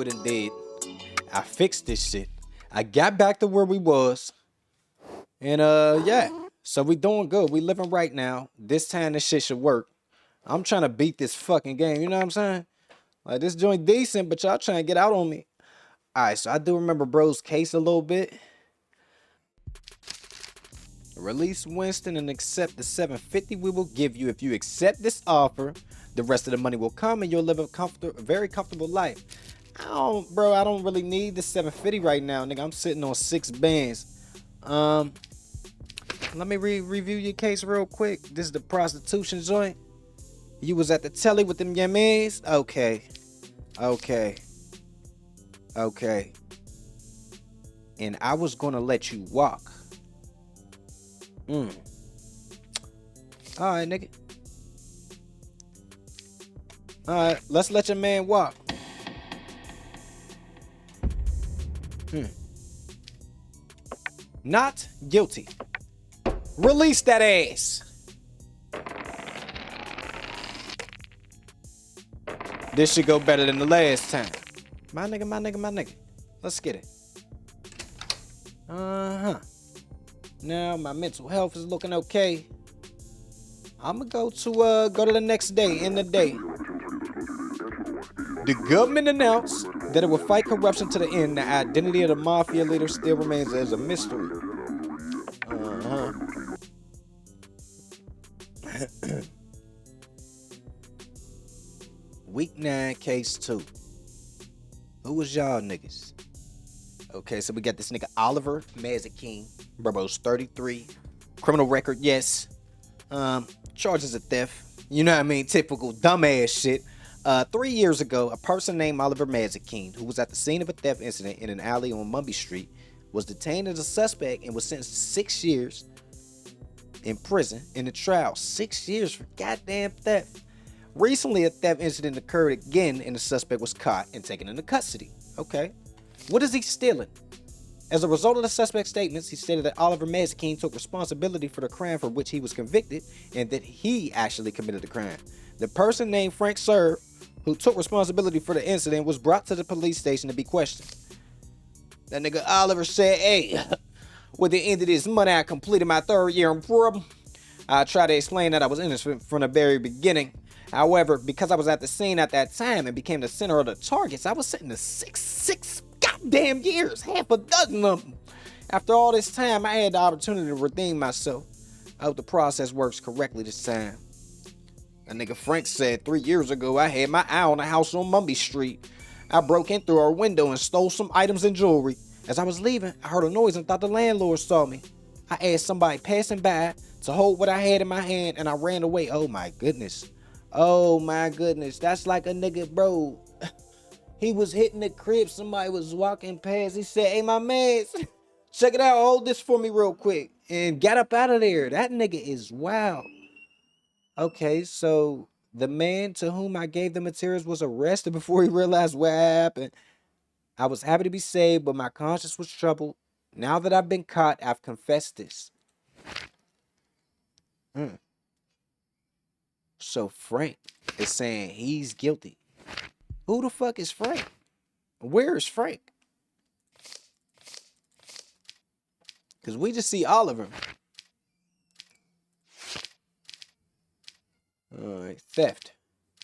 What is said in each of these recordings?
it and did. I fixed this shit. I got back to where we was. And yeah. So we doing good. We living right now. This time this shit should work. I'm trying to beat this fucking game. You know what I'm saying? Like, this joint decent, but y'all trying to get out on me. Alright, so I do remember bro's case a little bit. Release Winston and accept the $750 we will give you. If you accept this offer, the rest of the money will come and you'll live a very comfortable life. I don't really need the $750 right now, nigga. I'm sitting on 6 bands. Let me review your case real quick. This is the prostitution joint. You was at the telly with them yammies? Okay. And I was gonna let you walk. Alright, nigga. Alright, let's let your man walk. Not guilty. Release that ass. This should go better than the last time. My nigga. Let's get it. Now my mental health is looking okay. I'ma go to the next day, in the day. The government announced that it will fight corruption to the end. The identity of the mafia leader still remains as a mystery. Week 9, case 2. Who was y'all niggas? Okay, so we got this nigga Oliver Mazikeen. Bro's 33. Criminal record, yes. Charges of theft. You know what I mean? Typical dumbass shit. 3 years ago, a person named Oliver Mazikeen, who was at the scene of a theft incident in an alley on Mumby Street, was detained as a suspect and was sentenced to 6 years in prison in the trial. 6 years for goddamn theft. Recently, a theft incident occurred again and the suspect was caught and taken into custody. Okay. What is he stealing? As a result of the suspect's statements, he stated that Oliver Mazikeen took responsibility for the crime for which he was convicted and that he actually committed the crime. The person named Frank Serb, who took responsibility for the incident, was brought to the police station to be questioned. That nigga Oliver said, hey, with the end of this month, I completed my 3rd year in prison. I tried to explain that I was innocent from the very beginning. However, because I was at the scene at that time and became the center of the targets, I was sitting in six goddamn years, half a dozen of them. After all this time, I had the opportunity to redeem myself. I hope the process works correctly this time. A nigga Frank said 3 years ago, I had my eye on a house on Mumby Street. I broke in through our window and stole some items and jewelry. As I was leaving, I heard a noise and thought the landlord saw me. I asked somebody passing by to hold what I had in my hand and I ran away. Oh my goodness. That's like a nigga, bro. He was hitting the crib. Somebody was walking past. He said, hey, my man, check it out. Hold this for me real quick. And got up out of there. That nigga is wild. Okay, so the man to whom I gave the materials was arrested before he realized what happened. I was happy to be saved, but my conscience was troubled. Now that I've been caught, I've confessed this. So Frank is saying he's guilty. Who the fuck is Frank? Where is Frank? Because we just see Oliver. Alright, theft.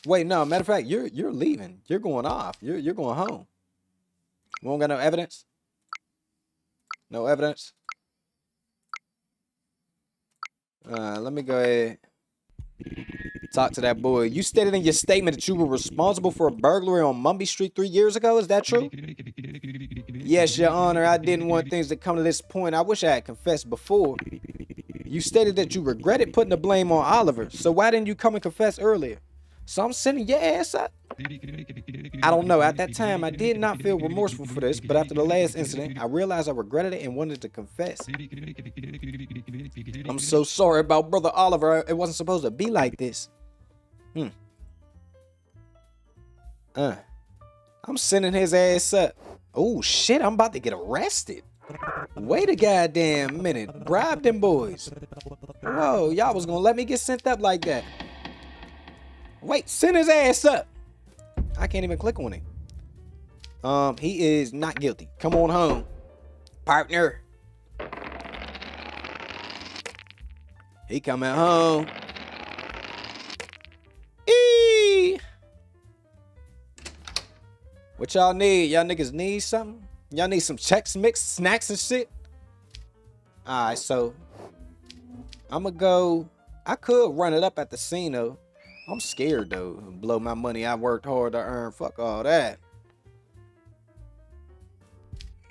Wait, no, matter of fact, you're leaving. You're going off. You're going home. We don't got no evidence? No evidence? Let me go ahead. Talk to that boy. You stated in your statement that you were responsible for a burglary on Mumby Street 3 years ago. Is that true? Yes, Your Honor. I didn't want things to come to this point. I wish I had confessed before. You stated that you regretted putting the blame on Oliver. So why didn't you come and confess earlier? So I'm sending your ass up. I don't know. At that time, I did not feel remorseful for this, but after the last incident, I realized I regretted it and wanted to confess. I'm so sorry about Brother Oliver. It wasn't supposed to be like this. I'm sending his ass up. Oh, shit. I'm about to get arrested. Wait a goddamn minute. Bribe them boys. Whoa, y'all was gonna let me get sent up like that. Wait, send his ass up. I can't even click on it. He is not guilty. Come on home, partner. He coming home. Eee! What y'all need? Y'all niggas need something? Y'all need some Chex Mix snacks and shit? Alright, so I'ma go. I could run it up at the scene though. I'm scared though. Blow my money I worked hard to earn. Fuck all that.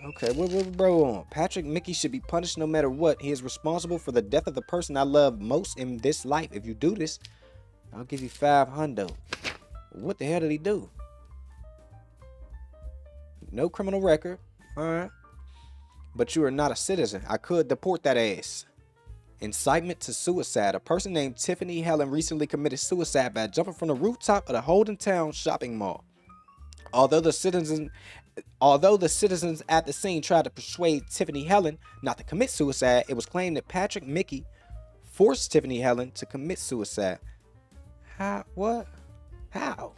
Okay, what bro on? Patrick Micky should be punished no matter what. He is responsible for the death of the person I love most in this life. If you do this, I'll give you $500. What the hell did he do? No criminal record. Alright. But you are not a citizen. I could deport that ass. Incitement to suicide. A person named Tiffany Helen recently committed suicide by jumping from the rooftop of the Holden Town shopping mall. Although the citizens at the scene tried to persuade Tiffany Helen not to commit suicide, it was claimed that Patrick Micky forced Tiffany Helen to commit suicide. How? What? How?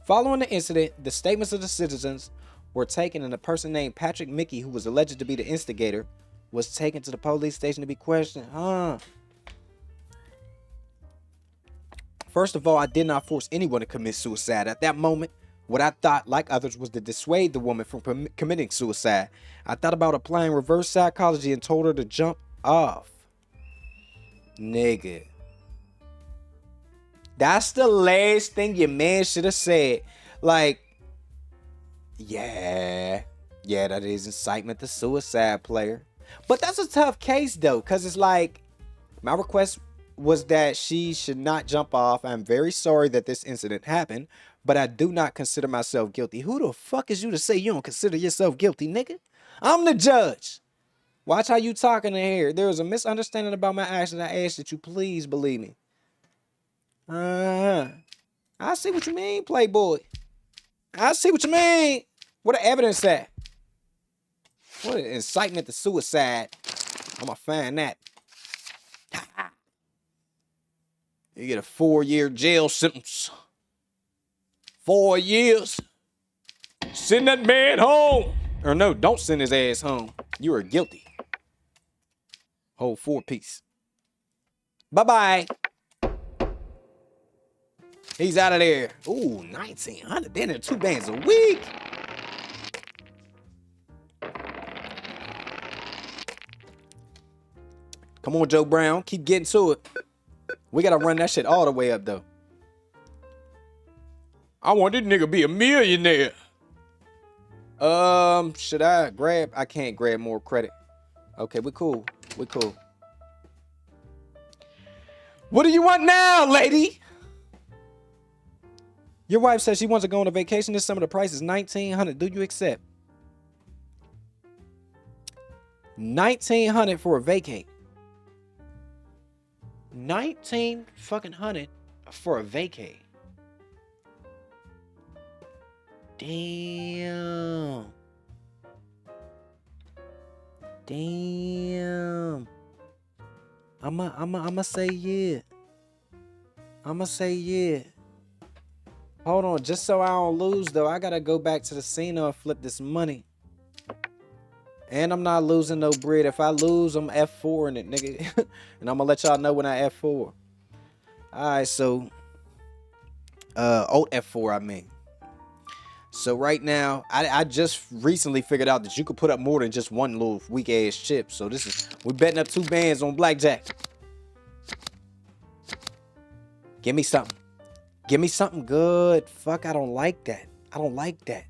Following the incident, the statements of the citizens were taken, and a person named Patrick Micky, who was alleged to be the instigator, was taken to the police station to be questioned. First of all, I did not force anyone to commit suicide. At that moment, what I thought, like others, was to dissuade the woman from committing suicide. I thought about applying reverse psychology and told her to jump off. Nigga. That's the last thing your man should have said. Like, yeah, that is incitement to suicide, player. But that's a tough case, though, because it's like, my request was that she should not jump off. I'm very sorry that this incident happened, but I do not consider myself guilty. Who the fuck is you to say you don't consider yourself guilty, nigga? I'm the judge. Watch how you talking in here. There was a misunderstanding about my actions. I ask that you please believe me. I see what you mean, playboy. I see what you mean. What the evidence at? What an incitement to suicide. I'm gonna find that. You get a 4-year jail sentence. 4 years. Send that man home. Or no, don't send his ass home. You are guilty. Whole 4-piece. Bye-bye. He's out of there. Ooh, 1,900. Then in 2 bands a week. Come on, Joe Brown. Keep getting to it. We gotta run that shit all the way up, though. I want this nigga to be a millionaire. Should I grab? I can't grab more credit. Okay, we cool. We cool. What do you want now, lady? Your wife says she wants to go on a vacation this summer. The price is $1,900. Do you accept? $1,900 for a vacate. 1,900 for a vacate. Damn. I'ma say yeah. I'ma say yeah. Hold on, just so I don't lose though, I gotta go back to the scene and flip this money. And I'm not losing no bread. If I lose, I'm F4 in it, nigga. And I'm gonna let y'all know when I F4. Alright, so Alt F4, I mean. So right now, I just recently figured out that you could put up more than just one little weak ass chip. So this is, we're betting up 2 bands on blackjack. Give me something. Give me something good. Fuck, I don't like that. I don't like that.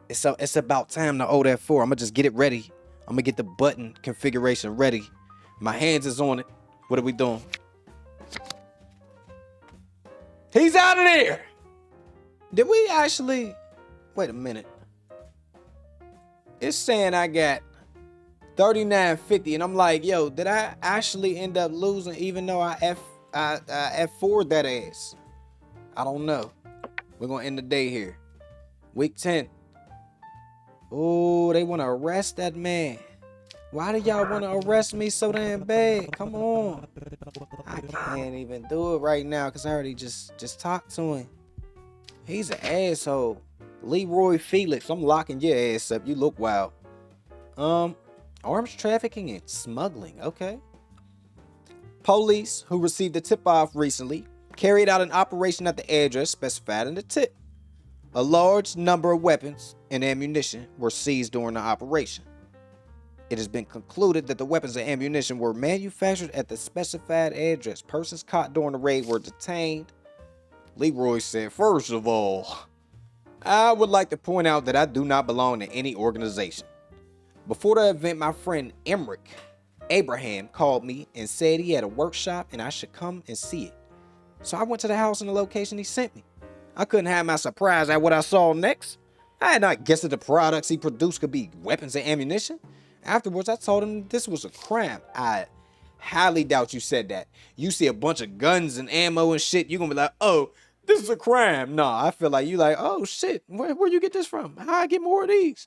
It's about time to Alt F4. I'm gonna just get it ready. I'm gonna get the button configuration ready. My hands is on it. What are we doing? He's out of there. Did we actually... Wait a minute. It's saying I got $39.50, and I'm like, yo, did I actually end up losing even though I F4'd that ass? I don't know. We're gonna end the day here. Week 10. Oh, they want to arrest that man. Why do y'all want to arrest me so damn bad? Come on. I can't even do it right now because I already just talked to him. He's an asshole. Leroy Felix, I'm locking your ass up. You look wild. Arms trafficking and smuggling. Okay. Police, who received a tip-off recently, carried out an operation at the address specified in the tip. A large number of weapons and ammunition were seized during the operation. It has been concluded that the weapons and ammunition were manufactured at the specified address. Persons caught during the raid were detained. Leroy said, first of all, I would like to point out that I do not belong to any organization. Before the event, my friend Abraham called me and said he had a workshop and I should come and see it. So I went to the house and the location he sent me. I couldn't have my surprise at what I saw next. I had not guessed that the products he produced could be weapons and ammunition. Afterwards, I told him this was a crime. I highly doubt you said that. You see a bunch of guns and ammo and shit, you're gonna be like, oh, this is a crime. No, I feel like you like, oh shit, where you get this from? How I get more of these?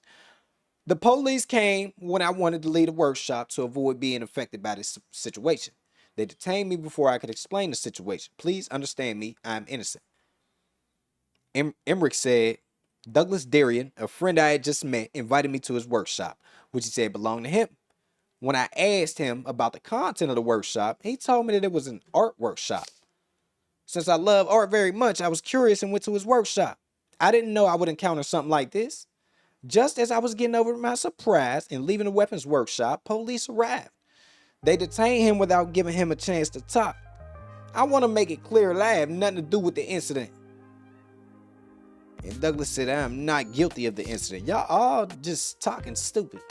The police came when I wanted to leave the workshop to avoid being affected by this situation. They detained me before I could explain the situation. Please understand me, I'm innocent. Emmerich said, Douglas Darien, a friend I had just met, invited me to his workshop, which he said belonged to him. When I asked him about the content of the workshop, he told me that it was an art workshop. Since I love art very much, I was curious and went to his workshop. I didn't know I would encounter something like this. Just as I was getting over my surprise and leaving the weapons workshop, police arrived. They detained him without giving him a chance to talk. I want to make it clear that I have nothing to do with the incident. And Douglas said, I am not guilty of the incident. Y'all all just talking stupid.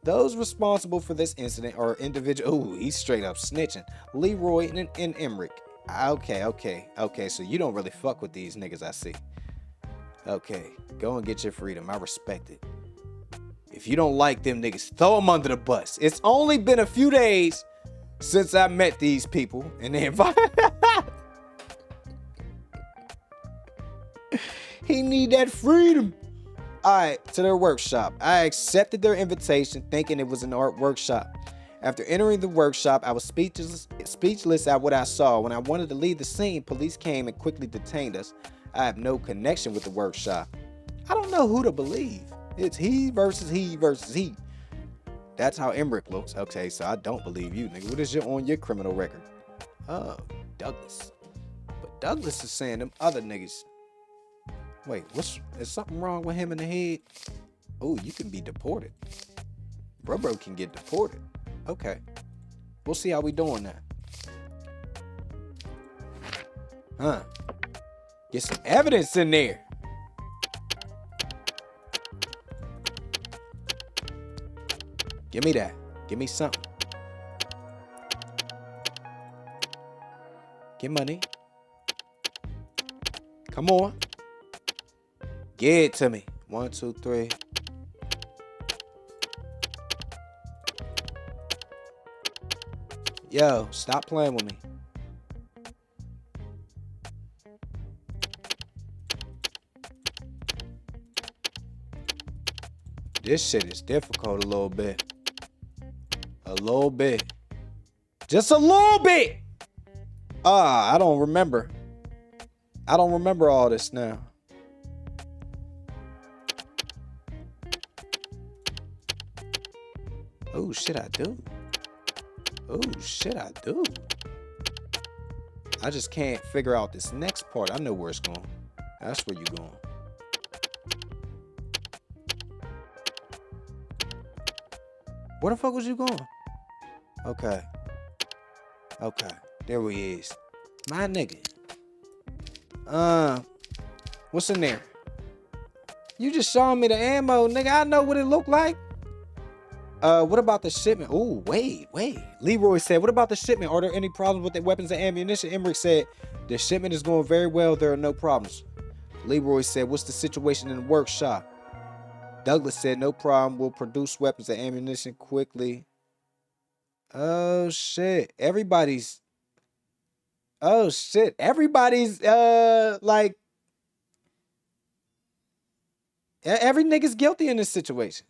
Those responsible for this incident are individual. Ooh, he's straight up snitching. Leroy and Emmerich. Okay. So you don't really fuck with these niggas, I see. Okay, go and get your freedom. I respect it. If you don't like them niggas, throw them under the bus. It's only been a few days since I met these people, and they invited. He need that freedom. All right, to their workshop. I accepted their invitation, thinking it was an art workshop. After entering the workshop, I was speechless at what I saw. When I wanted to leave the scene, police came and quickly detained us. I have no connection with the workshop. I don't know who to believe. It's he versus he versus he. That's how Emmerich looks. Okay, so I don't believe you, nigga. What is on your criminal record? Oh, Douglas. But Douglas is saying them other niggas. Wait, is something wrong with him in the head? Oh, you can be deported. Bro can get deported. Okay. We'll see how we doing now. Huh. Get some evidence in there. Give me that. Give me something. Get money. Come on. Get it to me. 1, 2, 3. Yo, stop playing with me. This shit is difficult a little bit. A little bit. Just a little bit. I don't remember. I don't remember all this now. Oh, shit, I do. Oh, shit, I do. I just can't figure out this next part. I know where it's going. That's where you're going. Where the fuck was you going? Okay. Okay. There he is. My nigga. What's in there? You just showing me the ammo, nigga. I know what it looked like. What about the shipment? Oh, wait. Leroy said, what about the shipment? Are there any problems with the weapons and ammunition? Emmerich said, the shipment is going very well. There are no problems. Leroy said, what's the situation in the workshop? Douglas said, no problem. We'll produce weapons and ammunition quickly. Oh, shit. Everybody's like, every nigga's guilty in this situation.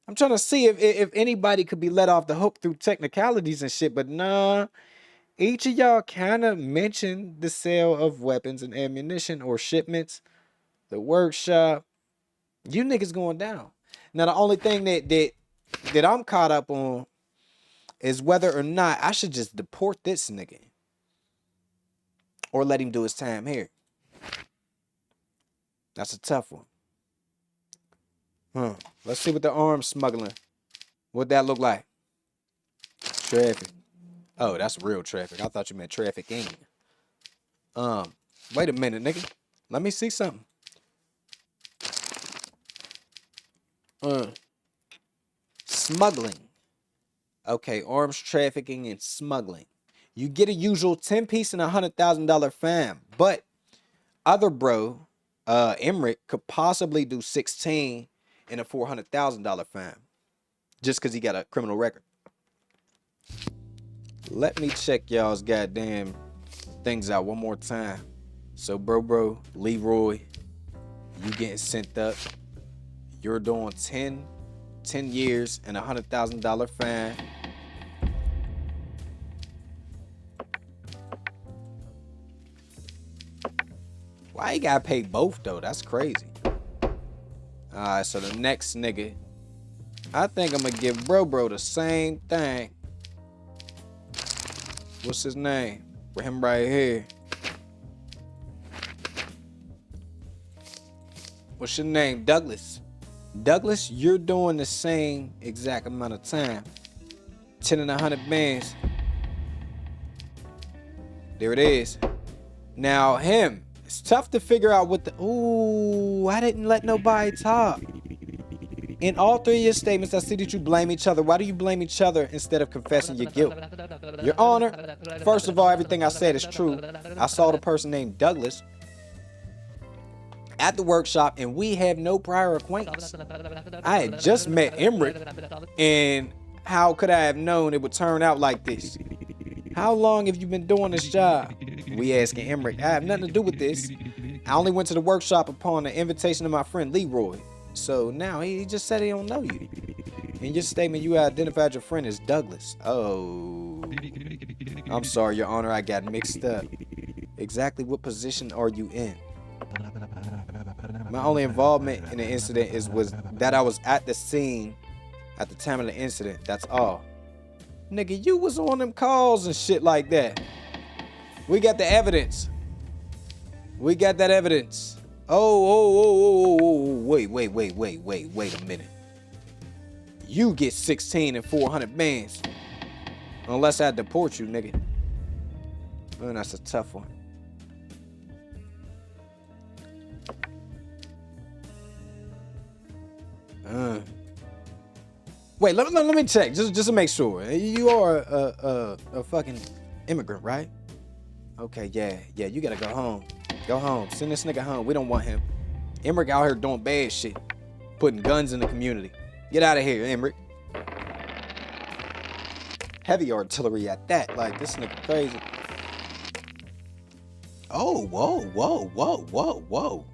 I'm trying to see if anybody could be let off the hook through technicalities and shit, but nah. Each of y'all kind of mentioned the sale of weapons and ammunition or shipments, the workshop. You niggas going down. Now, the only thing that I'm caught up on is whether or not I should just deport this nigga or let him do his time here. That's a tough one. Let's see what the arms smuggling. What that look like? Traffic. Oh, that's real traffic. I thought you meant trafficking. Wait a minute, nigga. Let me see something. Smuggling. Okay, arms trafficking and smuggling. You get a usual 10-piece and $100,000 fine, but other bro, Emerick, could possibly do 16 and a $400,000 fine just because he got a criminal record. Let me check y'all's goddamn things out one more time. So, bro, Leroy, you getting sent up. You're doing 10 years and a $100,000 fine. Why you gotta pay both though? That's crazy. Alright, so the next nigga, I think I'm gonna give bro the same thing. What's his name? For him right here. What's your name? Douglas. Douglas, you're doing the same exact amount of time. 10 and 100 bands. There it is. Now him. It's tough to figure out what the... Ooh, I didn't let nobody talk. In all three of your statements, I see that you blame each other. Why do you blame each other instead of confessing your guilt? Your Honor, first of all, everything I said is true. I saw the person named Douglas at the workshop, and we have no prior acquaintance. I had just met Emerick, and how could I have known it would turn out like this? How long have you been doing this job? We asking Emerick. I have nothing to do with this. I only went to the workshop upon the invitation of my friend Leroy. So now he just said he don't know you. In your statement, you identified your friend as Douglas. Oh. I'm sorry, Your Honor, I got mixed up. Exactly what position are you in? My only involvement in the incident was that I was at the scene at the time of the incident. That's all. Nigga, you was on them calls and shit like that. We got the evidence. We got that evidence. Oh, wait a minute. You get 16 and 400 bands. Unless I deport you, nigga. Man, that's a tough one. Wait, let me check, just to make sure. You are a fucking immigrant, right? Okay, yeah, you gotta go home. Go home. Send this nigga home. We don't want him. Emerick out here doing bad shit. Putting guns in the community. Get out of here, Emerick. Heavy artillery at that. Like, this nigga crazy. Oh, whoa.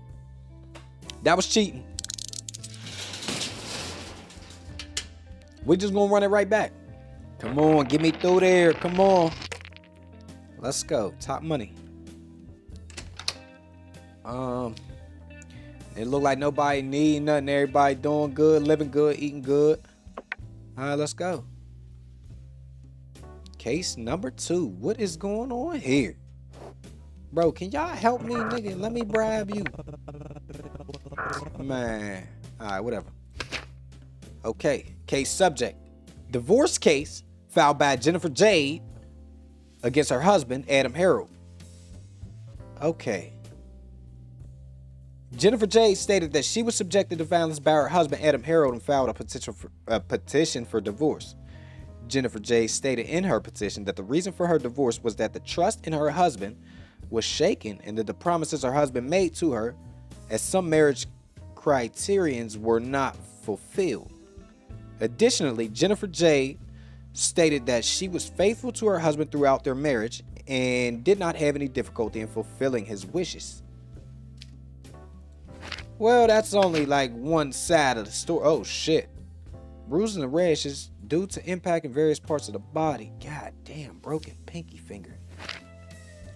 That was cheating. We just gonna run it right back. Come on, get me through there. Come on. Let's go. Top money. It look like nobody need nothing. Everybody doing good, living good, eating good. All right, let's go. Case number 2. What is going on here? Bro, can y'all help me, nigga? Let me bribe you. Man. All right, whatever. Okay, case subject. Divorce case filed by Jennifer Jade against her husband, Adam Harold. Okay. Jennifer Jade stated that she was subjected to violence by her husband, Adam Harold, and filed a petition for divorce. Jennifer Jade stated in her petition that the reason for her divorce was that the trust in her husband was shaken and that the promises her husband made to her as some marriage criterions were not fulfilled. Additionally, Jennifer Jade stated that she was faithful to her husband throughout their marriage and did not have any difficulty in fulfilling his wishes. Well, that's only like one side of the story. Oh, shit. Bruises and rashes due to impact in various parts of the body. God damn, broken pinky finger.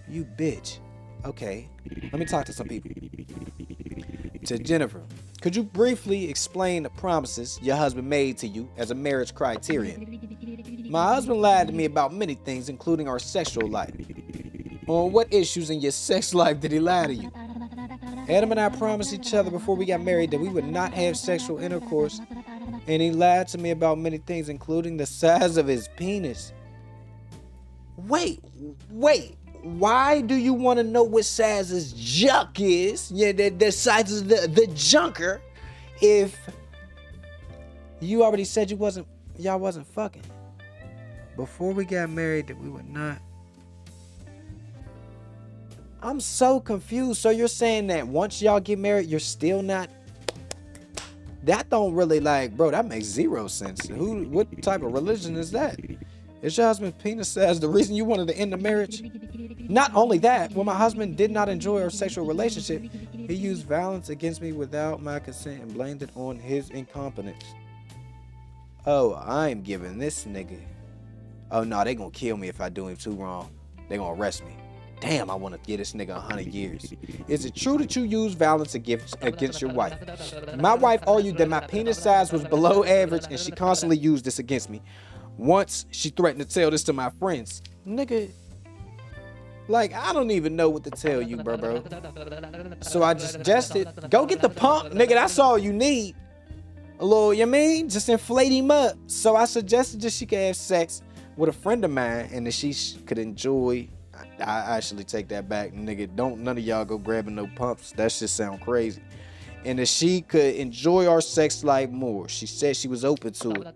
You bitch. Okay, let me talk to some people. To Jennifer, could you briefly explain the promises your husband made to you as a marriage criterion? My husband lied to me about many things, including our sexual life. On what issues in your sex life did he lie to you? Adam and I promised each other before we got married that we would not have sexual intercourse, and he lied to me about many things, including the size of his penis. Wait. Why do you want to know what size his junk is? Yeah, the size of the junker. If you already said y'all wasn't fucking before we got married, that we would not. I'm so confused. So you're saying that once y'all get married, you're still not? That don't really bro, that makes zero sense. What type of religion is that? Is your husband's penis size the reason you wanted to end the marriage? Not only that, when my husband did not enjoy our sexual relationship, he used violence against me without my consent and blamed it on his incompetence. Oh, I'm giving this nigga. Oh no, they gonna kill me if I do him too wrong. They gonna arrest me. Damn, I want to give this nigga 100 years. Is it true that you use violence against your wife? My wife argued that my penis size was below average and she constantly used this against me. Once, she threatened to tell this to my friends. Nigga, I don't even know what to tell you, bro. So I just suggested, go get the pump, nigga, that's all you need. A little, just inflate him up. So I suggested that she could have sex with a friend of mine and that she could enjoy. I actually take that back, nigga. Don't none of y'all go grabbing no pumps. That shit sound crazy. And that she could enjoy our sex life more. She said she was open to it.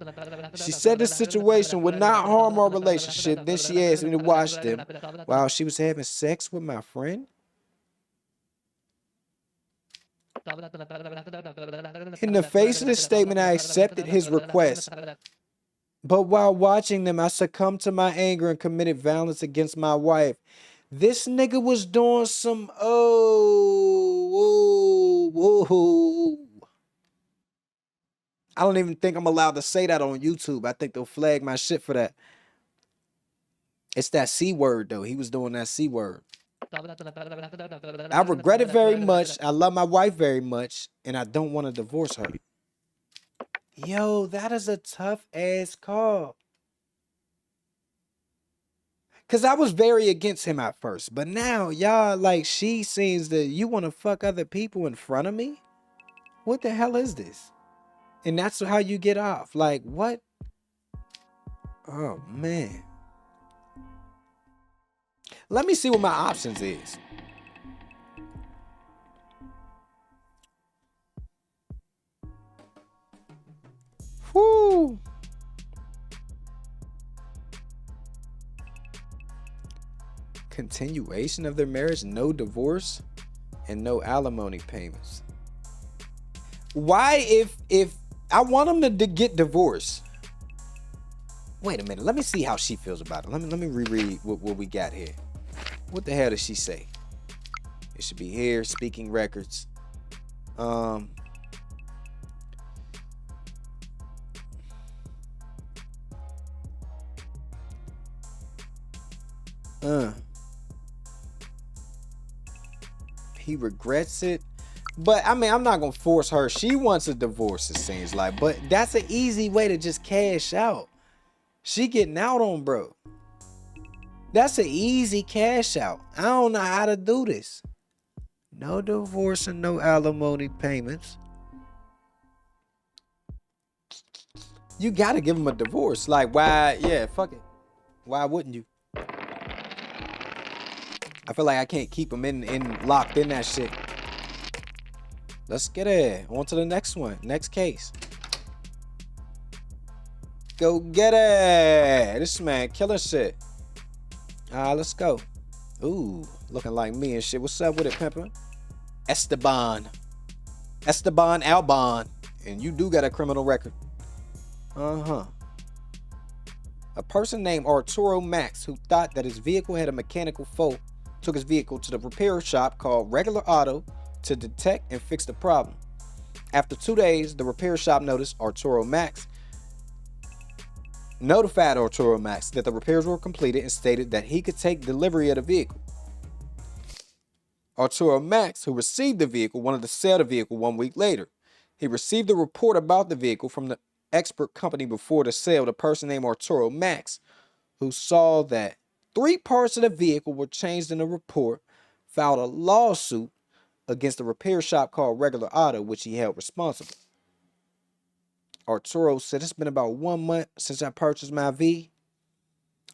She said this situation would not harm our relationship. Then she asked me to watch them while she was having sex with my friend. In the face of this statement, I accepted his request. But while watching them, I succumbed to my anger and committed violence against my wife. This nigga was doing some I don't even think I'm allowed to say that on YouTube. I think they'll flag my shit for that. It's that C word though. He was doing that C word. I regret it very much. I love my wife very much, and I don't want to divorce her. Yo, that is a tough ass call. Cause I was very against him at first, but now y'all she seems that you want to fuck other people in front of me. What the hell is this? And that's how you get off. What? Oh man. Let me see what my options is. Whoo. Continuation of their marriage, no divorce, and no alimony payments. Why if I want them to get divorced? Wait a minute, let me see how she feels about it. Let me reread what we got here. What the hell does she say? It should be here, speaking records. He regrets it. But I mean, I'm not gonna force her. She wants a divorce, it seems like. But that's an easy way to just cash out. She getting out on bro. That's an easy cash out. I don't know how to do this. No divorce and no alimony payments. You gotta give him a divorce. Why? Yeah, fuck it. Why wouldn't you? I feel like I can't keep him in locked in that shit. Let's get it. On to the next one. Next case. Go get it. This man killing shit. Let's go. Ooh, looking like me and shit. What's up with it, pimpin'? Esteban Albon. And you do got a criminal record. A person named Arturo Max, who thought that his vehicle had a mechanical fault, took his vehicle to the repair shop called Regular Auto to detect and fix the problem. After 2 days, the repair shop notified Arturo Max that the repairs were completed and stated that he could take delivery of the vehicle. Arturo Max, who received the vehicle, wanted to sell the vehicle 1 week later. He received a report about the vehicle from the expert company before the sale. The person named Arturo Max, who saw that 3 parts of the vehicle were changed in the report, filed a lawsuit against a repair shop called Regular Auto, which he held responsible. Arturo said, it's been about 1 month since I purchased my V.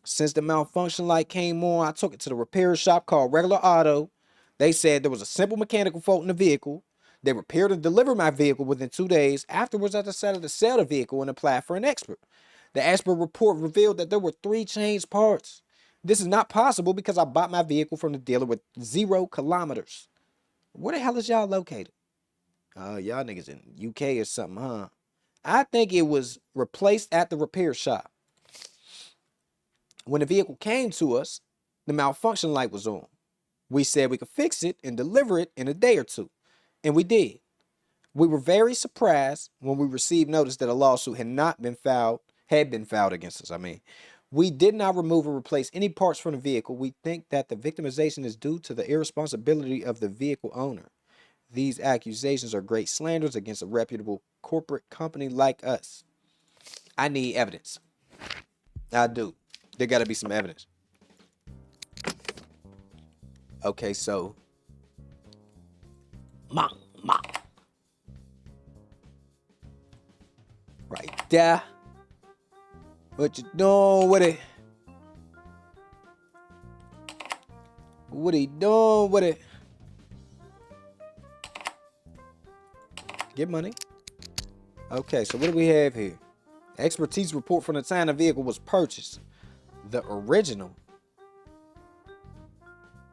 Since the malfunction light came on, I took it to the repair shop called Regular Auto. They said there was a simple mechanical fault in the vehicle. They repaired and delivered my vehicle within 2 days. Afterwards, I decided to sell the vehicle and apply for an expert. The expert report revealed that there were 3 changed parts. This is not possible because I bought my vehicle from the dealer with 0 kilometers. Where the hell is y'all located? Y'all niggas in UK or something, huh? I think it was replaced at the repair shop. When the vehicle came to us, the malfunction light was on. We said we could fix it and deliver it in a day or 2. And we did. We were very surprised when we received notice that a lawsuit had been filed against us. We did not remove or replace any parts from the vehicle. We think that the victimization is due to the irresponsibility of the vehicle owner. These accusations are great slanders against a reputable corporate company like us. I need evidence. I do. There got to be some evidence. Okay, so. Mom. Right there. What you doing with it? What he doing with it? Get money. Okay, so what do we have here? Expertise report from the time the vehicle was purchased. The original.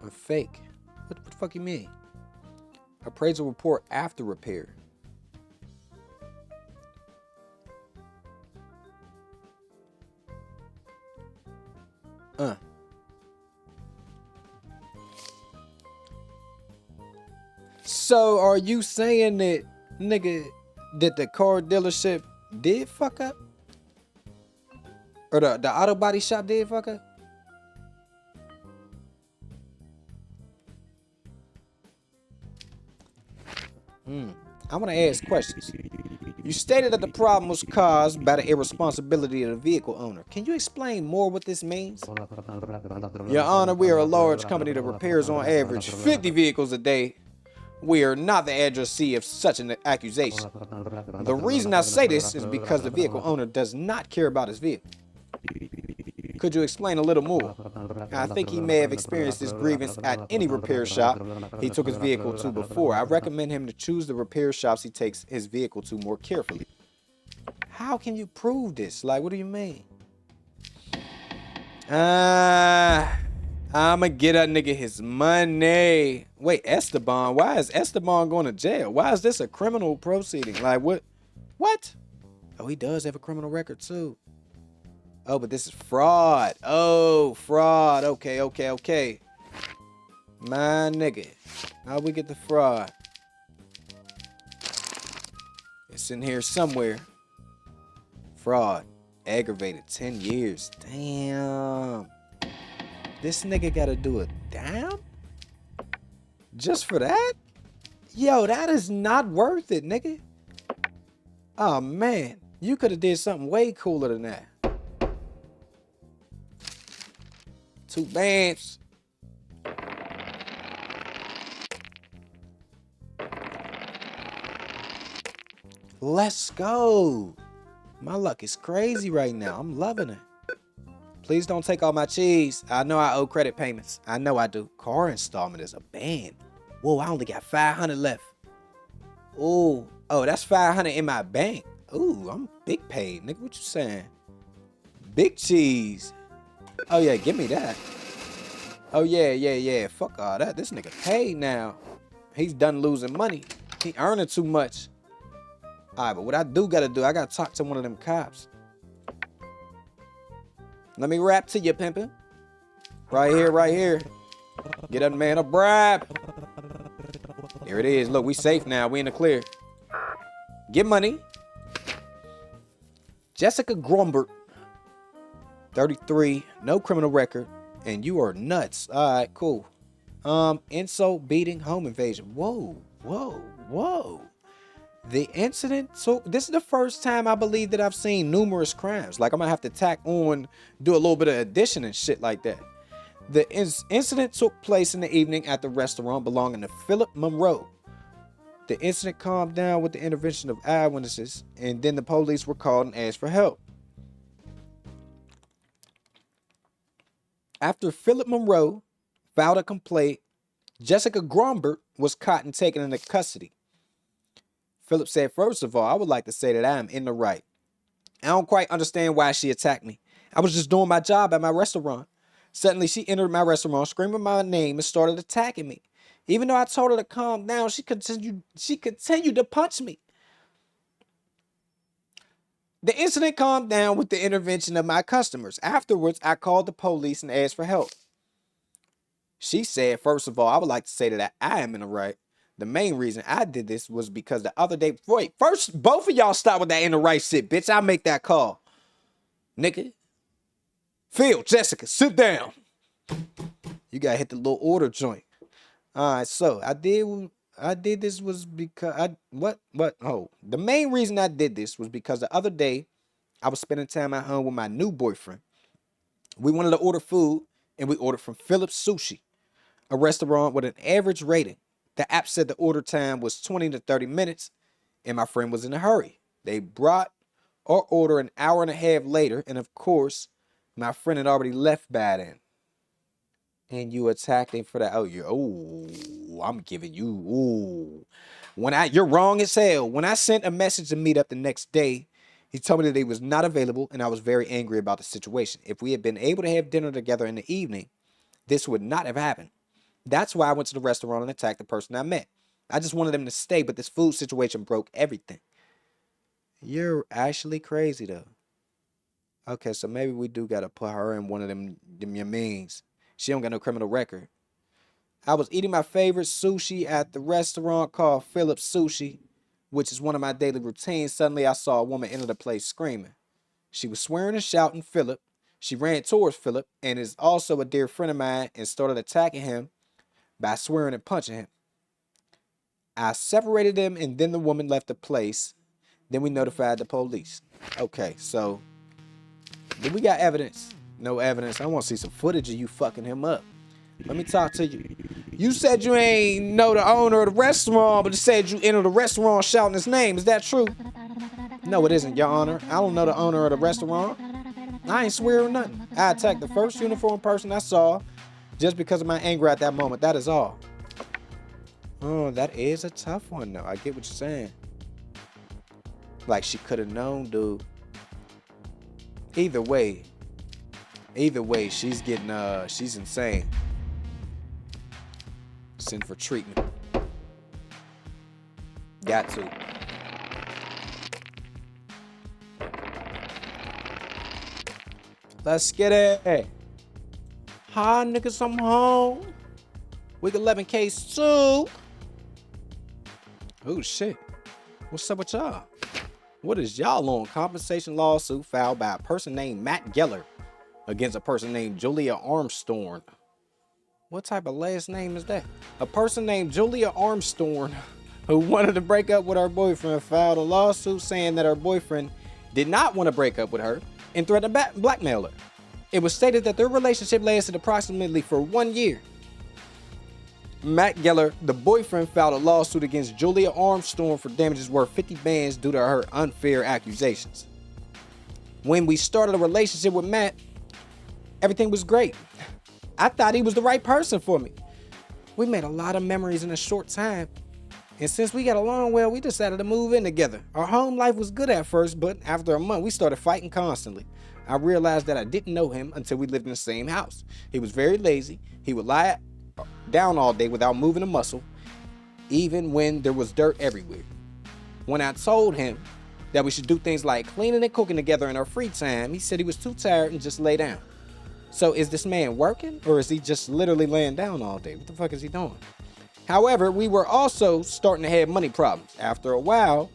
Or fake. What the fuck you mean? Appraisal report after repair. So are you saying that, nigga, that the car dealership did fuck up? Or the auto body shop did fuck up? I want to ask questions. You stated that the problem was caused by the irresponsibility of the vehicle owner. Can you explain more what this means? Your Honor, we are a large company that repairs on average 50 vehicles a day. We are not the addressee of such an accusation. The reason I say this is because the vehicle owner does not care about his vehicle. Could you explain a little more? I think he may have experienced this grievance at any repair shop he took his vehicle to before. I recommend him to choose the repair shops he takes his vehicle to more carefully. How can you prove this? Like, what do you mean? I'ma get that nigga his money. Wait, Esteban? Why is Esteban going to jail? Why is this a criminal proceeding? Like, what? What? Oh, he does have a criminal record, too. Oh, but this is fraud. Oh, fraud. Okay. My nigga. How we get the fraud? It's in here somewhere. Fraud. Aggravated. 10 years. Damn. This nigga gotta do a damn? Just for that? Yo, that is not worth it, nigga. Oh, man. You could have did something way cooler than that. 2 bands. Let's go. My luck is crazy right now. I'm loving it. Please don't take all my cheese. I know I owe credit payments. I know I do. Car installment is a band. Whoa, I only got 500 left. Oh, that's 500 in my bank. Ooh, I'm big paid, nigga. What you saying? Big cheese. Oh, yeah, give me that. Oh, yeah. Fuck all that. This nigga paid now. He's done losing money. He earning too much. All right, but what I do gotta do, I gotta talk to one of them cops. Let me rap to you, pimpin'. Right here. Get that man a bribe. Here it is. Look, we safe now. We in the clear. Get money. Jessica Groumbert. 33. No criminal record. And you are nuts. All right, cool. Insult, beating, home invasion. Whoa, whoa, whoa. The incident, so this is the first time I believe that I've seen numerous crimes. Like I'm gonna have to tack on, do a little bit of addition and shit like that. The incident took place in the evening at the restaurant belonging to Philip Monroe. The incident calmed down with the intervention of eyewitnesses, and then the police were called and asked for help. After Philip Monroe filed a complaint, Jessica Groumbert was caught and taken into custody. Philip said, first of all, I would like to say that I am in the right. I don't quite understand why she attacked me. I was just doing my job at my restaurant. Suddenly, she entered my restaurant, screaming my name, and started attacking me. Even though I told her to calm down, she continued to punch me. The incident calmed down with the intervention of my customers. Afterwards, I called the police and asked for help. She said, first of all, I would like to say that I am in the right. The main reason I did this was because the other day, Freud, first, both of y'all stop with that in the right shit, bitch. I'll make that call. Nigga. Phil, Jessica, sit down. You gotta hit the little order joint. All right, so I did this was because the main reason I did this was because the other day I was spending time at home with my new boyfriend. We wanted to order food, and we ordered from Philip's Sushi, a restaurant with an average rating. The app said the order time was 20 to 30 minutes, and my friend was in a hurry. They brought our order an hour and a half later, and of course, my friend had already left by then. And you attacked him for that. I'm giving you, you're wrong as hell. When I sent a message to meet up the next day, he told me that he was not available, and I was very angry about the situation. If we had been able to have dinner together in the evening, this would not have happened. That's why I went to the restaurant and attacked the person I met. I just wanted them to stay, but this food situation broke everything. You're actually crazy, though. Okay, so maybe we do got to put her in one of them your means. She don't got no criminal record. I was eating my favorite sushi at the restaurant called Philip's Sushi, which is one of my daily routines. Suddenly, I saw a woman enter the place screaming. She was swearing and shouting Philip. She ran towards Philip and is also a dear friend of mine and started attacking him by swearing and punching him. I separated them, and then the woman left the place. Then we notified the police. Okay, so do we got evidence? No evidence. I want to see some footage of you fucking him up. Let me talk to you. You said you ain't know the owner of the restaurant, but you said you entered the restaurant shouting his name. Is that true? No, it isn't, Your Honor. I don't know the owner of the restaurant. I ain't swearing nothing. I attacked the first uniformed person I saw just because of my anger at that moment. That is all. Oh, that is a tough one, though. I get what you're saying. Like, she could have known, dude. Either way, she's getting, she's insane. Send for treatment. Got to. Let's get it. Hi, niggas, I'm home. Week 11 case 2. Oh, shit. What's up with y'all? What is y'all on? Compensation lawsuit filed by a person named Matt Geller against a person named Julia Armstorn. What type of last name is that? A person named Julia Armstorn, who wanted to break up with her boyfriend, filed a lawsuit saying that her boyfriend did not want to break up with her and threatened to blackmail her. It was stated that their relationship lasted approximately for 1 year. Matt Geller, the boyfriend, filed a lawsuit against Julia Armstorn for damages worth 50 bands due to her unfair accusations. When we started a relationship with Matt, everything was great. I thought he was the right person for me. We made a lot of memories in a short time. And since we got along well, we decided to move in together. Our home life was good at first, but after a month, we started fighting constantly. I realized that I didn't know him until we lived in the same house. He was very lazy. He would lie down all day without moving a muscle, even when there was dirt everywhere. When I told him that we should do things like cleaning and cooking together in our free time, he said he was too tired and just lay down. So is this man working, or is he just literally laying down all day? What the fuck is he doing? However, we were also starting to have money problems. After a while,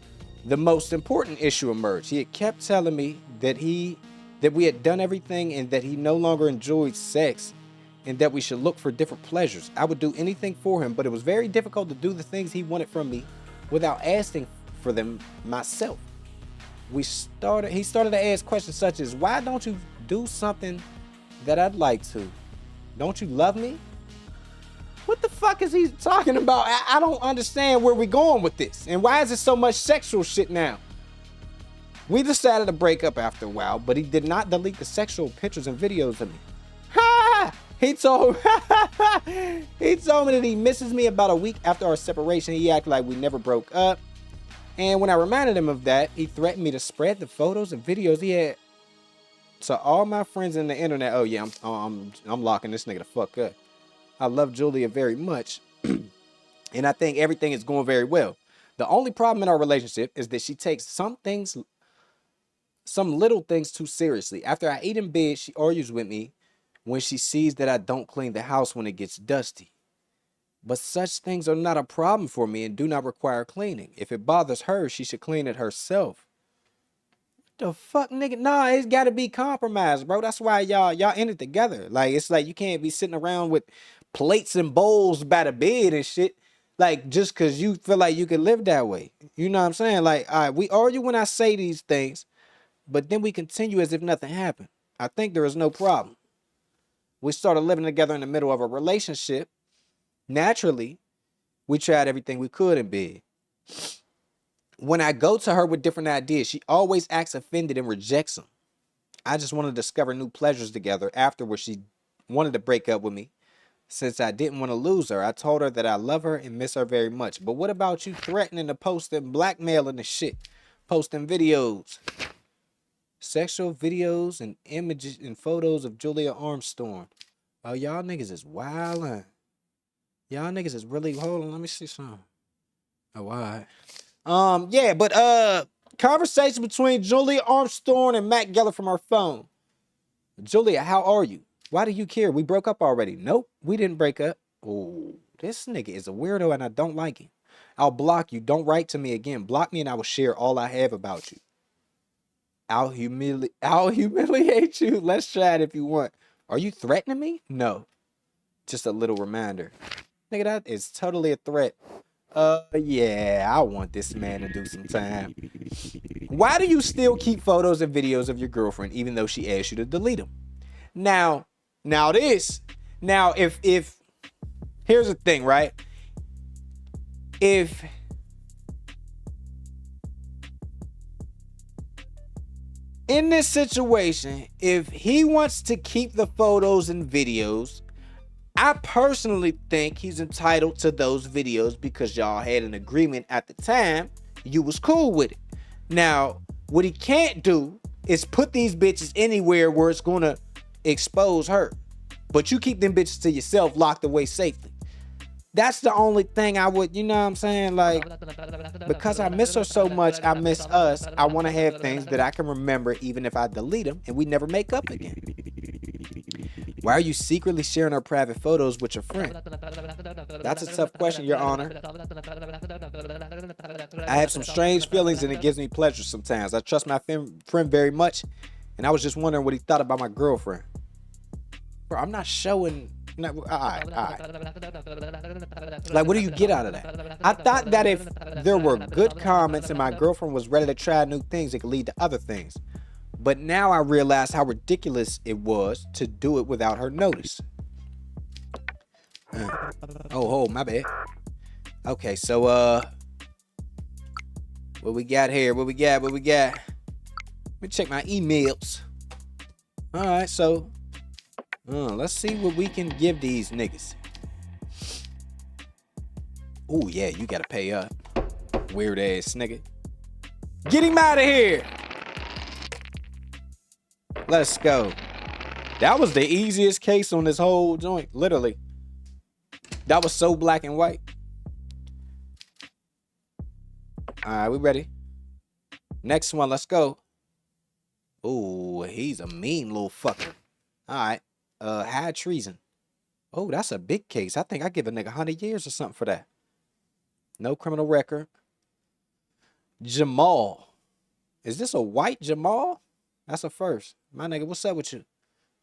the most important issue emerged. He had kept telling me that we had done everything and that he no longer enjoyed sex and that we should look for different pleasures. I would do anything for him, but it was very difficult to do the things he wanted from me without asking for them myself. He started to ask questions such as, why don't you do something that I'd like to? Don't you love me? What the fuck is he talking about? I don't understand where we're going with this. And why is it so much sexual shit now? We decided to break up after a while, but he did not delete the sexual pictures and videos of me. Ha! He told me that he misses me about a week after our separation. He acted like we never broke up. And when I reminded him of that, he threatened me to spread the photos and videos he had to all my friends on the internet. Oh yeah, I'm locking this nigga the fuck up. I love Julia very much, and I think everything is going very well. The only problem in our relationship is that she takes some little things too seriously. After I eat in bed, she argues with me when she sees that I don't clean the house when it gets dusty. But such things are not a problem for me and do not require cleaning. If it bothers her, she should clean it herself. What the fuck, nigga? Nah, it's got to be compromised, bro. That's why y'all in it together. Like, it's like you can't be sitting around with plates and bowls by the bed and shit, like, just because you feel like you can live that way. You know what I'm saying? Like, all right, we argue when I say these things, but then we continue as if nothing happened. I think there is no problem. We started living together in the middle of a relationship. Naturally, we tried everything we could in bed. When I go to her with different ideas, she always acts offended and rejects them. I just want to discover new pleasures together. Afterwards, she wanted to break up with me. Since I didn't want to lose her, I told her that I love her and miss her very much. But what about you threatening to post and blackmailing the shit? Posting videos. Sexual videos and images and photos of Julia Armstorn. Oh, y'all niggas is wildin'. Y'all niggas is really, hold on, let me see something. Oh, all right. Yeah, but conversation between Julia Armstorn and Matt Geller from her phone. Julia, how are you? Why do you care? We broke up already. Nope, we didn't break up. Oh, this nigga is a weirdo and I don't like him. I'll block you. Don't write to me again. Block me and I will share all I have about you. I'll humiliate you. Let's try it if you want. Are you threatening me? No. Just a little reminder. Nigga, that is totally a threat. Yeah, I want this man to do some time. Why do you still keep photos and videos of your girlfriend even though she asked you to delete them? Now if here's the thing, right? If in this situation, if he wants to keep the photos and videos, I personally think he's entitled to those videos because y'all had an agreement at the time. You was cool with it. Now, what he can't do is put these bitches anywhere where it's gonna expose her. But you keep them bitches to yourself, locked away safely. That's the only thing I would, you know what I'm saying? Like, because I miss her so much, I miss us. I want to have things that I can remember even if I delete them and we never make up again. Why are you secretly sharing her private photos with your friend? That's a tough question, Your Honor. I have some strange feelings and it gives me pleasure sometimes. I trust my friend very much, and I was just wondering what he thought about my girlfriend. Bro, I'm not showing... No, all right. Like, what do you get out of that? I thought that if there were good comments and my girlfriend was ready to try new things, it could lead to other things. But now I realize how ridiculous it was to do it without her notice. Oh, my bad. Okay, so, what we got here? What we got? Let me check my emails. All right, so... let's see what we can give these niggas. Oh, yeah, you gotta pay up. Weird ass nigga. Get him out of here. Let's go. That was the easiest case on this whole joint. Literally. That was so black and white. All right, we ready? Next one, let's go. Oh, he's a mean little fucker. All right. High treason. Oh, that's a big case. I think I give a nigga 100 years or something for that. No criminal record. Jamal. Is this a white Jamal? That's a first. My nigga, what's up with you?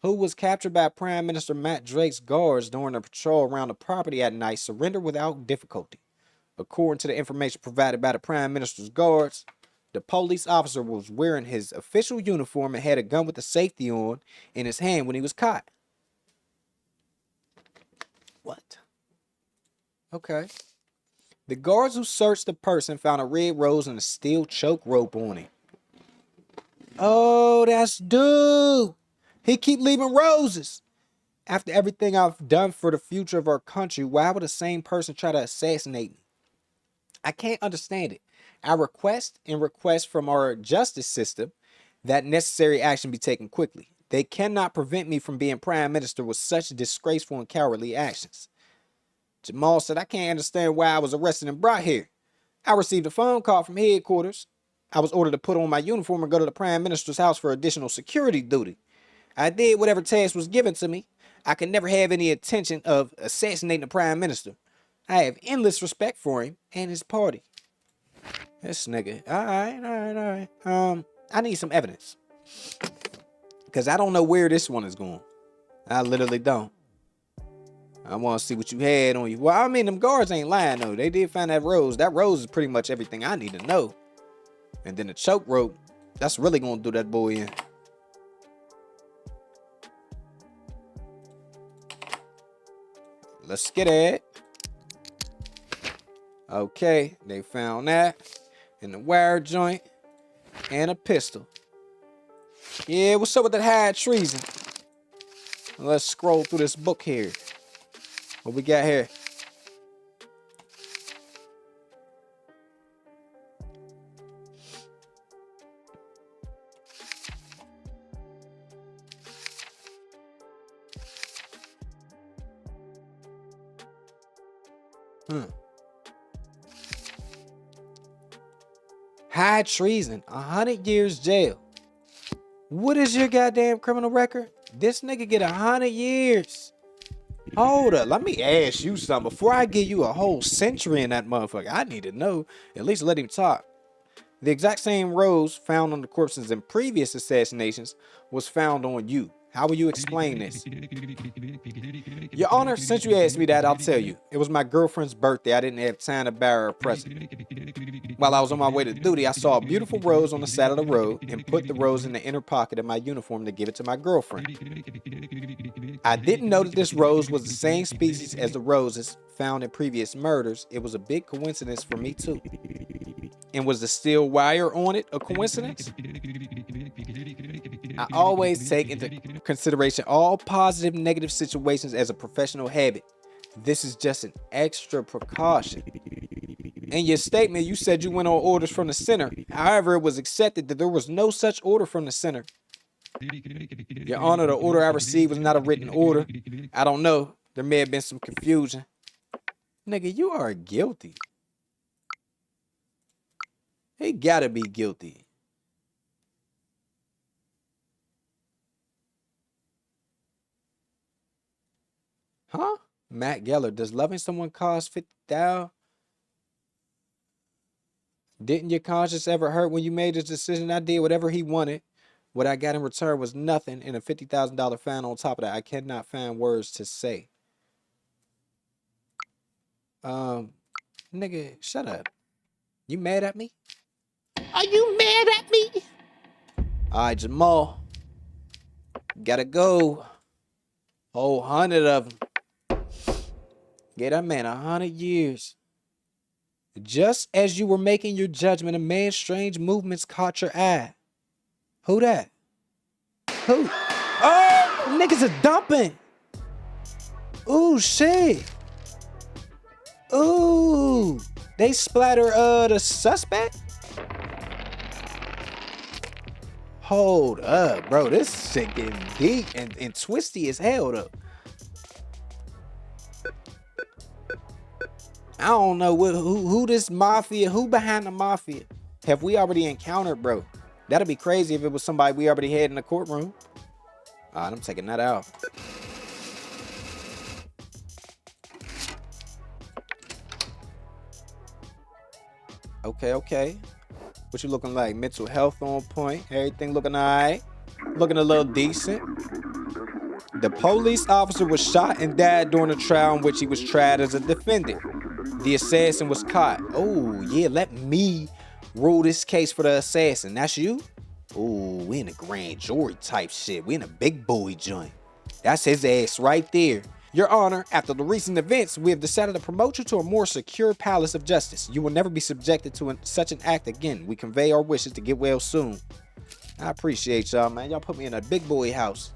who was captured by Prime Minister Matt Drake's guards during a patrol around the property at night, surrendered without difficulty. According to the information provided by the Prime Minister's guards, the police officer was wearing his official uniform and had a gun with the safety on in his hand when he was caught. What? Okay. The guards who searched the person found a red rose and a steel choke rope on it. Oh, that's dude. He keep leaving roses. After everything I've done for the future of our country, why would the same person try to assassinate me? I can't understand it. I request from our justice system that necessary action be taken quickly. They cannot prevent me from being prime minister with such disgraceful and cowardly actions. Jamal said, I can't understand why I was arrested and brought here. I received a phone call from headquarters. I was ordered to put on my uniform and go to the prime minister's house for additional security duty. I did whatever task was given to me. I could never have any intention of assassinating the prime minister. I have endless respect for him and his party. This nigga. All right. I need some evidence. Because I don't know where this one is going. I literally don't. I want to see what you had on you. Well, I mean, them guards ain't lying, though. They did find that rose. That rose is pretty much everything I need to know. And then the choke rope, that's really going to do that boy in. Let's get it. Okay, they found that. And the wire joint. And a pistol. Yeah, what's up with that high treason? Let's scroll through this book here. What we got here? High treason, 100 years jail. What is your goddamn criminal record? This nigga get 100 years. Hold up, let me ask you something. Before I give you a whole century in that motherfucker, I need to know. At least let him talk. The exact same rose found on the corpses in previous assassinations was found on you. How will you explain this? Your Honor, since you asked me that, I'll tell you. It was my girlfriend's birthday. I didn't have time to buy her a present. While I was on my way to duty, I saw a beautiful rose on the side of the road and put the rose in the inner pocket of my uniform to give it to my girlfriend. I didn't know that this rose was the same species as the roses found in previous murders. It was a big coincidence for me, too. And was the steel wire on it a coincidence? I always take into consideration all positive and negative situations as a professional habit. This is just an extra precaution. In your statement, you said you went on orders from the center. However, it was accepted that there was no such order from the center. Your Honor, the order I received was not a written order. I don't know. There may have been some confusion. Nigga, you are guilty. He gotta be guilty. Huh? Matt Geller, does loving someone cost $50,000? Didn't your conscience ever hurt when you made this decision? I did whatever he wanted. What I got in return was nothing and a $50,000 fine on top of that. I cannot find words to say. Nigga, shut up. You mad at me? Are you mad at me? All right, Jamal. Gotta go. Whole 100 of them. Get that man 100 years. Just as you were making your judgment, a man's strange movements caught your eye. Who that? Who? Oh, niggas are dumping. Ooh, shit. Ooh. They splatter the suspect? Hold up, bro. This shit getting deep and twisty as hell, though. I don't know who this mafia, who behind the mafia have we already encountered, bro? That'd be crazy if it was somebody we already had in the courtroom. All right, I'm taking that out. Okay. What you looking like? Mental health on point. Everything looking all right. Looking a little decent. The police officer was shot and died during a trial in which he was tried as a defendant. The assassin was caught. Oh, yeah, let me rule this case for the assassin. That's you? Oh, we in a grand jury type shit. We in a big boy joint. That's his ass right there. Your Honor, after the recent events, we have decided to promote you to a more secure palace of justice. You will never be subjected to such an act again. We convey our wishes to get well soon. I appreciate y'all, man. Y'all put me in a big boy house.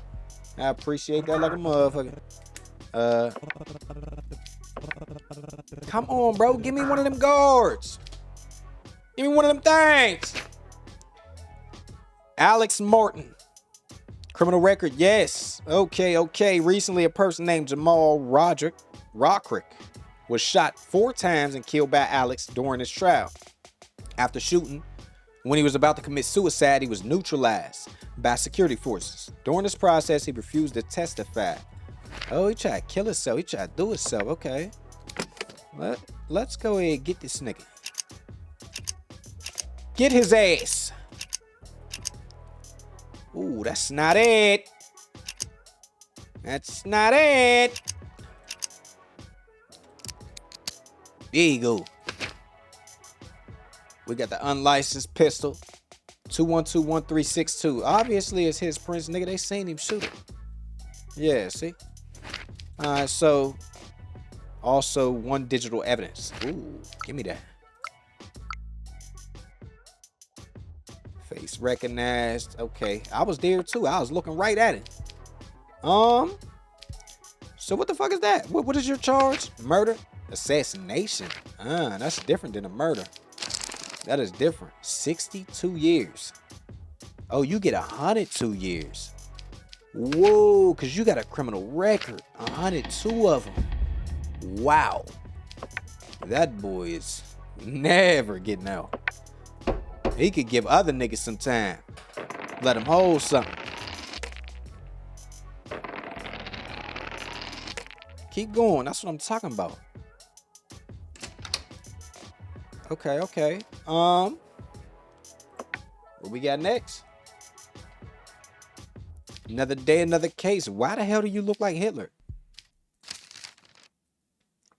I appreciate that like a motherfucker. Come on, bro. Give me one of them guards. Give me one of them things. Alex Martin. Criminal record, yes. Okay. Recently, a person named Jamal Rodrick was shot 4 times and killed by Alex during his trial. After shooting, when he was about to commit suicide, he was neutralized by security forces. During this process, he refused to testify. Oh, he tried to kill himself. He tried to do himself. Okay. Let's go ahead and get this nigga. Get his ass. Ooh, that's not it. That's not it. There you go. We got the unlicensed pistol. 212-1362. Obviously, it's his prince, nigga. They seen him shoot it. Yeah, see? Alright, so also 1 digital evidence. Ooh, give me that. Face recognized. Okay, I was there too. I was looking right at it. So what the fuck is that? What is your charge? Murder? Assassination. That's different than a murder. That is different. 62 years. Oh, you get 102 years. Whoa, because you got a criminal record. 102 of them. Wow. That boy is never getting out. He could give other niggas some time. Let him hold something. Keep going. That's what I'm talking about. Okay. What we got next? Another day, another case. Why the hell do you look like Hitler?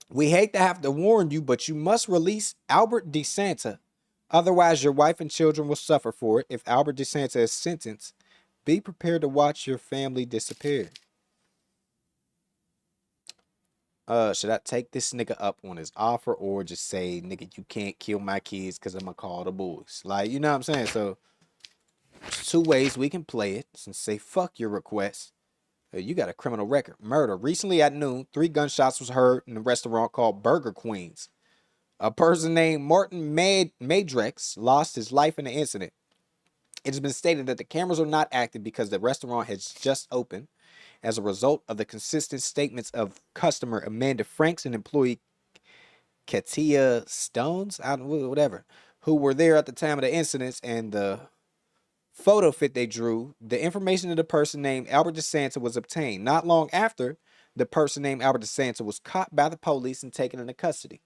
We hate to have to warn you, but you must release Albert DeSanta. Otherwise, your wife and children will suffer for it. If Albert DeSanta is sentenced, be prepared to watch your family disappear. Should I take this nigga up on his offer or just say, nigga, you can't kill my kids because I'm going to call the boys? Like, you know what I'm saying? So, there's 2 ways we can play it and say, fuck your request. You got a criminal record. Murder. Recently at noon, 3 gunshots was heard in a restaurant called Burger Queens. A person named Martin Madrex lost his life in the incident. It has been stated that the cameras are not active because the restaurant has just opened. As a result of the consistent statements of customer Amanda Franks and employee Katia Stones, whatever, who were there at the time of the incidents and the photo fit they drew, the information of the person named Albert DeSanta was obtained. Not long after, the person named Albert DeSanta was caught by the police and taken into custody.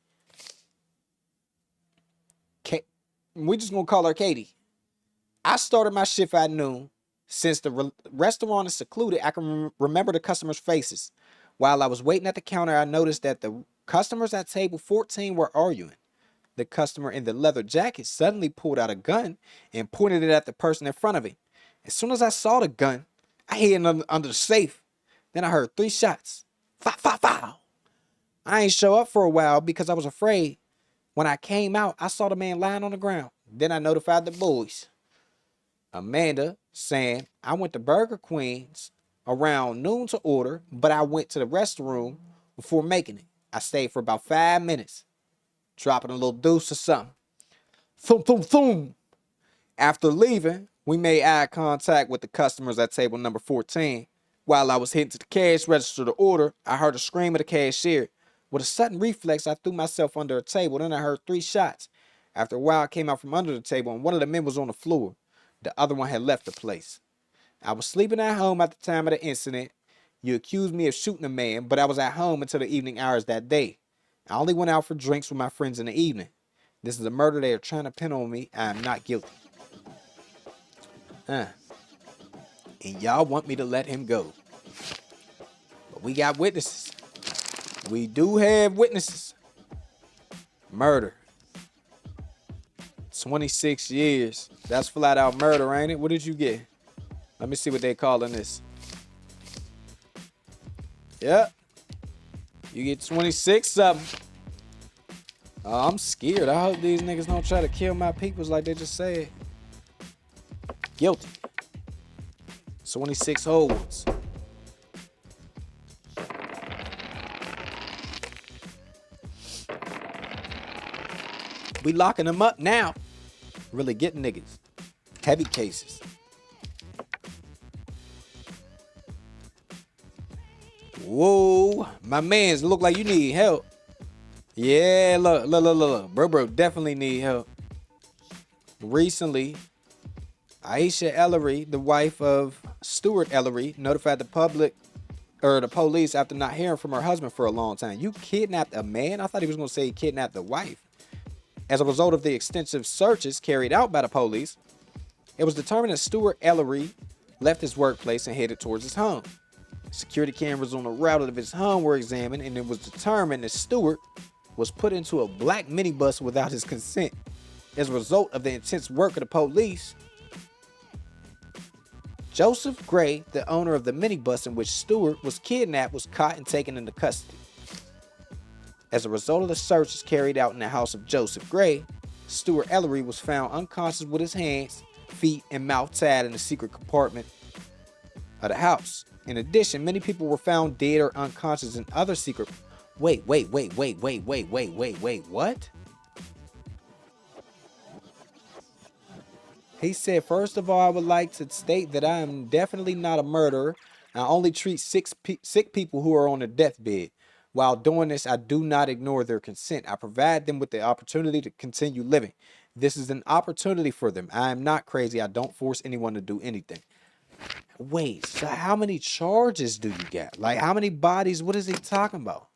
We just gonna call her Katie. I started my shift at noon. Since the restaurant is secluded, I can remember the customers' faces. While I was waiting at the counter, I noticed that the customers at table 14 were arguing. The customer in the leather jacket suddenly pulled out a gun and pointed it at the person in front of him. As soon as I saw the gun, I hid it under the safe. Then I heard 3 shots. Fow. I ain't show up for a while because I was afraid. When I came out, I saw the man lying on the ground. Then I notified the boys. Amanda saying, I went to Burger Queens around noon to order, but I went to the restroom before making it. I stayed for about 5 minutes, dropping a little deuce or something. Thum. After leaving, we made eye contact with the customers at table number 14. While I was heading to the cash register to order, I heard a scream of the cashier. With a sudden reflex, I threw myself under a table. Then I heard 3 shots. After a while, I came out from under the table, and one of the men was on the floor. The other one had left the place. I was sleeping at home at the time of the incident. You accused me of shooting a man, but I was at home until the evening hours that day. I only went out for drinks with my friends in the evening. This is a murder they are trying to pin on me. I am not guilty. And y'all want me to let him go. We got witnesses. We do have witnesses. Murder. 26 years. That's flat out murder, ain't it? What did you get? Let me see what they calling this. Yep. You get 26 something. I'm scared. I hope these niggas don't try to kill my peoples like they just said. Guilty. 26 holds. We locking them up now. Really getting niggas. Heavy cases. Whoa, my mans, look like you need help. Yeah, look. Bro, definitely need help. Recently, Aisha Ellery, the wife of Stuart Ellery, notified the police after not hearing from her husband for a long time. You kidnapped a man? I thought he was going to say he kidnapped the wife. As a result of the extensive searches carried out by the police, it was determined that Stuart Ellery left his workplace and headed towards his home. Security cameras on the route of his home were examined, and it was determined that Stuart was put into a black minibus without his consent. As a result of the intense work of the police, Joseph Gray, the owner of the minibus in which Stuart was kidnapped, was caught and taken into custody. As a result of the searches carried out in the house of Joseph Gray, Stuart Ellery was found unconscious with his hands, feet, and mouth tied in the secret compartment of the house. In addition, many people were found dead or unconscious in other secret... Wait, what? He said, first of all, I would like to state that I am definitely not a murderer. I only treat sick people who are on their deathbed. While doing this, I do not ignore their consent. I provide them with the opportunity to continue living. This is an opportunity for them. I am not crazy. I don't force anyone to do anything. Wait, so how many charges do you get? Like, how many bodies? What is he talking about?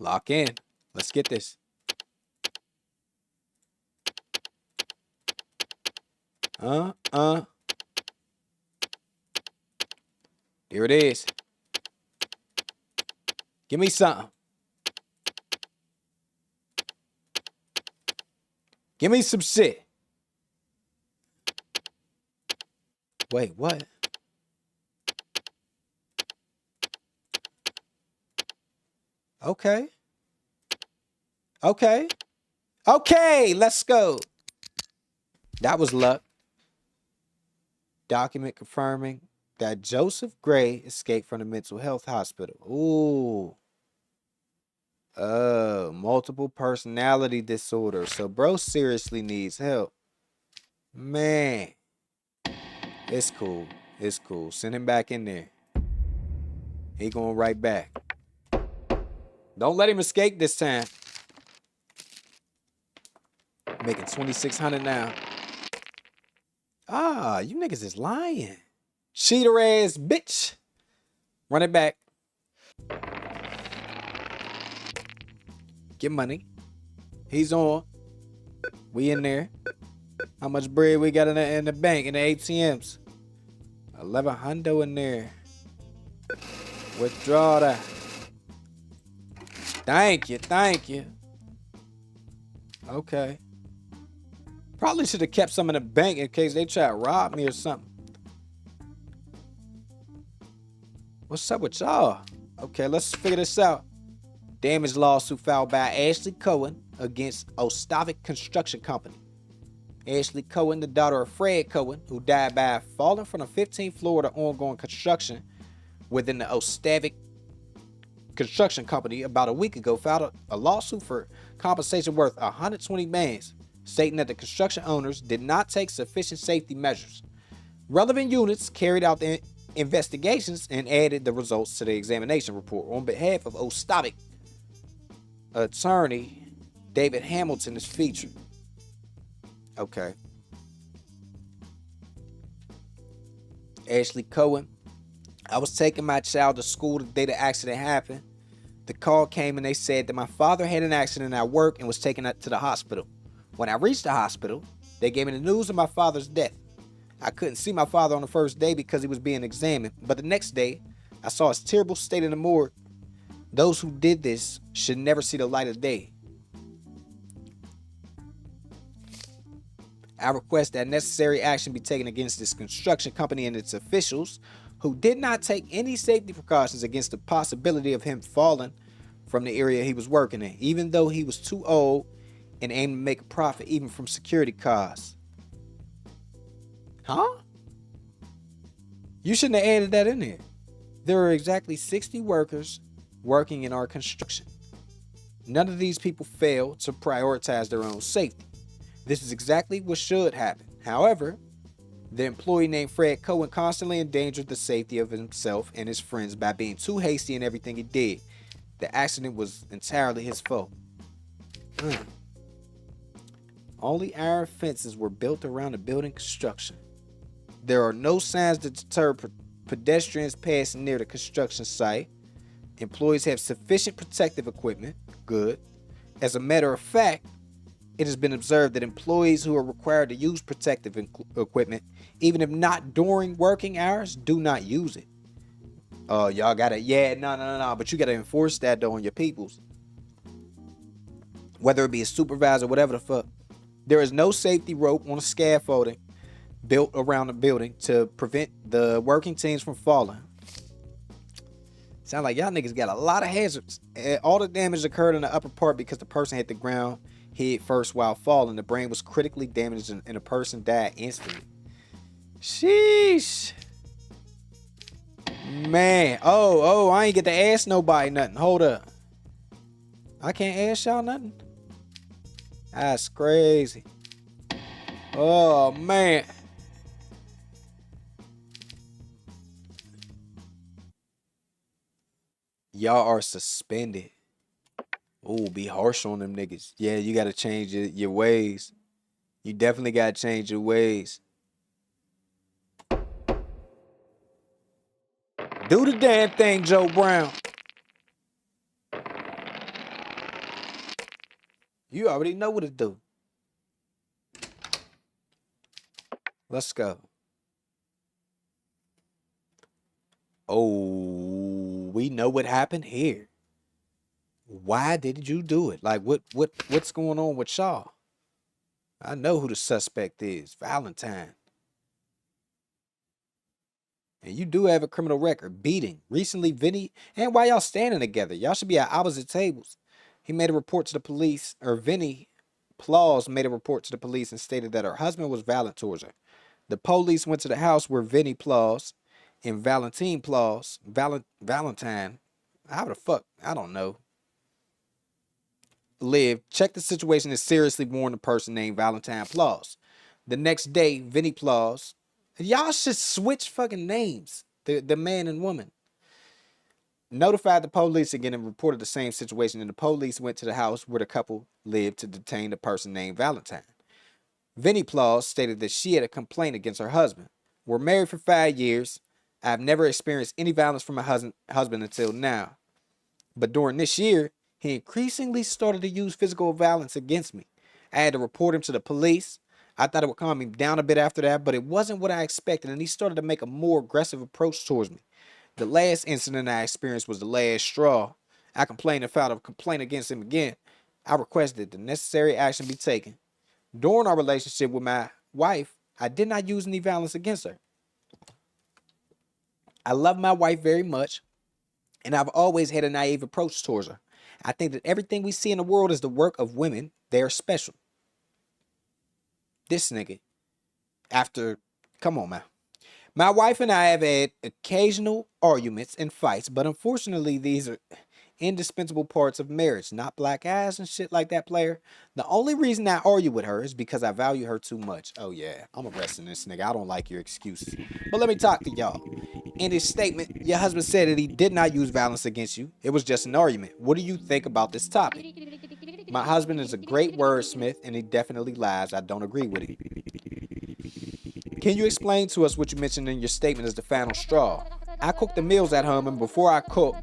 Lock in. Let's get this. Here it is. Give me something. Give me some shit. Wait, what? Okay. Okay, let's go. That was luck. Document confirming that Joseph Gray escaped from the mental health hospital. Ooh. Multiple personality disorder. So bro seriously needs help. Man. It's cool. Send him back in there. He going right back. Don't let him escape this time. Making $2,600 now. Ah, you niggas is lying. Cheater ass bitch. Run it back. Get money. He's on. We in there. How much bread we got in the bank, in the ATMs? 1,100 in there. Withdraw that. Thank you. Okay. Probably should have kept some in the bank in case they try to rob me or something. What's up with y'all? Okay, let's figure this out. Damage lawsuit filed by Ashley Cowen against Ostavic Construction Company. Ashley Cowen, the daughter of Fred Cowen, who died by falling from the 15th floor of the ongoing construction within the Ostavic Construction Company about a week ago, filed a lawsuit for compensation worth $120 million, stating that the construction owners did not take sufficient safety measures. Relevant units carried out the investigations and added the results to the examination report. On behalf of Ostavic, attorney David Hamilton is featured. Okay. Ashley Cowen. I was taking my child to school the day the accident happened. The call came and they said that my father had an accident at work and was taken to the hospital. When I reached the hospital, They gave me the news of my father's death. I couldn't see my father on the first day because he was being examined, but the next day, I saw his terrible state in the morgue. Those who did this should never see the light of day. I request that necessary action be taken against this construction company and its officials who did not take any safety precautions against the possibility of him falling from the area he was working in, even though he was too old and aimed to make a profit even from security costs. Huh? You shouldn't have added that in there. There are exactly 60 workers working in our construction. None of these people fail to prioritize their own safety. This is exactly what should happen. However, the employee named Fred Cowen constantly endangered the safety of himself and his friends by being too hasty in everything he did. The accident was entirely his fault. Only iron fences were built around the building construction. There are no signs to deter pedestrians passing near the construction site. Employees have sufficient protective equipment. Good. As a matter of fact, it has been observed that employees who are required to use protective equipment, even if not during working hours, do not use it. Oh, y'all gotta, no. But you gotta enforce that though on your peoples. Whether it be a supervisor, whatever the fuck. There is no safety rope on a scaffolding built around the building to prevent the working teams from falling. Sound like y'all niggas got a lot of hazards. All the damage occurred in the upper part because the person hit the ground head first while falling. The brain was critically damaged and the person died instantly. Sheesh. Man. Oh, I ain't get to ask nobody nothing. Hold up. I can't ask y'all nothing? That's crazy. Oh, man. Y'all are suspended. Oh, be harsh on them niggas. Yeah, you gotta change your ways. You definitely gotta change your ways. Do the damn thing, Joe Brown. You already know what to do. Let's go. Oh, we know what happened here. Why did you do it? Like, what's going on with y'all? I know who the suspect is. Valentine. And you do have a criminal record. Beating. Recently, Vinny. And why y'all standing together? Y'all should be at opposite tables. He made a report to the police. Or Vinny Plaws made a report to the police and stated that her husband was violent towards her. The police went to the house where Vinny Plaws and Valentine Plaws. Valentine. How the fuck? I don't know. Lived, checked the situation and seriously warned a person named Valentine Plaws. The next day, Vinny Plaws, y'all should switch fucking names, the man and woman, notified the police again and reported the same situation, and the police went to the house where the couple lived to detain the person named Valentine. Vinny Plaws stated that she had a complaint against her husband. We're married for 5 years. I've never experienced any violence from my husband until now. But during this year, he increasingly started to use physical violence against me. I had to report him to the police. I thought it would calm him down a bit after that, but it wasn't what I expected, and he started to make a more aggressive approach towards me. The last incident I experienced was the last straw. I complained and filed a complaint against him again. I requested the necessary action be taken. During our relationship with my wife, I did not use any violence against her. I love my wife very much, and I've always had a naive approach towards her. I think that everything we see in the world is the work of women. They are special. This nigga, come on, man. My wife and I have had occasional arguments and fights, but unfortunately, these are indispensable parts of marriage, not black eyes and shit like that, player. The only reason I argue with her is because I value her too much. Oh, yeah, I'm arresting this nigga. I don't like your excuses. But let me talk to y'all. In his statement, your husband said that he did not use violence against you. It was just an argument. What do you think about this topic? My husband is a great wordsmith, and he definitely lies. I don't agree with it. Can you explain to us what you mentioned in your statement as the final straw? I cook the meals at home, and before I cook,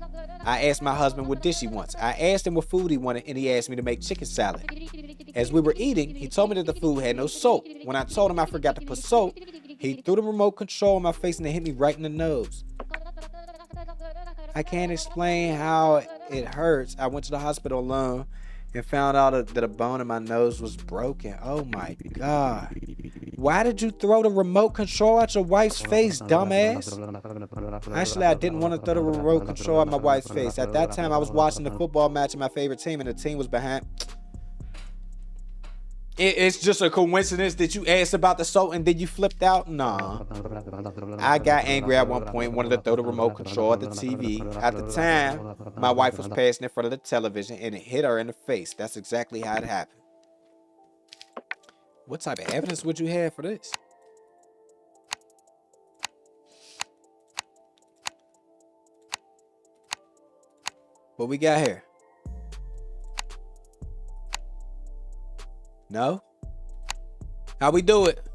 I asked my husband what dish he wants. I asked him what food he wanted, and he asked me to make chicken salad. As we were eating, he told me that the food had no salt. When I told him I forgot to put salt, he threw the remote control in my face and it hit me right in the nose. I can't explain how it hurts. I went to the hospital alone and found out that a bone in my nose was broken. Oh my God. Why did you throw the remote control at your wife's face, dumbass? Actually, I didn't want to throw the remote control at my wife's face. At that time, I was watching the football match of my favorite team, and the team was behind. It's just a coincidence that you asked about the salt and then you flipped out? Nah. I got angry at one point, wanted to throw the remote control at the TV. At the time, my wife was passing in front of the television and it hit her in the face. That's exactly how it happened. What type of evidence would you have for this? What we got here? No? How we do it?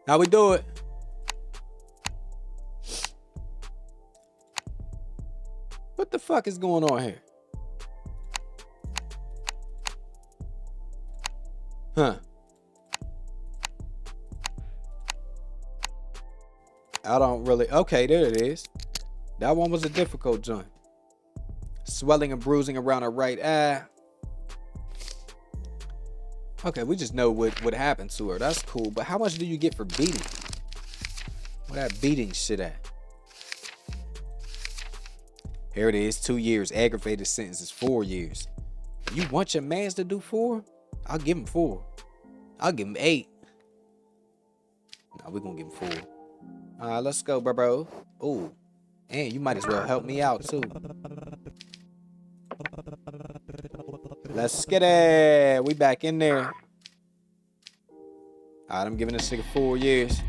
How we do it? What the fuck is going on here? Huh. I don't really... Okay, there it is. That one was a difficult joint. Swelling and bruising around her right eye. Okay, we just know what happened to her. That's cool. But how much do you get for beating? Where that beating shit at? Here it is. 2 years. Aggravated sentence is 4 years. You want your mans to do 4? I'll give him 4. I'll give him 8. No, we're gonna give him 4. All right, let's go, bro. Ooh. And you might as well help me out, too. Let's get it. We back in there. All right, I'm giving this nigga 4 years.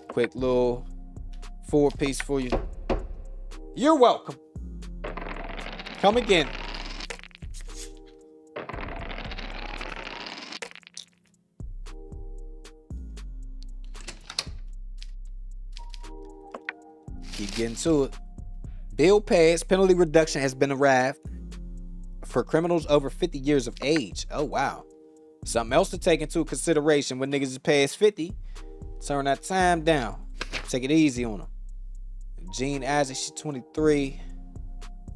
Quick little 4-piece for you. You're welcome. Come again. Keep getting to it. Bill passed. Penalty reduction has been arrived for criminals over 50 years of age. Oh, wow. Something else to take into consideration when niggas is past 50. Turn that time down. Take it easy on them. Jean Isaac, she's 23.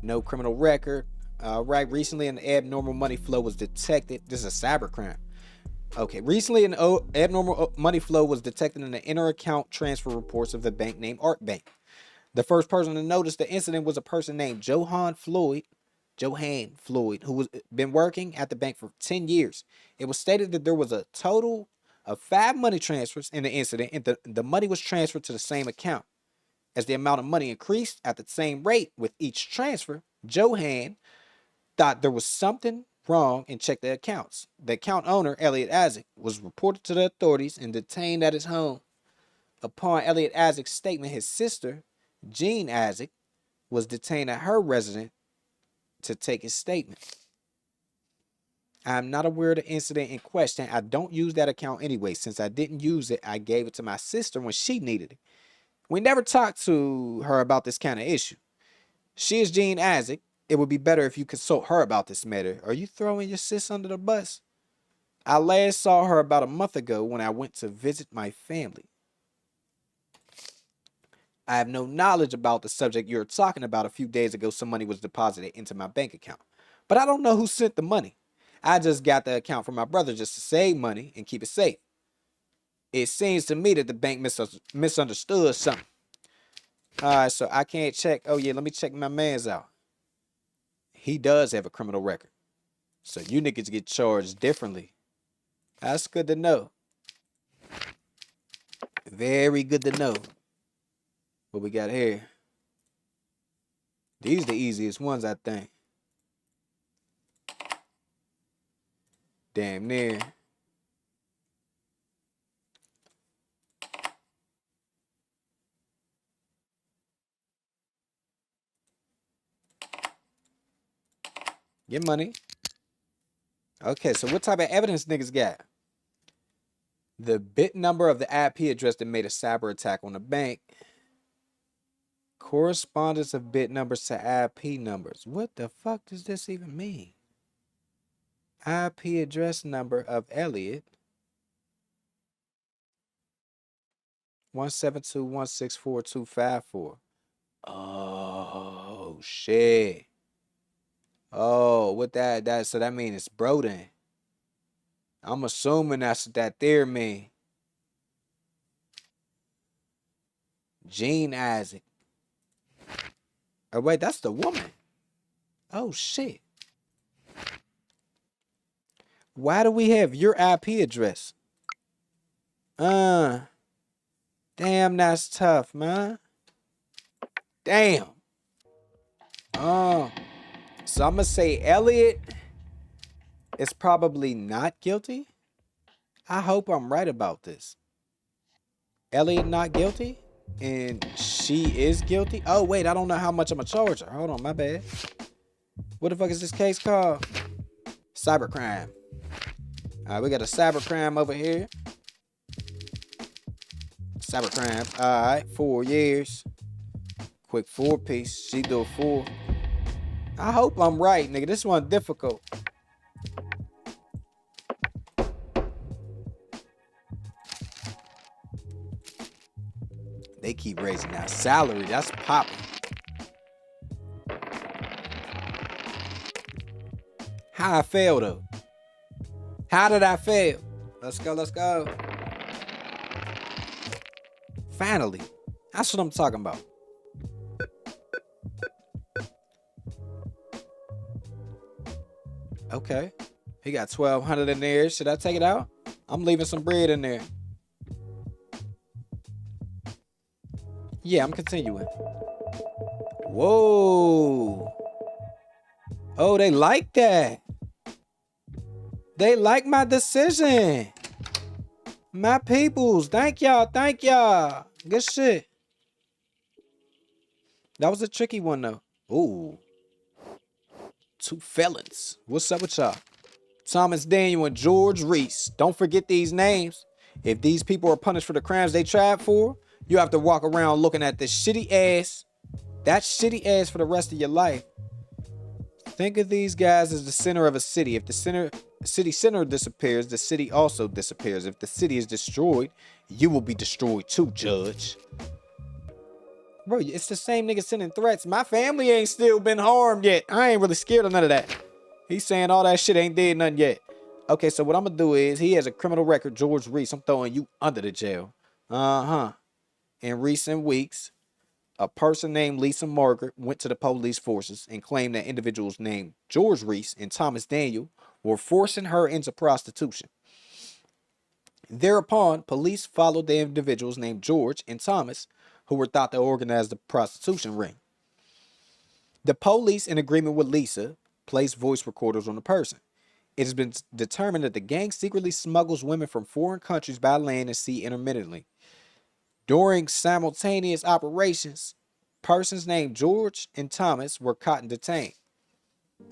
No criminal record. Right, recently an abnormal money flow was detected. This is a cybercrime. Okay, recently an abnormal money flow was detected in the inter-account transfer reports of the bank named Art Bank. The first person to notice the incident was a person named Johan Floyd, who was been working at the bank for 10 years. It was stated that there was a total of 5 money transfers in the incident, and the money was transferred to the same account. As the amount of money increased at the same rate with each transfer, Johan thought there was something wrong and checked the accounts. The account owner, Elliot Isaac, was reported to the authorities and detained at his home. Upon Elliot Isaac's statement, his sister, Jean Isaac, was detained at her residence to take his statement. I'm not aware of the incident in question. I don't use that account anyway. Since I didn't use it, I gave it to my sister when she needed it. We never talked to her about this kind of issue. She is Jean Isaac. It would be better if you consult her about this matter. Are you throwing your sis under the bus? I last saw her about a month ago when I went to visit my family. I have no knowledge about the subject you're talking about. A few days ago, some money was deposited into my bank account. But I don't know who sent the money. I just got the account from my brother just to save money and keep it safe. It seems to me that the bank misunderstood something. All right, so I can't check. Oh, yeah, let me check my man's out. He does have a criminal record. So you niggas get charged differently. That's good to know. Very good to know. What we got here? These are the easiest ones, I think. Damn near. Get money. Okay, so what type of evidence niggas got? The bit number of the IP address that made a cyber attack on the bank. Correspondence of bit numbers to IP numbers. What the fuck does this even mean? IP address number of Elliot. 172.164.254. Oh shit. Oh, what that so that means it's Broden. I'm assuming that's what that there mean. Gene Isaac. Oh wait, that's the woman. Oh shit. Why do we have your IP address? Damn, that's tough, man. Damn. So I'm gonna say Elliot is probably not guilty. I hope I'm right about this. Elliot not guilty? And she is guilty? Oh, wait, I don't know how much I'm gonna charge her. Hold on, my bad. What the fuck is this case called? Cybercrime. All right, we got a cybercrime over here. Cybercrime. All right, 4 years. Quick 4-piece. She do a 4. I hope I'm right, nigga. This one difficult. They keep raising that salary. That's popping. How I fail, though? How did I fail? Let's go, let's go. Finally. That's what I'm talking about. Okay. He got 1,200 in there. Should I take it out? I'm leaving some bread in there. Yeah, I'm continuing. Whoa. Oh, they like that. They like my decision. My peoples. Thank y'all. Thank y'all. Good shit. That was a tricky one, though. Ooh. 2 felons. What's up with y'all? Thomas Daniel and George Reese. Don't forget these names. If these people are punished for the crimes they tried for, you have to walk around looking at this shitty ass. That shitty ass for the rest of your life. Think of these guys as the center of a city. If the city center disappears, the city also disappears. If the city is destroyed, you will be destroyed too, Judge. Bro, it's the same nigga sending threats. My family ain't still been harmed yet. I ain't really scared of none of that. He's saying all that shit ain't did nothing yet. Okay, so what I'm gonna do is, he has a criminal record, George Reese. I'm throwing you under the jail. In recent weeks, a person named Lisa Margaret went to the police forces and claimed that individuals named George Reese and Thomas Daniel were forcing her into prostitution. Thereupon, police followed the individuals named George and Thomas, who were thought to organize the prostitution ring. The police, in agreement with Lisa, placed voice recorders on the person. It has been determined that the gang secretly smuggles women from foreign countries by land and sea intermittently. During simultaneous operations, persons named George and Thomas were caught and detained.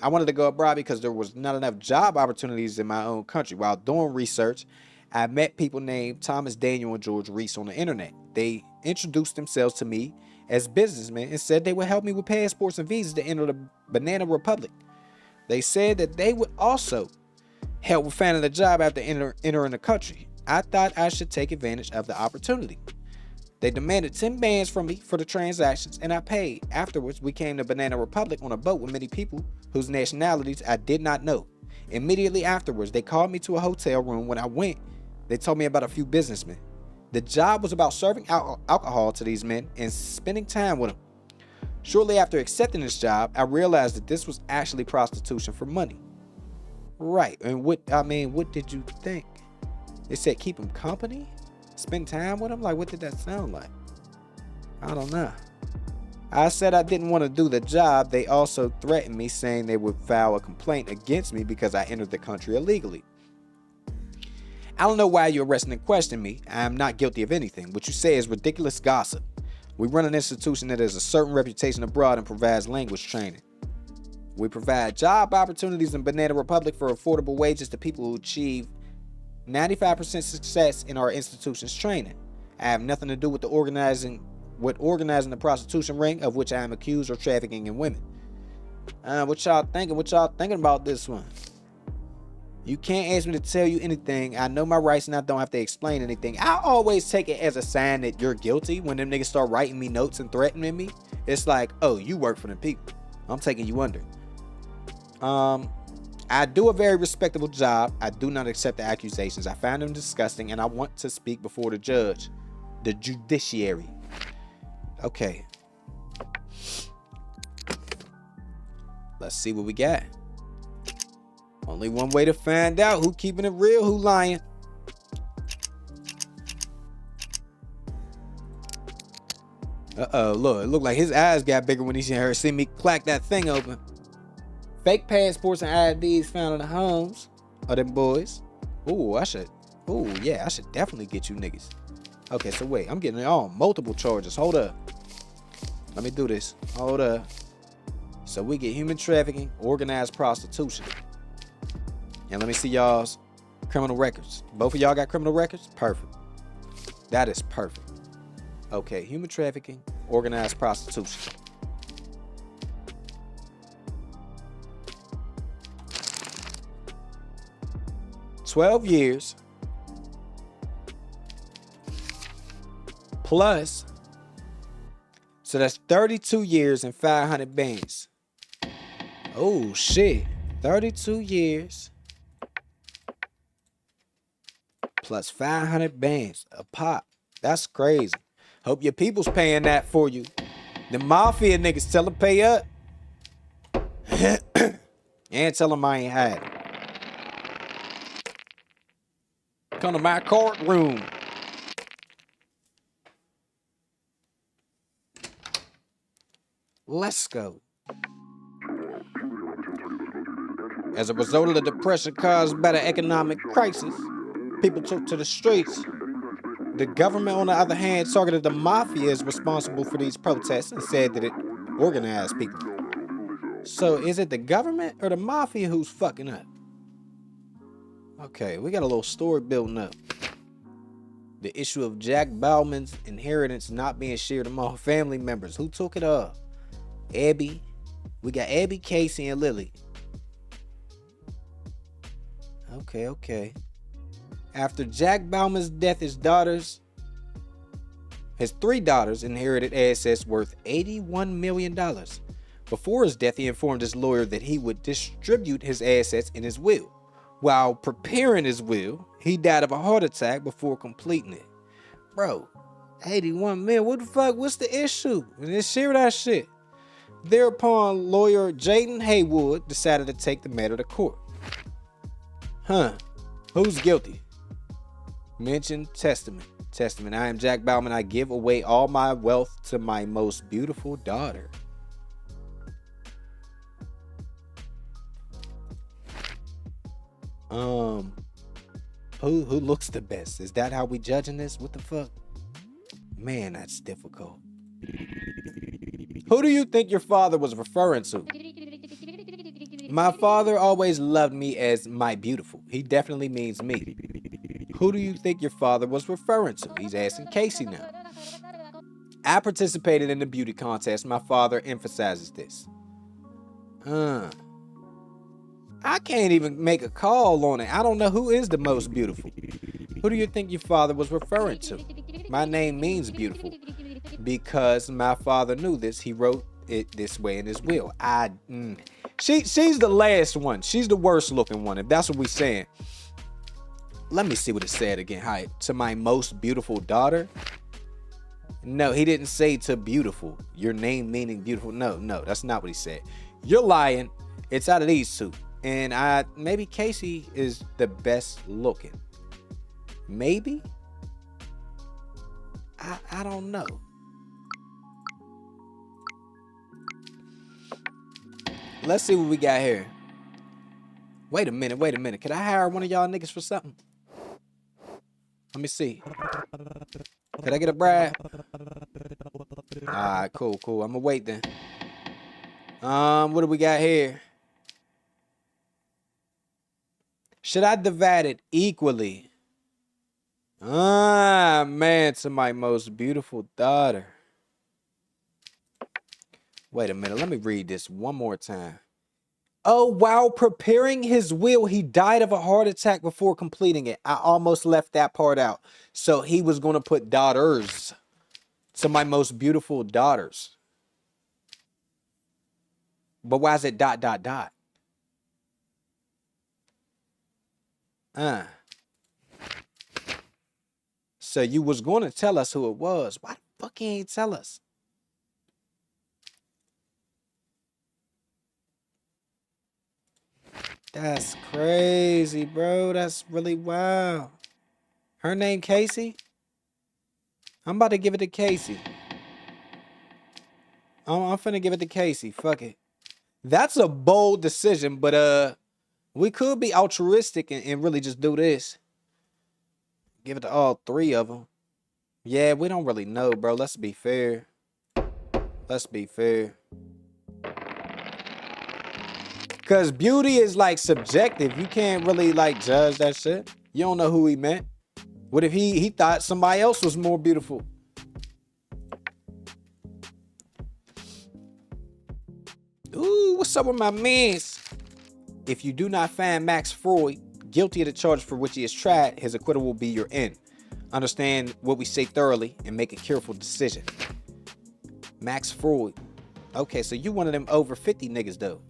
I wanted to go abroad because there was not enough job opportunities in my own country. While doing research, I met people named Thomas Daniel and George Reese on the internet. They introduced themselves to me as businessmen and said they would help me with passports and visas to enter the Banana Republic. They said that they would also help with finding a job after entering the country. I thought I should take advantage of the opportunity. They demanded 10 bands from me for the transactions, and I paid. Afterwards, we came to Banana Republic on a boat with many people whose nationalities I did not know. Immediately afterwards, they called me to a hotel room. When I went, they told me about a few businessmen. The job was about serving alcohol to these men and spending time with them. Shortly after accepting this job, I realized that this was actually prostitution for money. Right, and what did you think? They said keep him company? Spend time with him? Like, what did that sound like? I don't know. I said I didn't want to do the job. They also threatened me, saying they would file a complaint against me because I entered the country illegally. I don't know why you're arresting and questioning me. I am not guilty of anything. What you say is ridiculous gossip. We run an institution that has a certain reputation abroad and provides language training. We provide job opportunities in Banana Republic for affordable wages to people who achieve 95% success in our institution's training. I have nothing to do with the organizing with organizing the prostitution ring of which I am accused of trafficking in women. What y'all thinking? What y'all thinking about this one? You can't ask me to tell you anything. I know my rights and I don't have to explain anything. I always take it as a sign that you're guilty when them niggas start writing me notes and threatening me. It's like, oh, you work for the people. I'm taking you under. I do a very respectable job. I do not accept the accusations. I find them disgusting and I want to speak before the judge. The judiciary. Okay. Let's see what we got. Only one way to find out who keeping it real, who lying. Uh-oh, look, it looked like his eyes got bigger when he seen me clack that thing open. Fake passports and IDs found in the homes of them boys. Ooh, I should definitely get you niggas. Okay, so wait, I'm getting on multiple charges. Hold up. Let me do this. Hold up. So we get human trafficking, organized prostitution. And let me see y'all's criminal records. Both of y'all got criminal records? Perfect. That is perfect. Okay, human trafficking, organized prostitution. $12 years plus, so that's 32 years and 500 bands. Oh shit, 32 years plus 500 bands a pop. That's crazy. Hope your people's paying that for you. The mafia niggas, tell them pay up. And tell them I ain't had it. Come to my courtroom. Let's go. As a result of the depression caused by the economic crisis, people took to the streets. The government, on the other hand, targeted the mafia as responsible for these protests and said that it organized people. So is it the government or the mafia who's fucking up? Okay, we got a little story building up. The issue of Jack Bowman's inheritance not being shared among family members. Who took it up? Abby. We got Abby, Casey, and Lily. Okay. After Jack Bowman's death, his three daughters inherited assets worth $81 million. Before his death, he informed his lawyer that he would distribute his assets in his will. While preparing his will, he died of a heart attack before completing it. Bro, 81 million, what the fuck? What's the issue? Just share that shit. Thereupon, lawyer Jaden Haywood decided to take the matter to court. Who's guilty? Mention testament. I am Jack Bowman. I give away all my wealth to my most beautiful daughter. Who looks the best? Is that how we judging this? What the fuck? Man, that's difficult. Who do you think your father was referring to? My father always loved me as my beautiful. He definitely means me. Who do you think your father was referring to? He's asking Casey now. I participated in the beauty contest. My father emphasizes this. I can't even make a call on it. I don't know who is the most beautiful. Who do you think your father was referring to? My name means beautiful because my father knew this. He wrote it this way in his will. She's the last one. She's the worst looking one, if that's what we're saying. Let me see what it said again. Hi, to my most beautiful daughter. No, he didn't say to beautiful. Your name meaning beautiful. No, that's not what he said. You're lying. It's out of these two. And maybe Casey is the best looking. Maybe? I don't know. Let's see what we got here. Wait a minute. Can I hire one of y'all niggas for something? Let me see. Could I get a bribe? Alright, cool. I'ma wait then. What do we got here? Should I divide it equally? Man, to my most beautiful daughter. Wait a minute. Let me read this one more time. Oh, while preparing his will, he died of a heart attack before completing it. I almost left that part out. So he was going to put daughters. To my most beautiful daughters. But why is it ... So you was going to tell us who it was. Why the fuck you ain't tell us? That's crazy, bro. That's really wild. Her name Casey? I'm about to give it to Casey. I'm finna give it to Casey. Fuck it. That's a bold decision, but we could be altruistic and really just do this. Give it to all three of them. Yeah, we don't really know, bro. Let's be fair. Let's be fair. Because beauty is like subjective. You can't really like judge that shit. You don't know who he meant. What if he thought somebody else was more beautiful? Ooh, what's up with my mans? If you do not find Max Freud guilty of the charge for which he is tried, his acquittal will be your end. Understand what we say thoroughly and make a careful decision. Max Freud. Okay, so you one of them over 50 niggas though.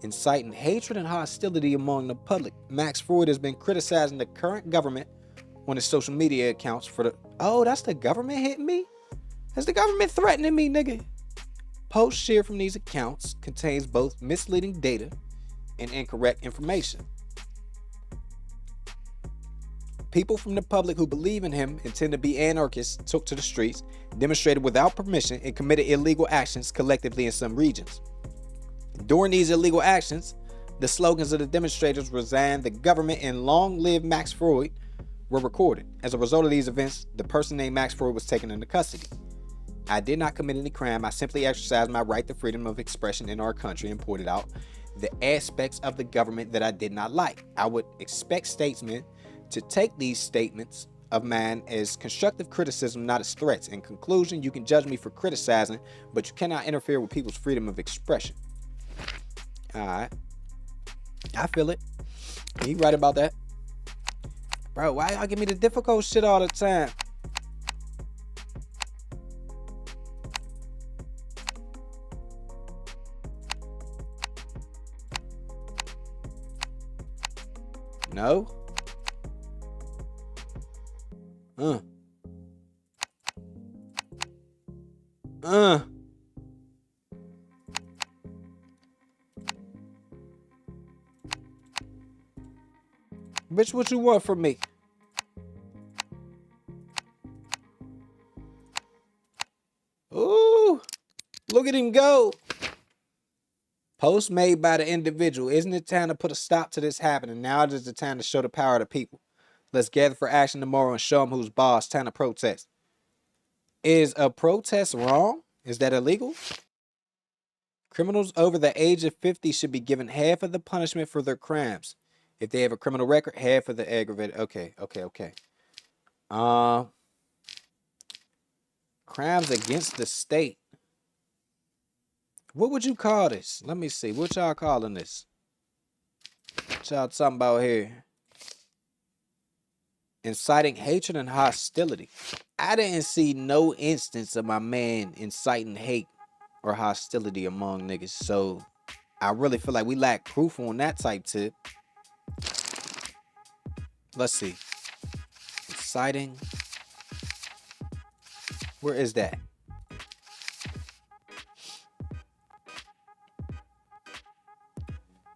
Inciting hatred and hostility among the public. Max Freud has been criticizing the current government on his social media accounts for the... Oh, that's the government hitting me? Is the government threatening me, nigga? Posts shared from these accounts contains both misleading data and incorrect information. People from the public who believe in him and tend to be anarchists took to the streets, demonstrated without permission, and committed illegal actions collectively in some regions. During these illegal actions, the slogans of the demonstrators "Resign the government" and "Long live Max Freud" were recorded. As a result of these events, the person named Max Freud was taken into custody. I did not commit any crime. I simply exercised my right to freedom of expression in our country and pointed out the aspects of the government that I did not like. I would expect statesmen to take these statements of mine as constructive criticism, not as threats. In conclusion, you can judge me for criticizing, but you cannot interfere with people's freedom of expression. All right. I feel it. You right about that. Bro, why y'all give me the difficult shit all the time? No? Bitch, what you want from me? Ooh, look at him go. Post made by the individual. Isn't it time to put a stop to this happening? Now is the time to show the power of the people. Let's gather for action tomorrow and show them who's boss. Time to protest. Is a protest wrong? Is that illegal? Criminals over the age of 50 should be given half of the punishment for their crimes. If they have a criminal record, half of the aggravated. Okay. Crimes against the state. What would you call this? Let me see. What y'all calling this? What y'all talking about here? Inciting hatred and hostility. I didn't see no instance of my man inciting hate or hostility among niggas. So I really feel like we lack proof on that type tip. Let's see. Inciting. Where is that?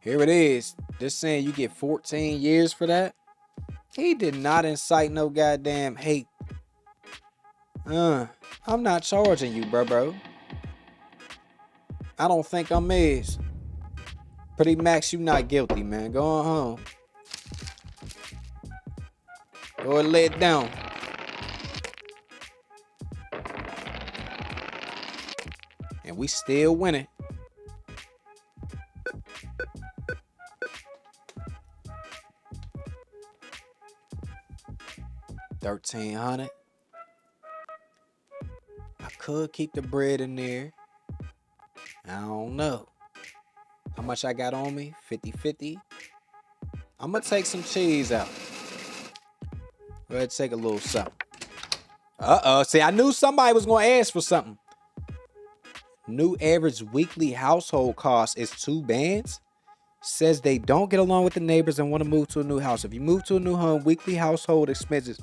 Here it is. They're saying you get 14 years for that. He did not incite no goddamn hate. I'm not charging you, bro. I don't think I'm is. Pretty Max, you not guilty, man. Go on home. Go and lay it down. And we still winning. $1,300. I could keep the bread in there. I don't know. How much I got on me? 50-50. I'm going to take some cheese out. Go ahead and take a little something. See, I knew somebody was going to ask for something. New average weekly household cost is $2 Says they don't get along with the neighbors and want to move to a new house. If you move to a new home, weekly household expenses,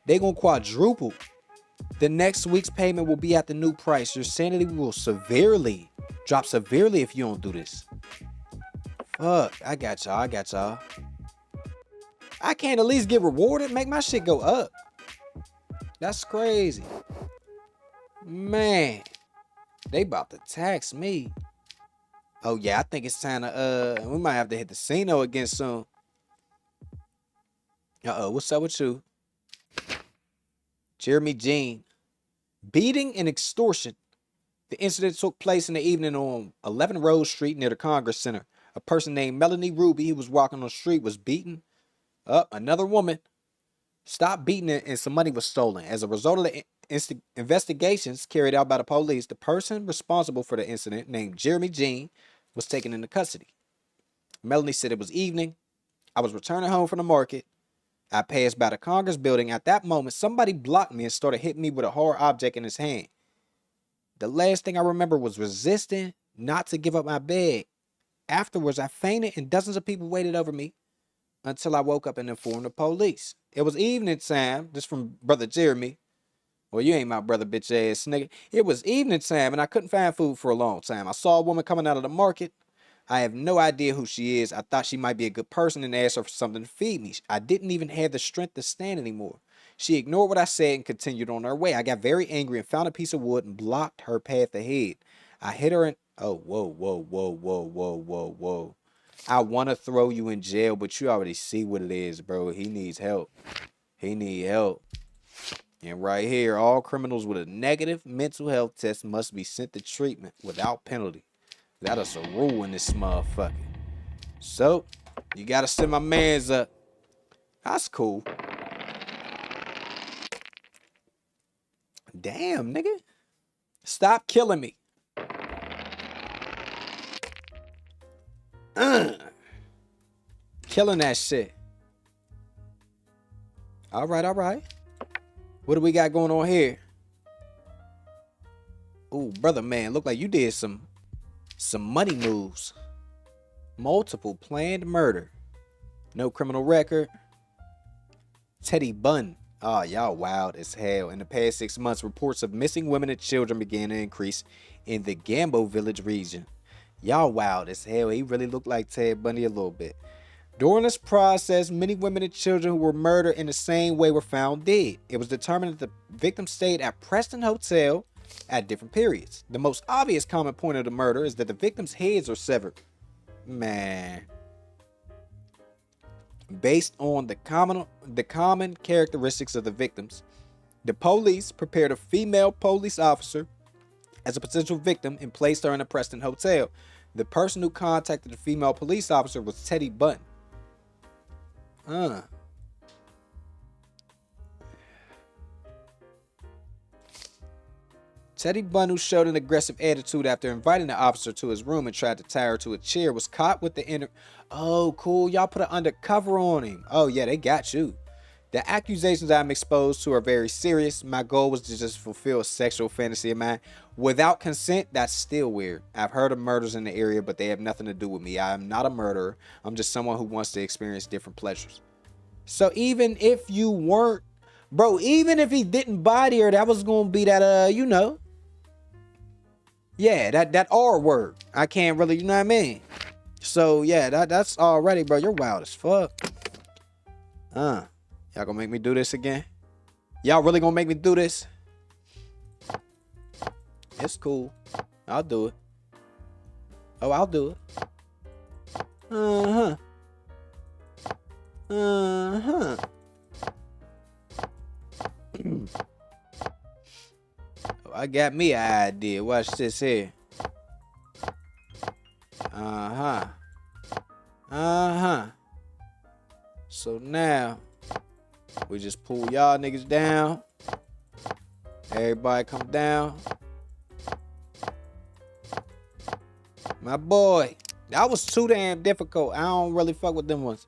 they going to quadruple. The next week's payment will be at the new price. Your sanity will drop severely if you don't do this. Fuck, I got y'all. I can't at least get rewarded, make my shit go up. That's crazy. Man, they about to tax me. Oh yeah, I think it's time to we might have to hit the casino again soon. What's up with you? Jeremy Jean. Beating and extortion. The incident took place in the evening on 11 Rose Street near the Congress Center. A person named Melanie Ruby, who was walking on the street, was beaten up. Another woman stopped beating it and some money was stolen. As a result of the investigations carried out by the police, the person responsible for the incident, named Jeremy Jean, was taken into custody. Melanie said it was evening. I was returning home from the market. I passed by the Congress building. At that moment, somebody blocked me and started hitting me with a hard object in his hand. The last thing I remember was resisting not to give up my bag. Afterwards, I fainted and dozens of people waited over me until I woke up and informed the police. It was evening time. This from Brother Jeremy. Well, you ain't my brother, bitch ass nigga. It was evening time and I couldn't find food for a long time. I saw a woman coming out of the market. I have no idea who she is. I thought she might be a good person and asked her for something to feed me. I didn't even have the strength to stand anymore. She ignored what I said and continued on her way. I got very angry and found a piece of wood and blocked her path ahead. I hit her and... Oh, whoa. I want to throw you in jail, but you already see what it is, bro. He needs help. And right here, all criminals with a negative mental health test must be sent to treatment without penalty. That is a rule in this motherfucker. So, you gotta send my mans up. That's cool. Damn, nigga. Stop killing me. Killing that shit. All right. What do we got going on here? Ooh, brother, man, look like you did some money moves. Multiple planned murder. No criminal record. Teddy Bunn. Oh, y'all wild as hell. In the past 6 months, reports of missing women and children began to increase in the Gambo Village region. Y'all wild as hell. He really looked like Ted Bundy a little bit. During this process, many women and children who were murdered in the same way were found dead. It was determined that the victims stayed at Preston Hotel at different periods. The most obvious common point of the murder is that the victims' heads are severed. Man. Based on the common characteristics of the victims, the police prepared a female police officer as a potential victim and placed her in a Preston hotel. The person who contacted the female police officer was Teddy Bunn. Teddy Bunn, who showed an aggressive attitude after inviting the officer to his room and tried to tie her to a chair, was caught with the inner... Oh, cool. Y'all put an undercover on him. Oh, yeah, they got you. The accusations I'm exposed to are very serious. My goal was to just fulfill a sexual fantasy of mine. Without consent, that's still weird. I've heard of murders in the area, but they have nothing to do with me. I am not a murderer. I'm just someone who wants to experience different pleasures. So even if you weren't... Bro, even if he didn't body her, that was going to be that, you know... Yeah, that R word. I can't really, you know what I mean? So, yeah, that's already, bro. You're wild as fuck. Y'all gonna make me do this again? Y'all really gonna make me do this? It's cool. I'll do it. Oh, I'll do it. Oh, I got me an idea. Watch this here. So now, we just pull y'all niggas down. Everybody come down. My boy. That was too damn difficult. I don't really fuck with them ones.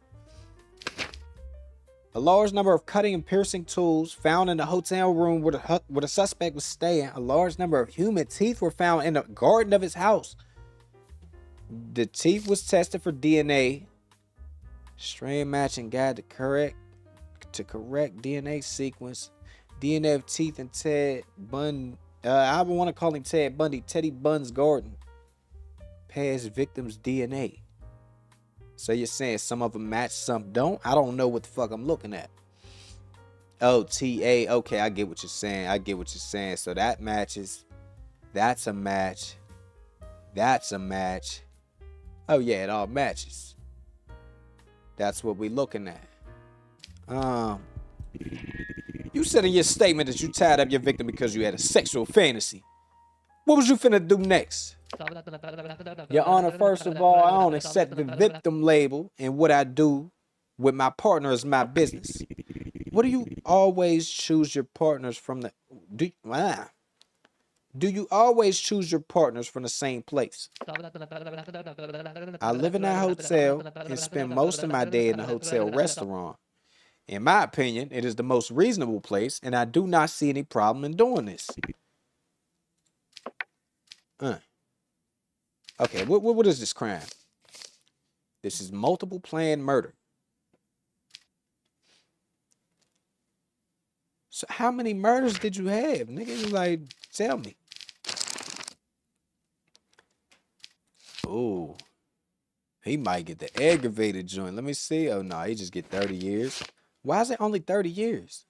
A large number of cutting and piercing tools found in the hotel room where the suspect was staying. A large number of human teeth were found in the garden of his house. The teeth was tested for DNA. Strain matching guide to correct DNA sequence. DNA of teeth in Ted Bundy. I want to call him Ted Bundy. Teddy Bundy's garden. Past victim's DNA. So you're saying some of them match, some don't? I don't know what the fuck I'm looking at. Oh, TA. Okay, I get what you're saying. So that matches. That's a match. That's a match. Oh, yeah, it all matches. That's what we looking at. You said in your statement that you tied up your victim because you had a sexual fantasy. What was you finna do next? Your Honor, first of all, I only set the victim label, and what I do with my partner is my business. What do you always choose your partners from the... Do you always choose your partners from the same place? I live in that hotel and spend most of my day in the hotel restaurant. In my opinion, it is the most reasonable place, and I do not see any problem in doing this. Okay, what is this crime? This is multiple planned murder. So how many murders did you have? Nigga, like, tell me. Oh, he might get the aggravated joint. Let me see. Oh, no, he just get 30 years. Why is it only 30 years?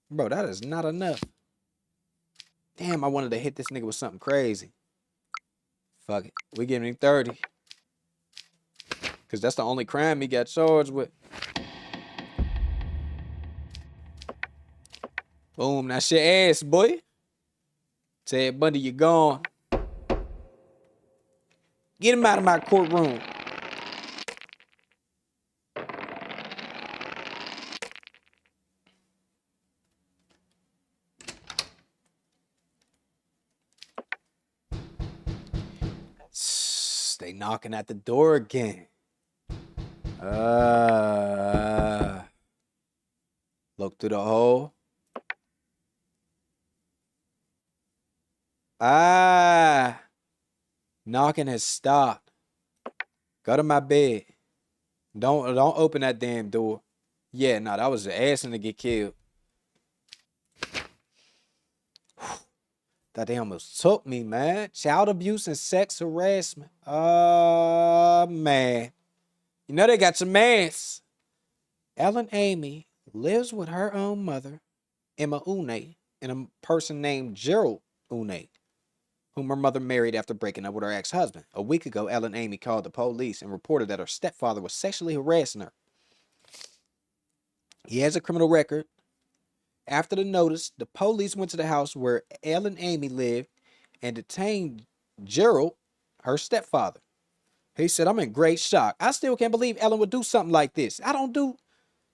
Bro, that is not enough. Damn, I wanted to hit this nigga with something crazy. Fuck it. We giving him 30. Because that's the only crime he got charged with. Boom, that's your ass, boy. Ted Bundy, you gone. Get him out of my courtroom. They knocking at the door again. Look through the hole. Knocking has stopped. Go to my bed. Don't open that damn door. Yeah, no, that was the asking to get killed. That they almost took me, man. Child abuse and sex harassment. Man. You know they got some mans. Ellen Amy lives with her own mother, Emma Une, and a person named Gerald Une, whom her mother married after breaking up with her ex-husband. A week ago, Ellen Amy called the police and reported that her stepfather was sexually harassing her. He has a criminal record. After the notice, the police went to the house where Ellen Amy lived and detained Gerald, her stepfather. He said, I'm in great shock. I still can't believe Ellen would do something like this. I don't do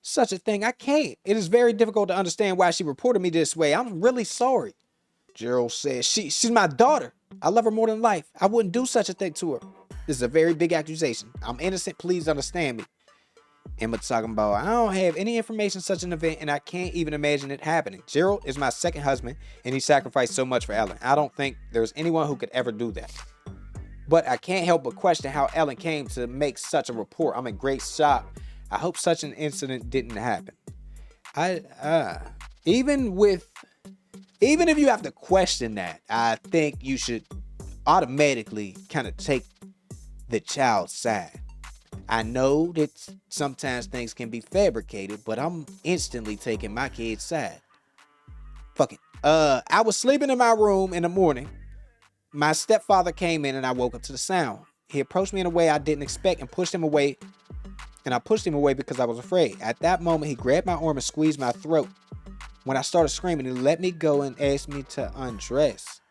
such a thing. I can't. It is very difficult to understand why she reported me this way. I'm really sorry. Gerald said, she's my daughter. I love her more than life. I wouldn't do such a thing to her. This is a very big accusation. I'm innocent. Please understand me. Emma talking about, I don't have any information such an event, and I can't even imagine it happening. Gerald is my second husband, and he sacrificed so much for Ellen. I don't think there's anyone who could ever do that. But I can't help but question how Ellen came to make such a report. I'm in great shock. I hope such an incident didn't happen. Even if you have to question that, I think you should automatically kind of take the child's side. I know that sometimes things can be fabricated, but I'm instantly taking my kid's side. Fuck it. I was sleeping in my room in the morning. My stepfather came in and I woke up to the sound. He approached me in a way I didn't expect and pushed him away. And I pushed him away because I was afraid. At that moment, he grabbed my arm and squeezed my throat. When I started screaming, he let me go and asked me to undress.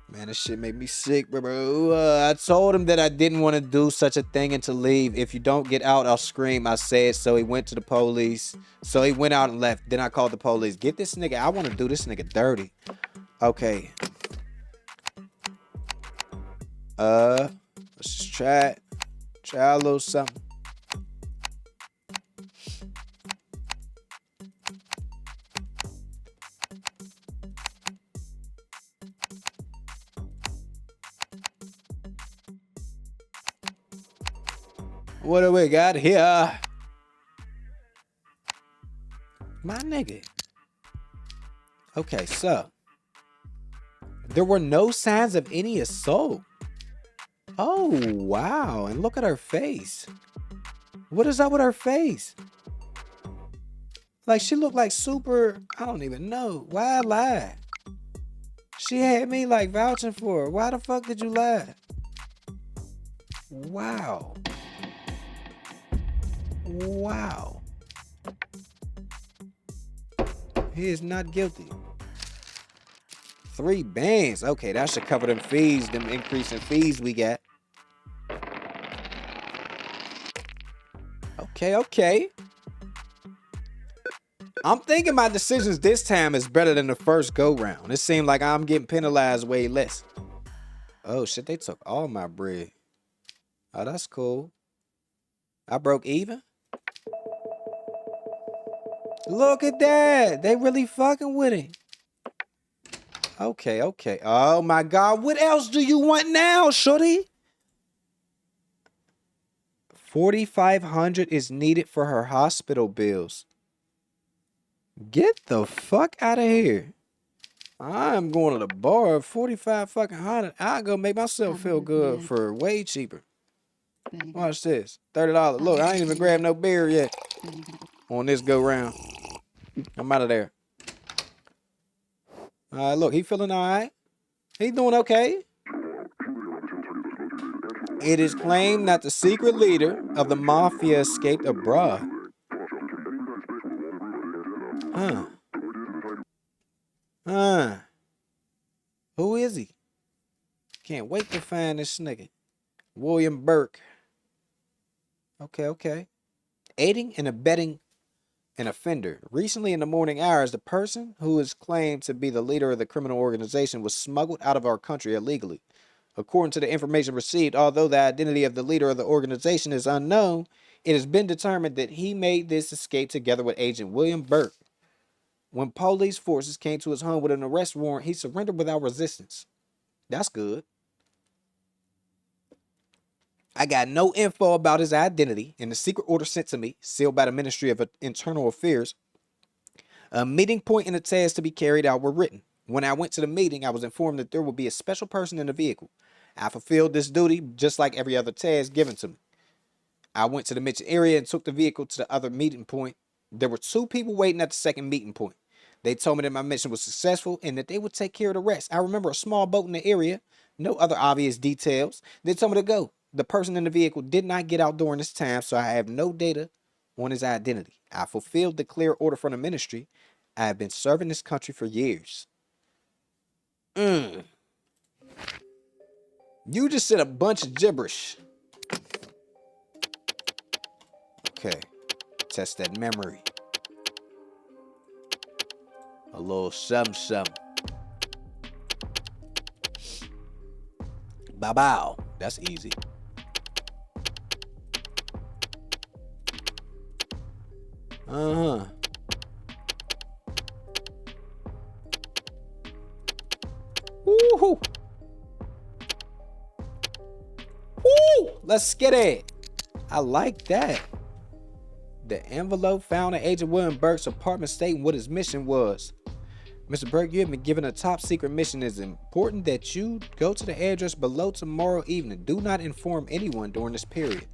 Man, this shit made me sick, bro. I told him that I didn't want to do such a thing and to leave. If you don't get out, I'll scream. I said so. He went to the police. So he went out and left. Then I called the police. Get this nigga. I want to do this nigga dirty. Okay. Let's just try it. Try a little something. What do we got here? My nigga. Okay, so there were no signs of any assault. Oh, wow. And look at her face. What is up with her face? Like, she looked like super, I don't even know. Why lie? She had me like vouching for her. Why the fuck did you lie? Wow. Wow. He is not guilty. 3 bands. Okay, that should cover them fees, them increasing fees we got. Okay. I'm thinking my decisions this time is better than the first go round. It seemed like I'm getting penalized way less. Oh shit, they took all my bread. Oh, that's cool. I broke even? Look at that. They really fucking with it. Okay. Oh my God. What else do you want now, shorty? 4,500 is needed for her hospital bills. Get the fuck out of here. I'm going to the bar. 45 fucking hundred. I'll go make myself feel good for way cheaper. Watch this. $30. Look, I ain't even grabbed no beer yet on this go round. I'm out of there. Look, he feeling all right. He doing okay. It is claimed that the secret leader of the mafia escaped abroad. Who is he? Can't wait to find this nigga. William Burke. Okay. Aiding and abetting an offender. Recently in the morning hours, the person who is claimed to be the leader of the criminal organization was smuggled out of our country illegally. According to the information received, although the identity of the leader of the organization is unknown, it has been determined that he made this escape together with Agent William Burke. When police forces came to his home with an arrest warrant, he surrendered without resistance. That's good. I got no info about his identity, and the secret order sent to me, sealed by the Ministry of Internal Affairs. A meeting point and a task to be carried out were written. When I went to the meeting, I was informed that there would be a special person in the vehicle. I fulfilled this duty just like every other task given to me. I went to the mentioned area and took the vehicle to the other meeting point. There were 2 people waiting at the second meeting point. They told me that my mission was successful and that they would take care of the rest. I remember a small boat in the area, no other obvious details. They told me to go. The person in the vehicle did not get out during this time, so I have no data on his identity. I fulfilled the clear order from the ministry. I have been serving this country for years. You just said a bunch of gibberish. Okay. Test that memory. A little something. Bow. That's easy. Woo! Woo! Let's get it. I like that. The envelope found in Agent William Burke's apartment stating what his mission was. Mr. Burke, you have been given a top secret mission. It is important that you go to the address below tomorrow evening. Do not inform anyone during this period.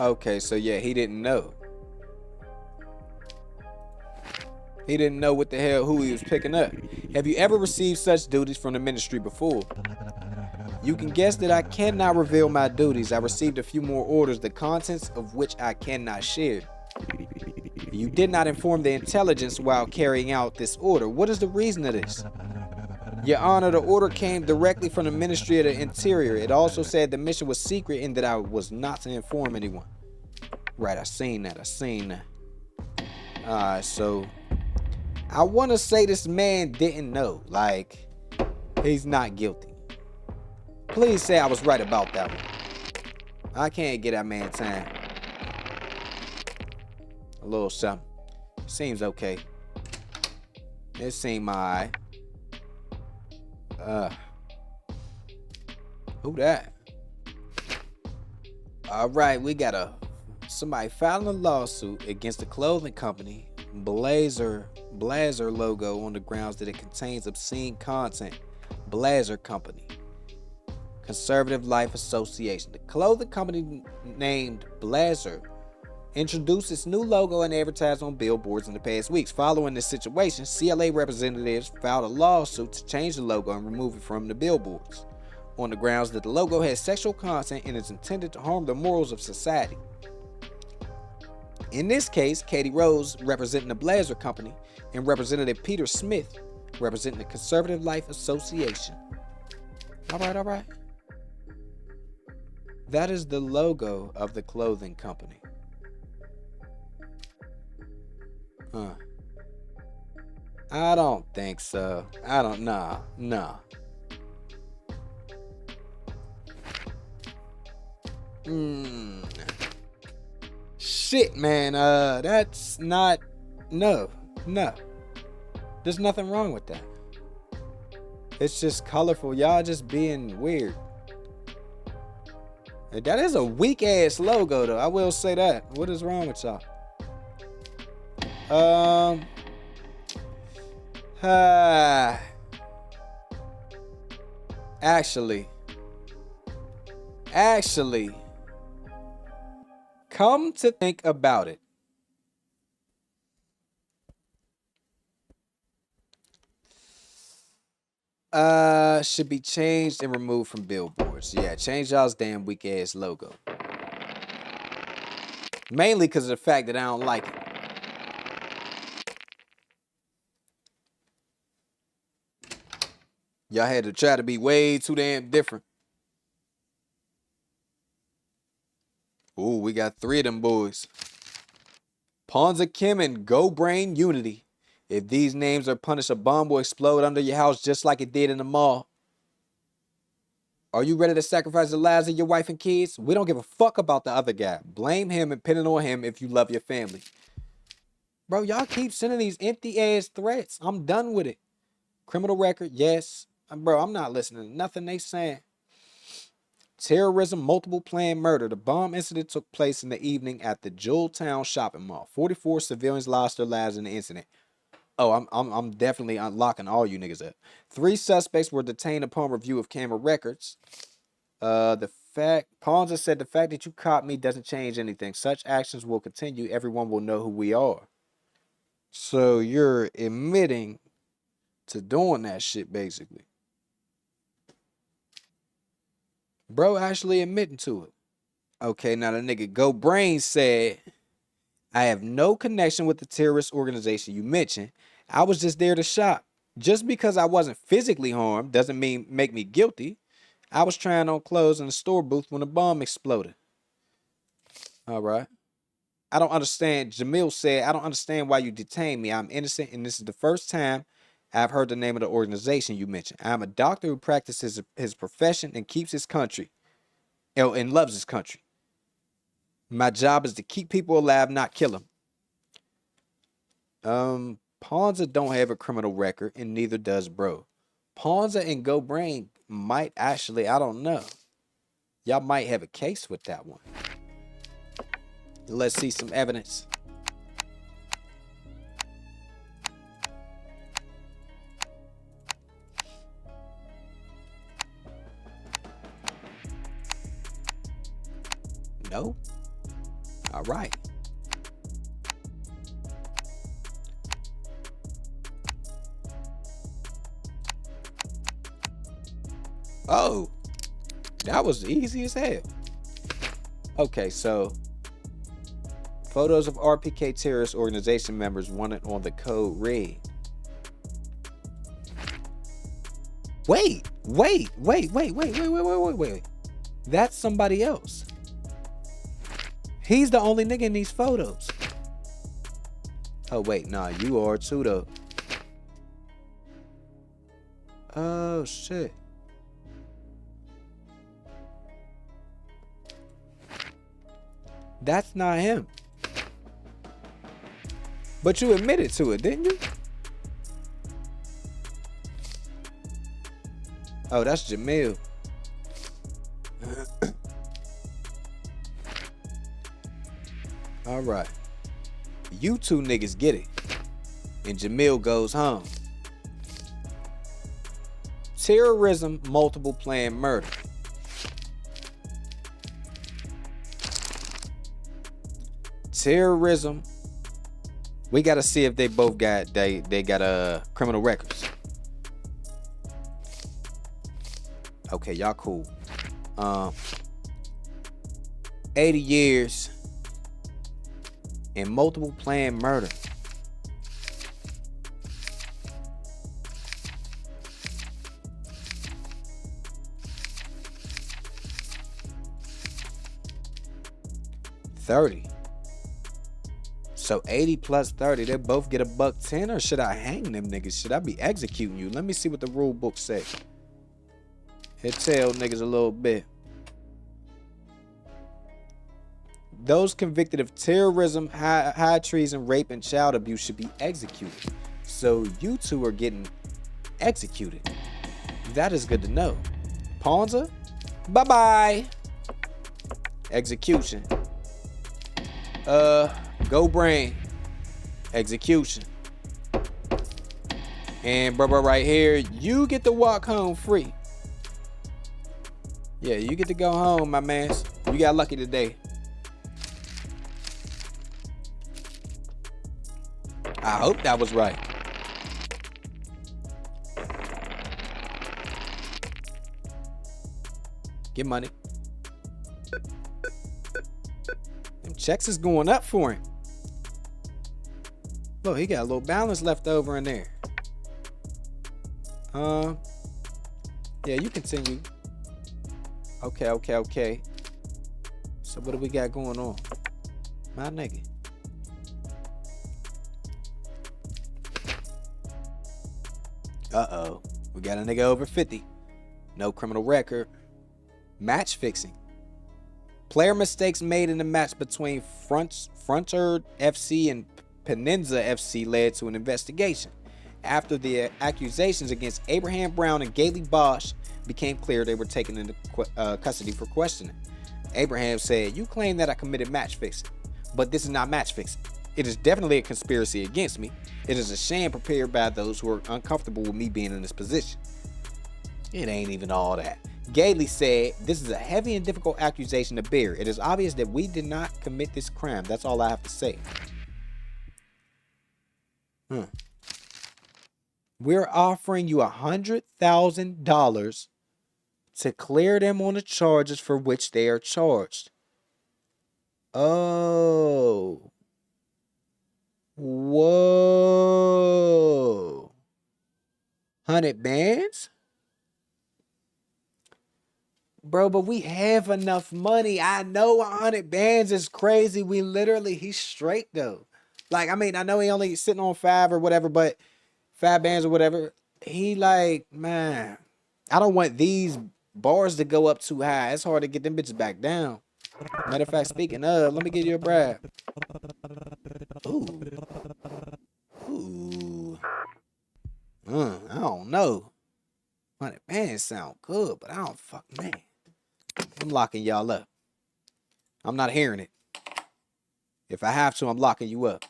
Okay, so yeah, he didn't know. He didn't know what the hell, who he was picking up. Have you ever received such duties from the ministry before? You can guess that I cannot reveal my duties. I received a few more orders, the contents of which I cannot share. You did not inform the intelligence while carrying out this order. What is the reason of this? Your Honor, the order came directly from the Ministry of the Interior. It also said the mission was secret and that I was not to inform anyone. Right, I seen that. Alright, so I want to say this man didn't know. Like, he's not guilty. Please say I was right about that one. I can't get that man time. A little something. Seems okay. It seemed alright. Who that? Alright, we got somebody filing a lawsuit against the clothing company Blazer logo on the grounds that it contains obscene content. Blazer Company. Conservative Life Association. The clothing company named Blazer introduced its new logo and advertised on billboards in the past weeks. Following this situation, CLA representatives filed a lawsuit to change the logo and remove it from the billboards on the grounds that the logo has sexual content and is intended to harm the morals of society. In this case, Katie Rose, representing the Blazer Company, and Representative Peter Smith, representing the Conservative Life Association. All right. That is the logo of the clothing company. I don't think so. Nah. Shit, man. That's not. No. There's nothing wrong with that. It's just colorful. Y'all just being weird. That is a weak ass logo, though. I will say that. What is wrong with y'all? Actually, come to think about it, should be changed and removed from billboards. Yeah, change y'all's damn weak ass logo. Mainly because of the fact that I don't like it. Y'all had to try to be way too damn different. Ooh, we got 3 of them boys. Ponza Kim and Go Brain Unity. If these names are punished, a bomb will explode under your house just like it did in the mall. Are you ready to sacrifice the lives of your wife and kids? We don't give a fuck about the other guy. Blame him and pin it on him if you love your family. Bro, y'all keep sending these empty ass threats. I'm done with it. Criminal record, yes. Bro, I'm not listening to nothing they saying. Terrorism, multiple planned murder. The bomb incident took place in the evening at the Jeweltown shopping mall. 44 civilians lost their lives in the incident. Oh, I'm definitely unlocking all you niggas up. 3 suspects were detained upon review of camera records. Ponza said the fact that you caught me doesn't change anything. Such actions will continue. Everyone will know who we are. So you're admitting to doing that shit, basically. Bro actually admitting to it. Okay, now the nigga Go Brain said, I have no connection with the terrorist organization you mentioned. I was just there to shop. Just because I wasn't physically harmed doesn't make me guilty. I was trying on clothes in the store booth when the bomb exploded. All right. I don't understand. Jamil said, I don't understand why you detained me. I'm innocent, and this is the first time I've heard the name of the organization you mentioned. I'm a doctor who practices his profession and keeps his country, and loves his country. My job is to keep people alive, not kill them. Ponza don't have a criminal record, and neither does Bro. Ponza and Go Brain might actually, I don't know. Y'all might have a case with that one. Let's see some evidence. No? All right. Oh, that was easy as hell. Okay, so photos of RPK terrorist organization members wanted on the code red. Wait. That's somebody else. He's the only nigga in these photos. Oh, wait. Nah, you are too, though. Oh, shit. That's not him. But you admitted to it, didn't you? Oh, that's Jamil. All right. You two niggas get it. And Jamil goes home. Terrorism, multiple planned murder. Terrorism. We gotta see if they both got they got criminal records. Okay, y'all cool. 80 years and multiple planned murder. $30. So 80 plus 30, they both get $110, or should I hang them niggas? Should I be executing you? Let me see what the rule book says. It tell niggas a little bit. Those convicted of terrorism, high treason, rape, and child abuse should be executed. So you two are getting executed. That is good to know. Ponza, bye-bye. Execution. Go brain. Execution. And brother right here, you get to walk home free. Yeah, you get to go home, my man. You got lucky today. I hope that was right. Get money. Them checks is going up for him. Look, he got a little balance left over in there. Yeah, you continue. Okay. So what do we got going on? My nigga. Uh-oh. We got a nigga over 50. No criminal record. Match fixing. Player mistakes made in the match between Frontier FC and Penenza FC led to an investigation. After the accusations against Abraham Brown and Gailey Bosch became clear, they were taken into custody for questioning. Abraham said, "You claim that I committed match fixing, but this is not match fixing. It is definitely a conspiracy against me. It is a sham prepared by those who are uncomfortable with me being in this position." It ain't even all that. Gailey said, "This is a heavy and difficult accusation to bear. It is obvious that we did not commit this crime. That's all I have to say." We're offering you $100,000 to clear them on the charges for which they are charged. Oh. Whoa. 100 bands? Bro, but we have enough money. I know 100 bands is crazy. He's straight though. Like, I mean, I know he only sitting on 5 or whatever, but 5 bands or whatever. He like, man, I don't want these bars to go up too high. It's hard to get them bitches back down. Matter of fact, speaking of, let me give you a bribe. Ooh. I don't know. 100 bands sound good, but I don't man. I'm locking y'all up. I'm not hearing it. If I have to, I'm locking you up.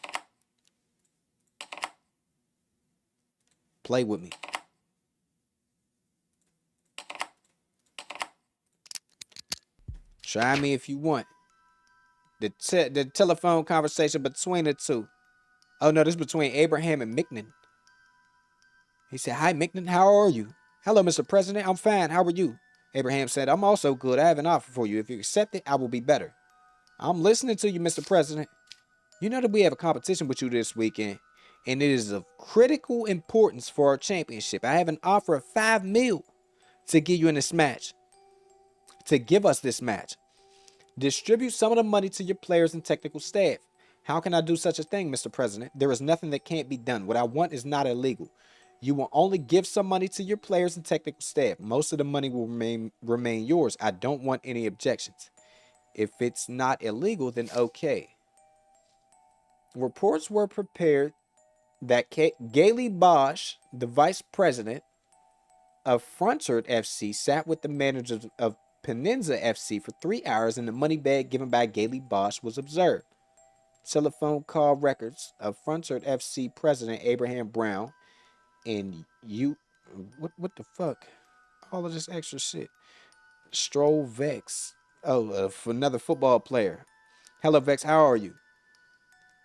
Play with me. Try me if you want. The telephone conversation between the two. Oh no, this is between Abraham and Micknan. He said, "Hi Micknan, how are you?" "Hello, Mr. President, I'm fine. How are you?" Abraham said, "I'm also good. I have an offer for you. If you accept it, I will be better." "I'm listening to you, Mr. President." "You know that we have a competition with you this weekend. and it is of critical importance for our championship. I have an offer of $5 million to give you in this match. To give us this match. Distribute some of the money to your players and technical staff. How can I do such a thing, Mr. President? There is nothing that can't be done. What I want is not illegal. You will only give some money to your players and technical staff. Most of the money will remain yours. I don't want any objections. If it's not illegal, then okay. Reports were prepared that Gailey Bosch, the vice president of Frontert FC, sat with the manager of Penenza FC for 3 hours, and the money bag given by Gailey Bosch was observed. Telephone call records of Frontert FC president Abraham Brown and what the fuck? All of this extra shit. Stroll Vex. For another football player. Hello, Vex. How are you?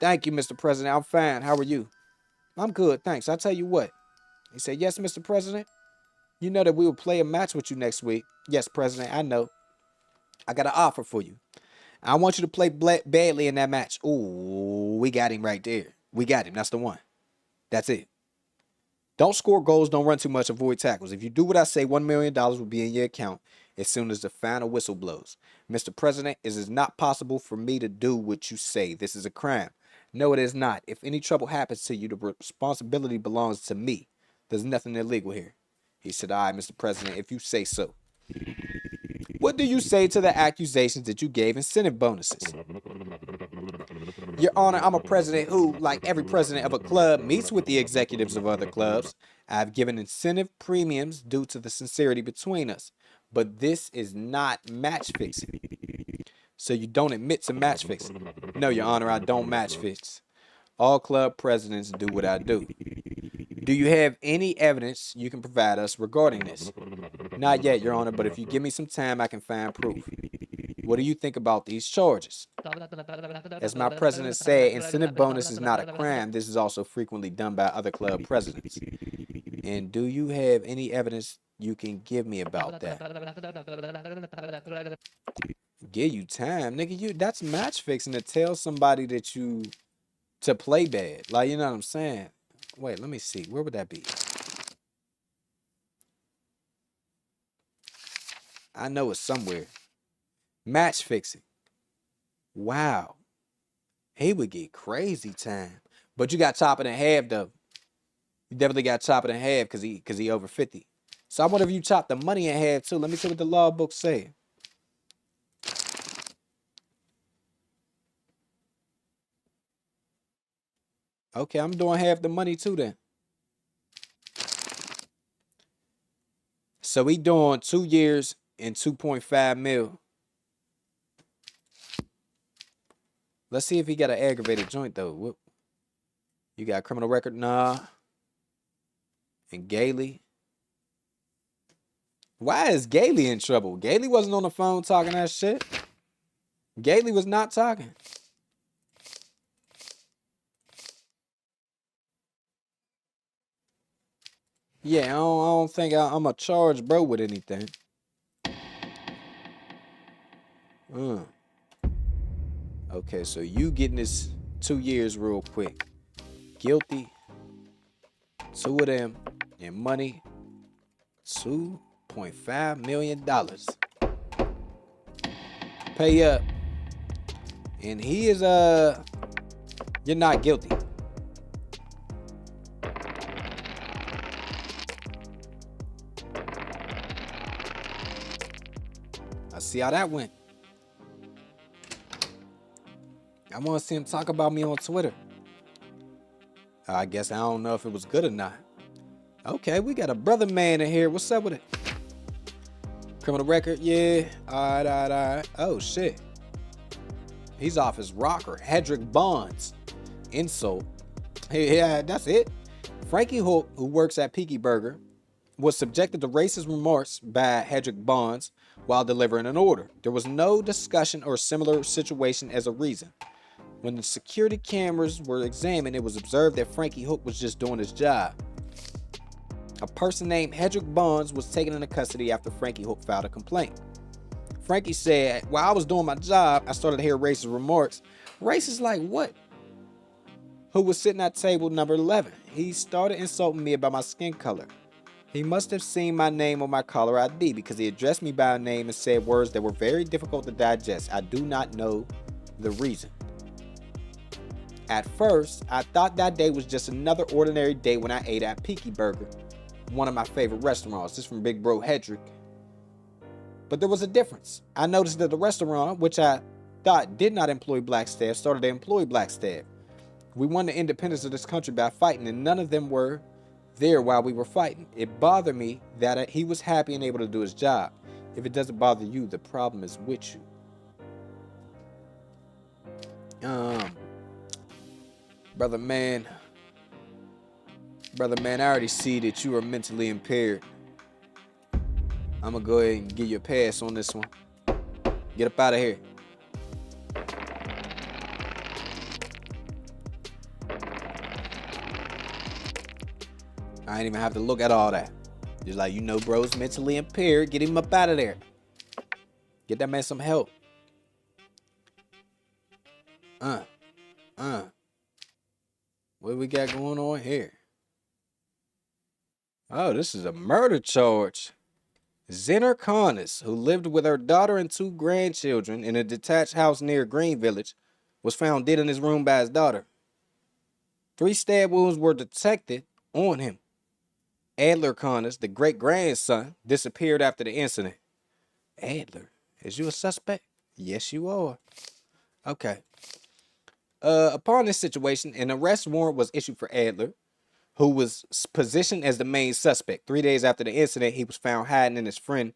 Thank you, Mr. President. I'm fine. How are you? I'm good, thanks. I'll tell you what. He said, yes, Mr. President. You know that we will play a match with you next week. Yes, President, I know. I got an offer for you. I want you to play badly in that match. Ooh, we got him right there. We got him. That's the one. That's it. Don't score goals. Don't run too much. Avoid tackles. If you do what I say, $1 million will be in your account as soon as the final whistle blows. Mr. President, it is not possible for me to do what you say. This is a crime. No, it is not. If any trouble happens to you, the responsibility belongs to me. There's nothing illegal here. He said, all right, Mr. President, if you say so. What do you say to the accusations that you gave incentive bonuses? Your Honor, I'm a president who, like every president of a club, meets with the executives of other clubs. I've given incentive premiums due to the sincerity between us. But this is not match fixing. So you don't admit to match fixing? No, Your Honor, I don't match fix. All club presidents do what I do. Do you have any evidence you can provide us regarding this? Not yet, Your Honor, but if you give me some time, I can find proof. What do you think about these charges? As my president said, incentive bonus is not a crime. This is also frequently done by other club presidents. And do you have any evidence you can give me about that? Give you time, nigga. That's match fixing to tell somebody that you to play bad. Like, you know what I'm saying? Wait, let me see. Where would that be? I know it's somewhere. Match fixing. Wow. He would get crazy time. But you got chopped in half though. You definitely got chopped in half because he over 50. So I wonder if you chop the money in half too. Let me see what the law book say. Okay, I'm doing half the money too then. So we doing 2 years and 2.5 mil. Let's see if he got an aggravated joint though. Whoop. You got a criminal record? Nah. And Gailey. Why is Gailey in trouble? Gailey wasn't on the phone talking that shit. Gailey was not talking. Yeah, I don't think I'm a charge bro with anything. Okay, so you getting this 2 years real quick. Guilty. 2 of them. And money. $2.5 million. Pay up. And he is, you're not guilty. I see how that went. I want to see him talk about me on Twitter. I guess I don't know if it was good or not. Okay, we got a brother man in here. What's up with it? Criminal record, yeah. All right. Oh, shit. He's off his rocker. Hedrickk Bonds. Insult. Yeah, that's it. Frankie Hook, who works at Peaky Burger, was subjected to racist remarks by Hedrickk Bonds while delivering an order. There was no discussion or similar situation as a reason. When the security cameras were examined, it was observed that Frankie Hook was just doing his job. A person named Hedrickk Bonds was taken into custody after Frankie Hook filed a complaint. Frankie said, while I was doing my job, I started to hear racist remarks. Racist like what? who was sitting at table number 11. He started insulting me about my skin color. He must have seen my name on my caller ID because he addressed me by a name and said words that were very difficult to digest. I do not know the reason. At first, I thought that day was just another ordinary day when I ate at Micky Burger, one of my favorite restaurants. This is from Big Bro Hedrick. But there was a difference. I noticed that the restaurant, which I thought did not employ black staff, started to employ black staff. We won the independence of this country by fighting, and none of them were there while we were fighting. It bothered me that he was happy and able to do his job. If it doesn't bother you, the problem is with you. Brother man, I already see that you are mentally impaired. I'm gonna go ahead and give you a pass on this one. Get up out of here. I ain't even have to look at all that. Just like, bro's mentally impaired. Get him up out of there. Get that man some help. What we got going on here? Oh, this is a murder charge. Zenner Connis, who lived with her daughter and 2 grandchildren in a detached house near Green Village, was found dead in his room by his daughter. 3 stab wounds were detected on him. Adler Connis, the great-grandson, disappeared after the incident. Adler, is you a suspect? Yes, you are. Okay. Upon this situation, an arrest warrant was issued for Adler, who was positioned as the main suspect. 3 days after the incident, he was found hiding in his friend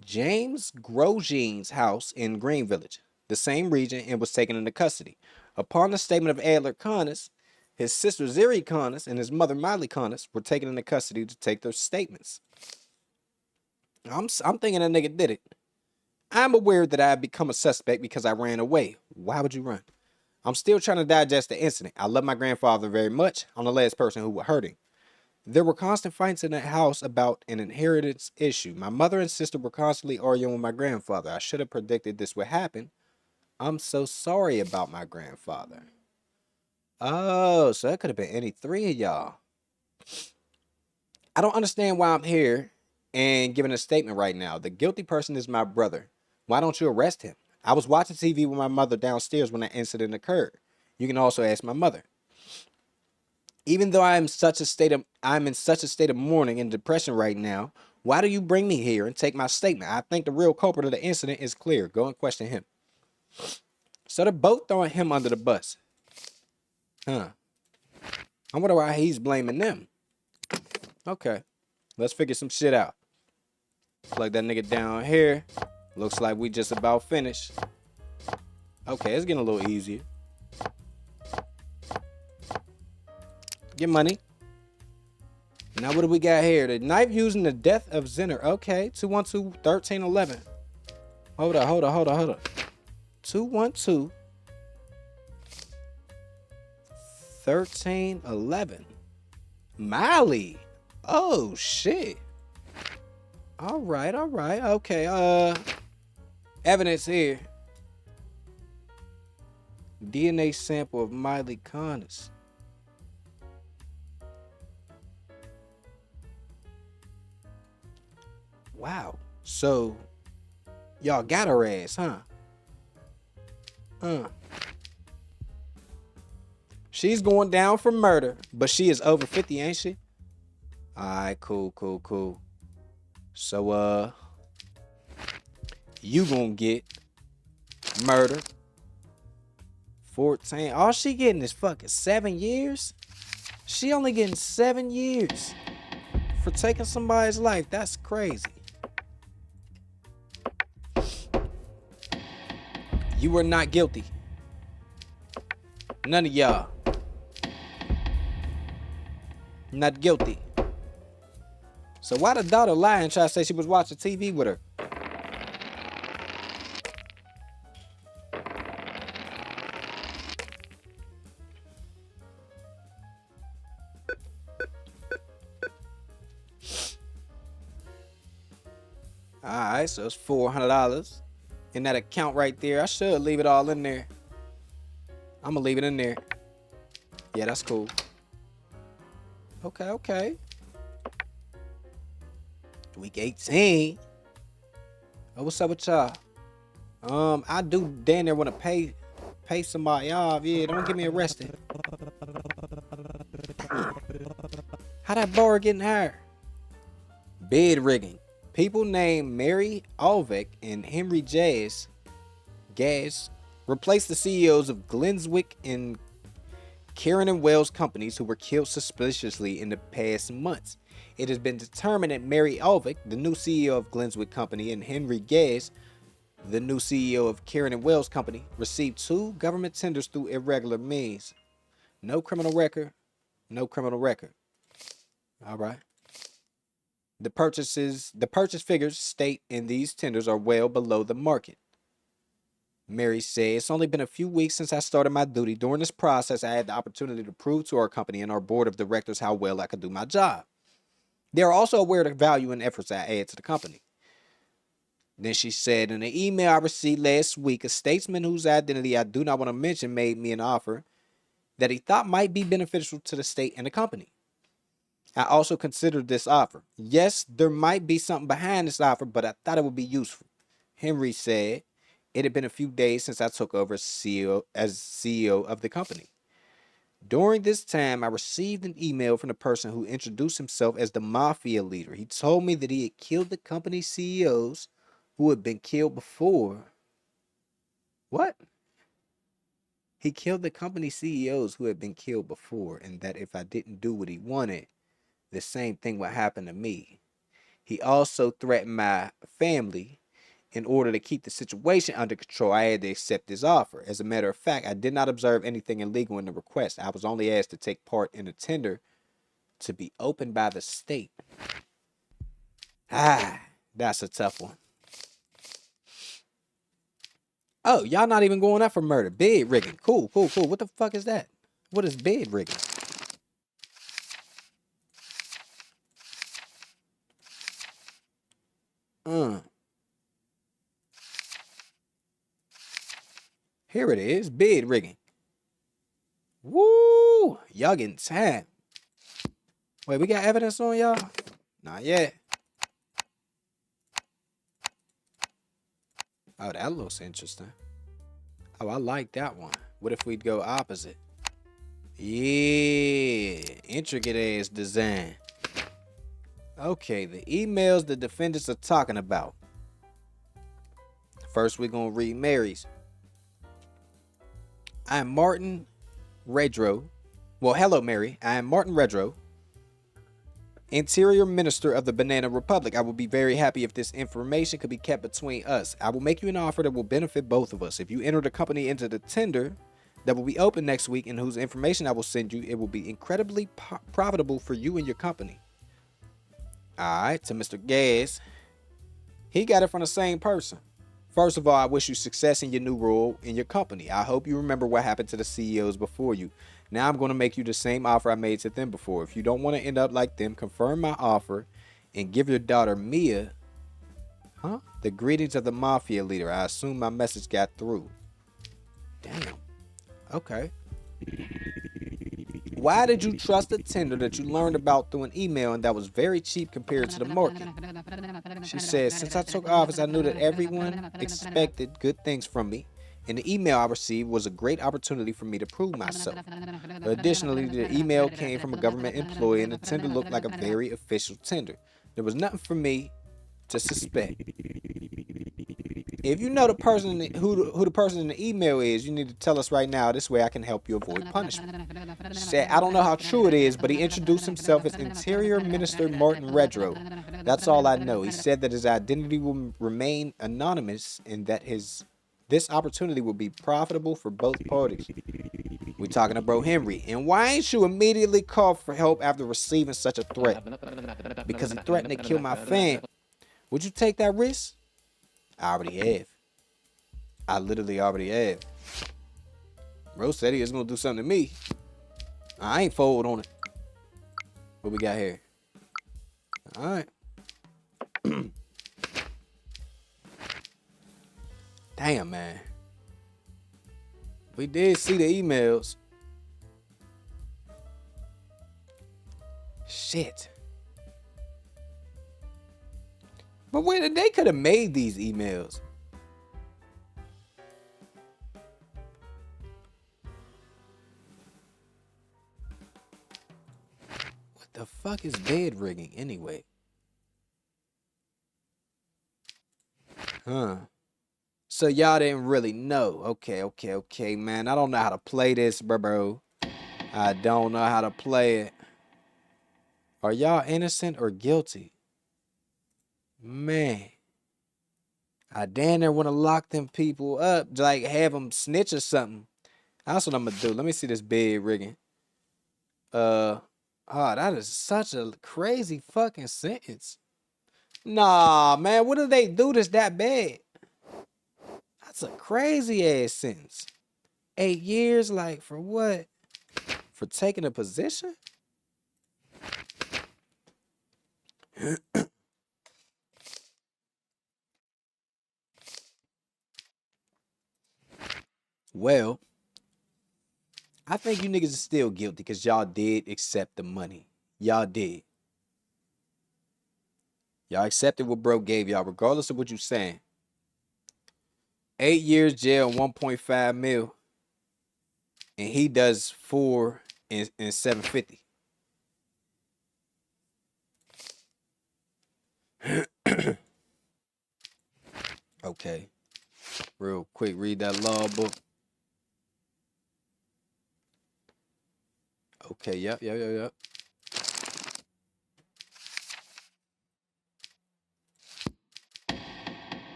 James Grosjean's house in Green Village, the same region, and was taken into custody. Upon the statement of Adler Connis, his sister Zenner Connis and his mother Miley Connis were taken into custody to take their statements. I'm thinking that nigga did it. I'm aware that I have become a suspect because I ran away. Why would you run? I'm still trying to digest the incident. I love my grandfather very much. I'm the last person who was hurting. There were constant fights in that house about an inheritance issue. My mother and sister were constantly arguing with my grandfather. I should have predicted this would happen. I'm so sorry about my grandfather. Oh, so that could have been any 3 of y'all. I don't understand why I'm here and giving a statement right now. The guilty person is my brother. Why don't you arrest him? I was watching TV with my mother downstairs when that incident occurred. You can also ask my mother. Even though I'm in such a state of mourning and depression right now, why do you bring me here and take my statement? I think the real culprit of the incident is clear. Go and question him. So they're both throwing him under the bus. I wonder why he's blaming them. Okay, let's figure some shit out. Plug that nigga down here. Looks like we just about finished. Okay, it's getting a little easier. Get money. Now what do we got here? The knife used in the death of Zenner. Okay, 212-1311. Hold up. 212-1311. Miley. Oh shit. All right. Okay. Evidence here. DNA sample of Miley Connis. Wow. So y'all got her ass, huh? She's going down for murder, but she is over 50, ain't she? All right, cool. So, you gonna get murder. 14. All she getting is fucking 7 years? She only getting 7 years for taking somebody's life. That's crazy. You were not guilty. None of y'all. Not guilty. So why the daughter lie and try to say she was watching TV with her? Alright, so it's $400 in that account right there. I should leave it all in there. I'm gonna leave it in there. Yeah, that's cool. Okay. Week 18. Oh, what's up with y'all? I do damn near want to pay somebody off. Yeah, don't get me arrested. How that bar getting higher? Bid rigging. People named Mary Alvec and Henry Gas replaced the CEOs of Glenswick and Karen and Wells companies who were killed suspiciously in the past months. It has been determined that Mary Alvec, the new CEO of Glenswick Company, and Henry Gas, the new CEO of Karen and Wells Company, received 2 government tenders through irregular means. No criminal record. All right. The purchase figures state in these tenders are well below the market. Mary said, it's only been a few weeks since I started my duty. During this process, I had the opportunity to prove to our company and our board of directors how well I could do my job. They are also aware of the value and efforts I add to the company. Then she said, in an email I received last week, a statesman whose identity I do not want to mention made me an offer that he thought might be beneficial to the state and the company. I also considered this offer. Yes, there might be something behind this offer, but I thought it would be useful. Henry said, it had been a few days since I took over as CEO of the company. During this time, I received an email from the person who introduced himself as the mafia leader. He told me that he had killed the company's CEOs who had been killed before. What? He killed the company CEOs who had been killed before, and that if I didn't do what he wanted, the same thing would happen to me. He also threatened my family. In order to keep the situation under control, I had to accept his offer. As a matter of fact, I did not observe anything illegal in the request. I was only asked to take part in a tender to be opened by the state. That's a tough one. Oh, y'all not even going up for murder. Bid rigging. Cool. What the fuck is that? What is bid rigging? Here it is. Bid rigging. Woo! Y'all getting time. Wait, we got evidence on y'all? Not yet. Oh, that looks interesting. Oh, I like that one. What if we'd go opposite? Yeah, intricate ass design. Okay, the emails the defendants are talking about. First, we're going to read Mary's. I'm Martin Redrow. Well, hello, Mary. I am Martin Redrow, Interior Minister of the Banana Republic. I will be very happy if this information could be kept between us. I will make you an offer that will benefit both of us. If you enter the company into the tender that will be open next week and whose information I will send you, it will be incredibly profitable for you and your company. All right, to Mr. Gas. He got it from the same person. First of all, I wish you success in your new role in your company. I hope you remember what happened to the CEOs before you. Now I'm going to make you the same offer I made to them before. If you don't want to end up like them, confirm my offer and give your daughter Mia, the greetings of the mafia leader. I assume my message got through. Damn. Okay. Why did you trust a tender that you learned about through an email and that was very cheap compared to the market? She says, since I took office, I knew that everyone expected good things from me, and the email I received was a great opportunity for me to prove myself. Additionally, the email came from a government employee, and the tender looked like a very official tender. There was nothing for me to suspect. If you know the person who the person in the email is, you need to tell us right now. This way I can help you avoid punishment. She said, I don't know how true it is, but he introduced himself as Interior Minister Martin Redrow. That's all I know. He said that his identity will remain anonymous and that this opportunity will be profitable for both parties. We talking to Bro Henry. And why ain't you immediately called for help after receiving such a threat? Because he threatened to kill my fam. Would you take that risk? I already have. I literally already have. Bro said he was going to do something to me. I ain't fold on it. What we got here? All right. Damn, man. We did see the emails. shit. But when they could have made these emails. What the fuck is bed rigging anyway? Huh. So y'all didn't really know. Okay, man. I don't know how to play this, bro. I don't know how to play it. Are y'all innocent or guilty? Man. I damn near want to lock them people up. Like, have them snitch or something. That's what I'm going to do. Let me see this bed rigging. Oh, that is such a crazy fucking sentence. Nah, man. What do they do that's that bad? That's a crazy ass sentence. 8 years, like, for what? For taking a position? Well, I think you niggas are still guilty because y'all did accept the money. Y'all did. Y'all accepted what bro gave y'all, regardless of what you saying. 8 years jail, 1.5 mil. And he does 4 and 750. Okay. Real quick, read that law book. Okay, yep.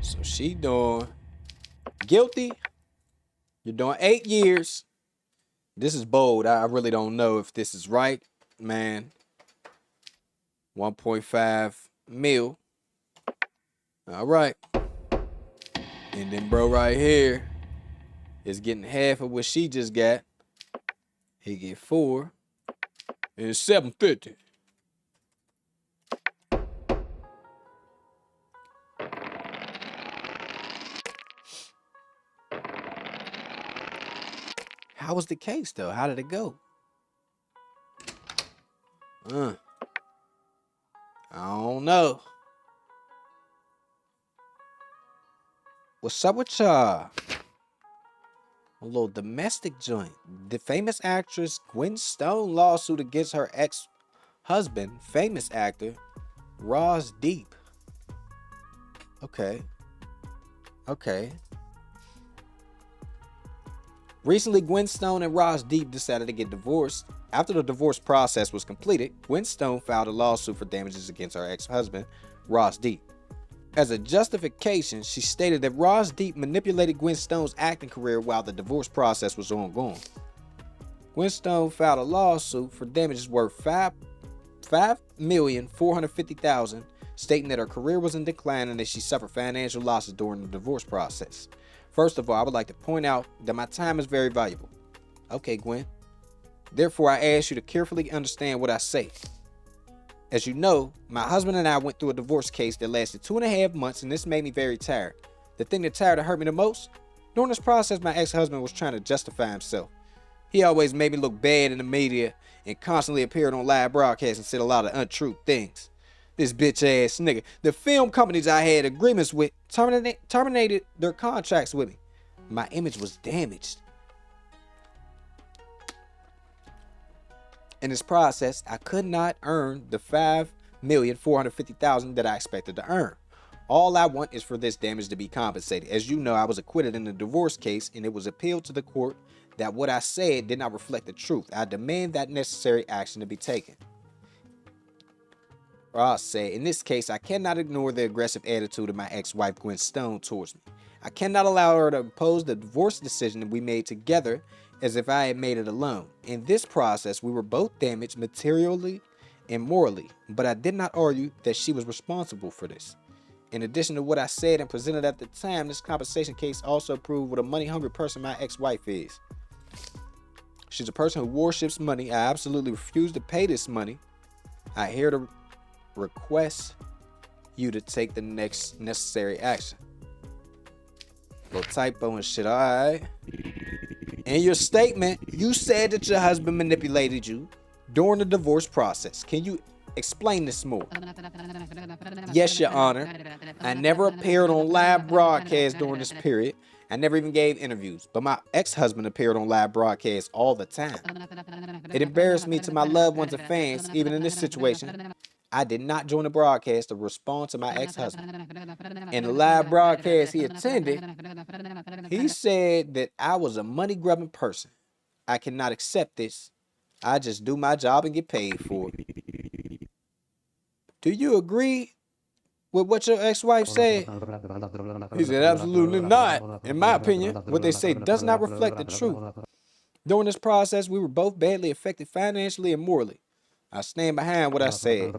So she doing guilty. You're doing 8 years. This is bold. I really don't know if this is right, man. 1.5 mil. All right. And then bro right here is getting half of what she just got. He get 4 and 750. How was the case though? How did it go? I don't know. What's up with y'all? A little domestic joint. The famous actress Gwen Stone lawsuit against her ex-husband, famous actor Ross Deep. Okay. Recently, Gwen Stone and Ross Deep decided to get divorced. After the divorce process was completed, Gwen Stone filed a lawsuit for damages against her ex-husband, Ross Deep. As a justification, she stated that Ross Deep manipulated Gwen Stone's acting career while the divorce process was ongoing. Gwen Stone filed a lawsuit for damages worth $5,450,000, stating that her career was in decline and that she suffered financial losses during the divorce process. First of all, I would like to point out that my time is very valuable. Okay, Gwen. Therefore, I ask you to carefully understand what I say. As you know, my husband and I went through a divorce case that lasted 2.5 months, and this made me very tired. The thing that tired and hurt me the most? During this process, my ex-husband was trying to justify himself. He always made me look bad in the media and constantly appeared on live broadcasts and said a lot of untrue things. This bitch ass nigga. The film companies I had agreements with terminated their contracts with me. My image was damaged. In this process, I could not earn the $5,450,000 that I expected to earn. All I want is for this damage to be compensated. As you know, I was acquitted in the divorce case, and it was appealed to the court that what I said did not reflect the truth. I demand that necessary action to be taken. Ross said, in this case, I cannot ignore the aggressive attitude of my ex-wife Gwen Stone towards me. I cannot allow her to oppose the divorce decision that we made together as if I had made it alone. In this process, we were both damaged materially and morally, but I did not argue that she was responsible for this. In addition to what I said and presented at the time, this compensation case also proved what a money-hungry person my ex-wife is. She's a person who worships money. I absolutely refuse to pay this money. I here to request you to take the next necessary action. Little typo and shit, alright. In your statement, you said that your husband manipulated you during the divorce process. Can you explain this more? Yes, Your Honor. I never appeared on live broadcast during this period. I never even gave interviews, but my ex-husband appeared on live broadcasts all the time. It embarrassed me to my loved ones and fans, even in this situation. I did not join the broadcast to respond to my ex-husband. In the live broadcast he attended, he said that I was a money-grubbing person. I cannot accept this. I just do my job and get paid for it. Do you agree with what your ex-wife said? He said, absolutely not. In my opinion, what they say does not reflect the truth. During this process, we were both badly affected financially and morally. I stand behind what I said.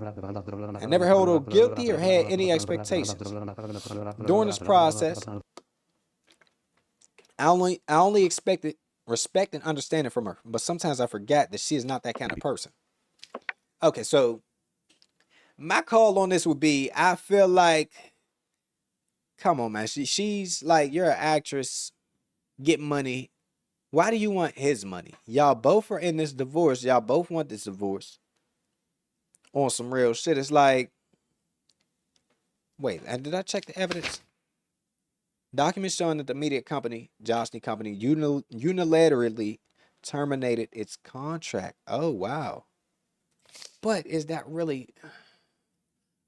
I never held her guilty or had any expectations. During this process, I only expected respect and understanding from her, but sometimes I forgot that she is not that kind of person. Okay, so my call on this would be, I feel like, come on, man. She's like, you're an actress, get money. Why do you want his money? Y'all both are in this divorce. Y'all both want this divorce. On some real shit. It's like, wait, and did I check the evidence? Documents showing that the media company, Johnson Company, unilaterally terminated its contract. Oh, wow. But is that really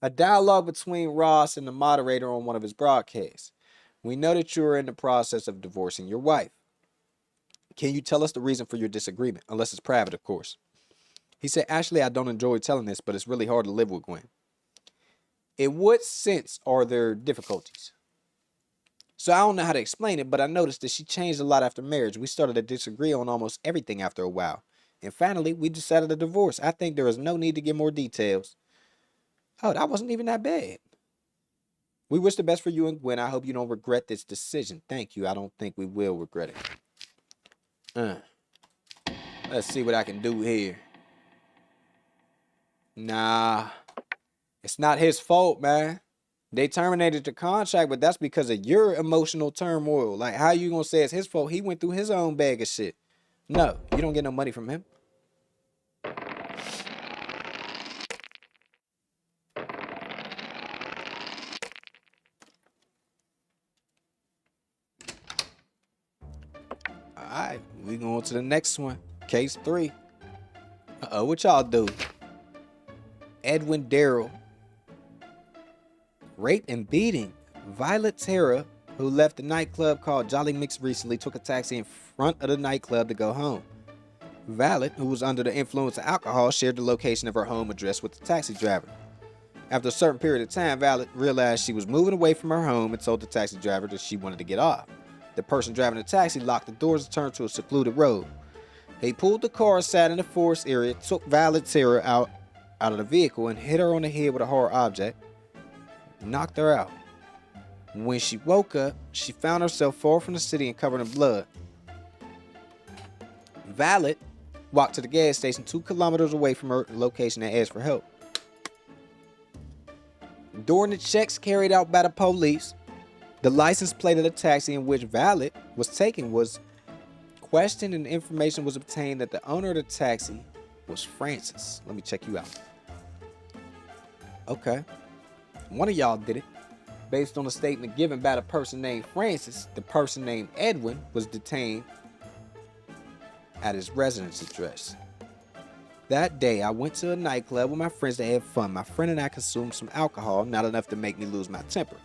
a dialogue between Ross and the moderator on one of his broadcasts? We know that you are in the process of divorcing your wife. Can you tell us the reason for your disagreement? Unless it's private, of course. He said, actually, I don't enjoy telling this, but it's really hard to live with Gwen. In what sense are there difficulties? So I don't know how to explain it, but I noticed that she changed a lot after marriage. We started to disagree on almost everything after a while. And finally, we decided to divorce. I think there is no need to give more details. Oh, that wasn't even that bad. We wish the best for you and Gwen. I hope you don't regret this decision. Thank you. I don't think we will regret it. Let's see what I can do here. Nah, it's not his fault, man. They terminated the contract, but that's because of your emotional turmoil. Like, how you gonna say it's his fault? He went through his own bag of shit. No, you don't get no money from him. Alright, we going to the next one. Case 3. What y'all do? Edwin Darrell. Rape and beating. Violet Terra, who left the nightclub called Jolly Mix recently, took a taxi in front of the nightclub to go home. Violet, who was under the influence of alcohol, shared the location of her home address with the taxi driver. After a certain period of time, Violet realized she was moving away from her home and told the taxi driver that she wanted to get off. The person driving the taxi locked the doors and turned to a secluded road. He pulled the car aside in the forest area, took Violet Terra out of the vehicle and hit her on the head with a hard object, knocked her out. When she woke up, she found herself far from the city and covered in blood. Violet walked to the gas station 2 kilometers away from her location and asked for help. During the checks carried out by the police, the license plate of the taxi in which Violet was taken was questioned and information was obtained that the owner of the taxi was Francis. Let me check you out. Okay. One of y'all did it. Based on a statement given by the person named Francis, the person named Edwin was detained at his residence address. That day, I went to a nightclub with my friends to have fun. My friend and I consumed some alcohol, not enough to make me lose my temper.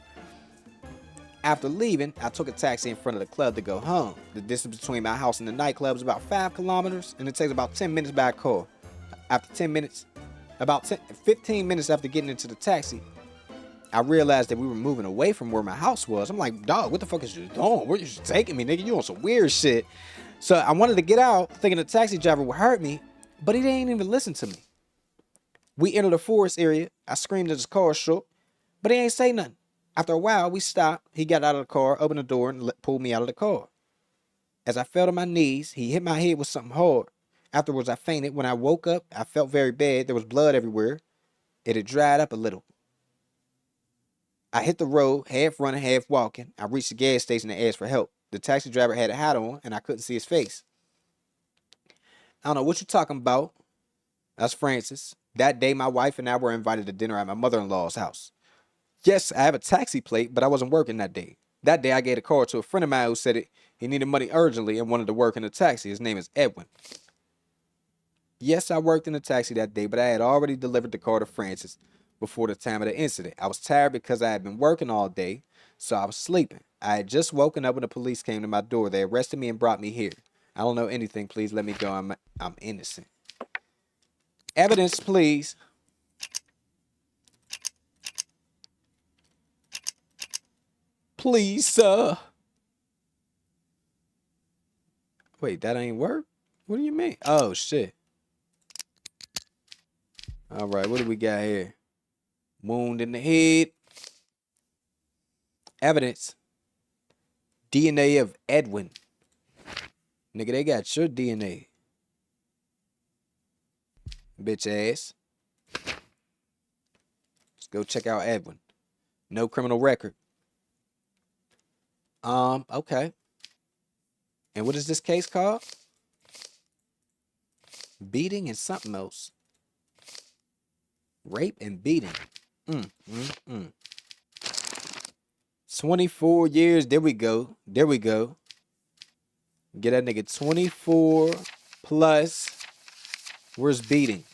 After leaving, I took a taxi in front of the club to go home. The distance between my house and the nightclub is about 5 kilometers, and it takes about 10 minutes by car. After 15 minutes after getting into the taxi, I realized that we were moving away from where my house was. I'm like, dog, what the fuck is you doing? Where you taking me, nigga? You on some weird shit. So I wanted to get out, thinking the taxi driver would hurt me, but he didn't even listen to me. We entered a forest area. I screamed as his car shook, but he ain't say nothing. After a while, we stopped. He got out of the car, opened the door, and pulled me out of the car. As I fell to my knees, he hit my head with something hard. Afterwards, I fainted. When I woke up, I felt very bad. There was blood everywhere. It had dried up a little. I hit the road, half running, half walking. I reached the gas station and asked for help. The taxi driver had a hat on, and I couldn't see his face. I don't know what you're talking about. That's Francis. That day, my wife and I were invited to dinner at my mother-in-law's house. Yes, I have a taxi plate, but I wasn't working that day. That day, I gave a call to a friend of mine who said he needed money urgently and wanted to work in a taxi. His name is Edwin. Yes, I worked in a taxi that day, but I had already delivered the car to Francis before the time of the incident. I was tired because I had been working all day, so I was sleeping. I had just woken up when the police came to my door. They arrested me and brought me here. I don't know anything. Please let me go. I'm innocent. Evidence, please. Please, sir. Wait, that ain't work? What do you mean? Oh, shit. All right, what do we got here? Wound in the head. Evidence. DNA of Edwin. Nigga, they got your DNA. Bitch ass. Let's go check out Edwin. No criminal record. Okay. And what is this case called? Beating and something else. Rape and beating. 24 years. There we go. There we go. Get that nigga 24 plus. Where's beating?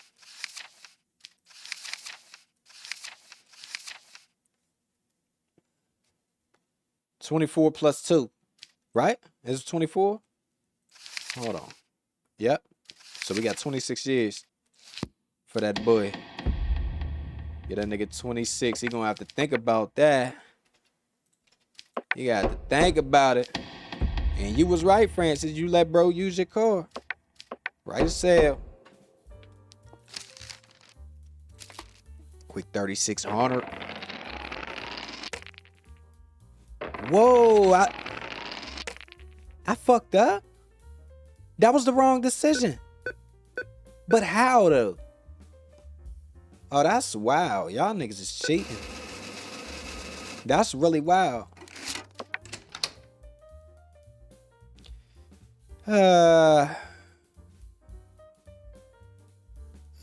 $24 plus 2. Right? Is it 24? Hold on. Yep. So we got 26 years for that boy. Get that nigga 26. He gonna have to think about that. You got to think about it. And you was right, Francis. You let bro use your car. Right as hell. Quick 3600. Whoa, I fucked up. That was the wrong decision. But how though? Oh, that's wild. Y'all niggas is cheating. That's really wild.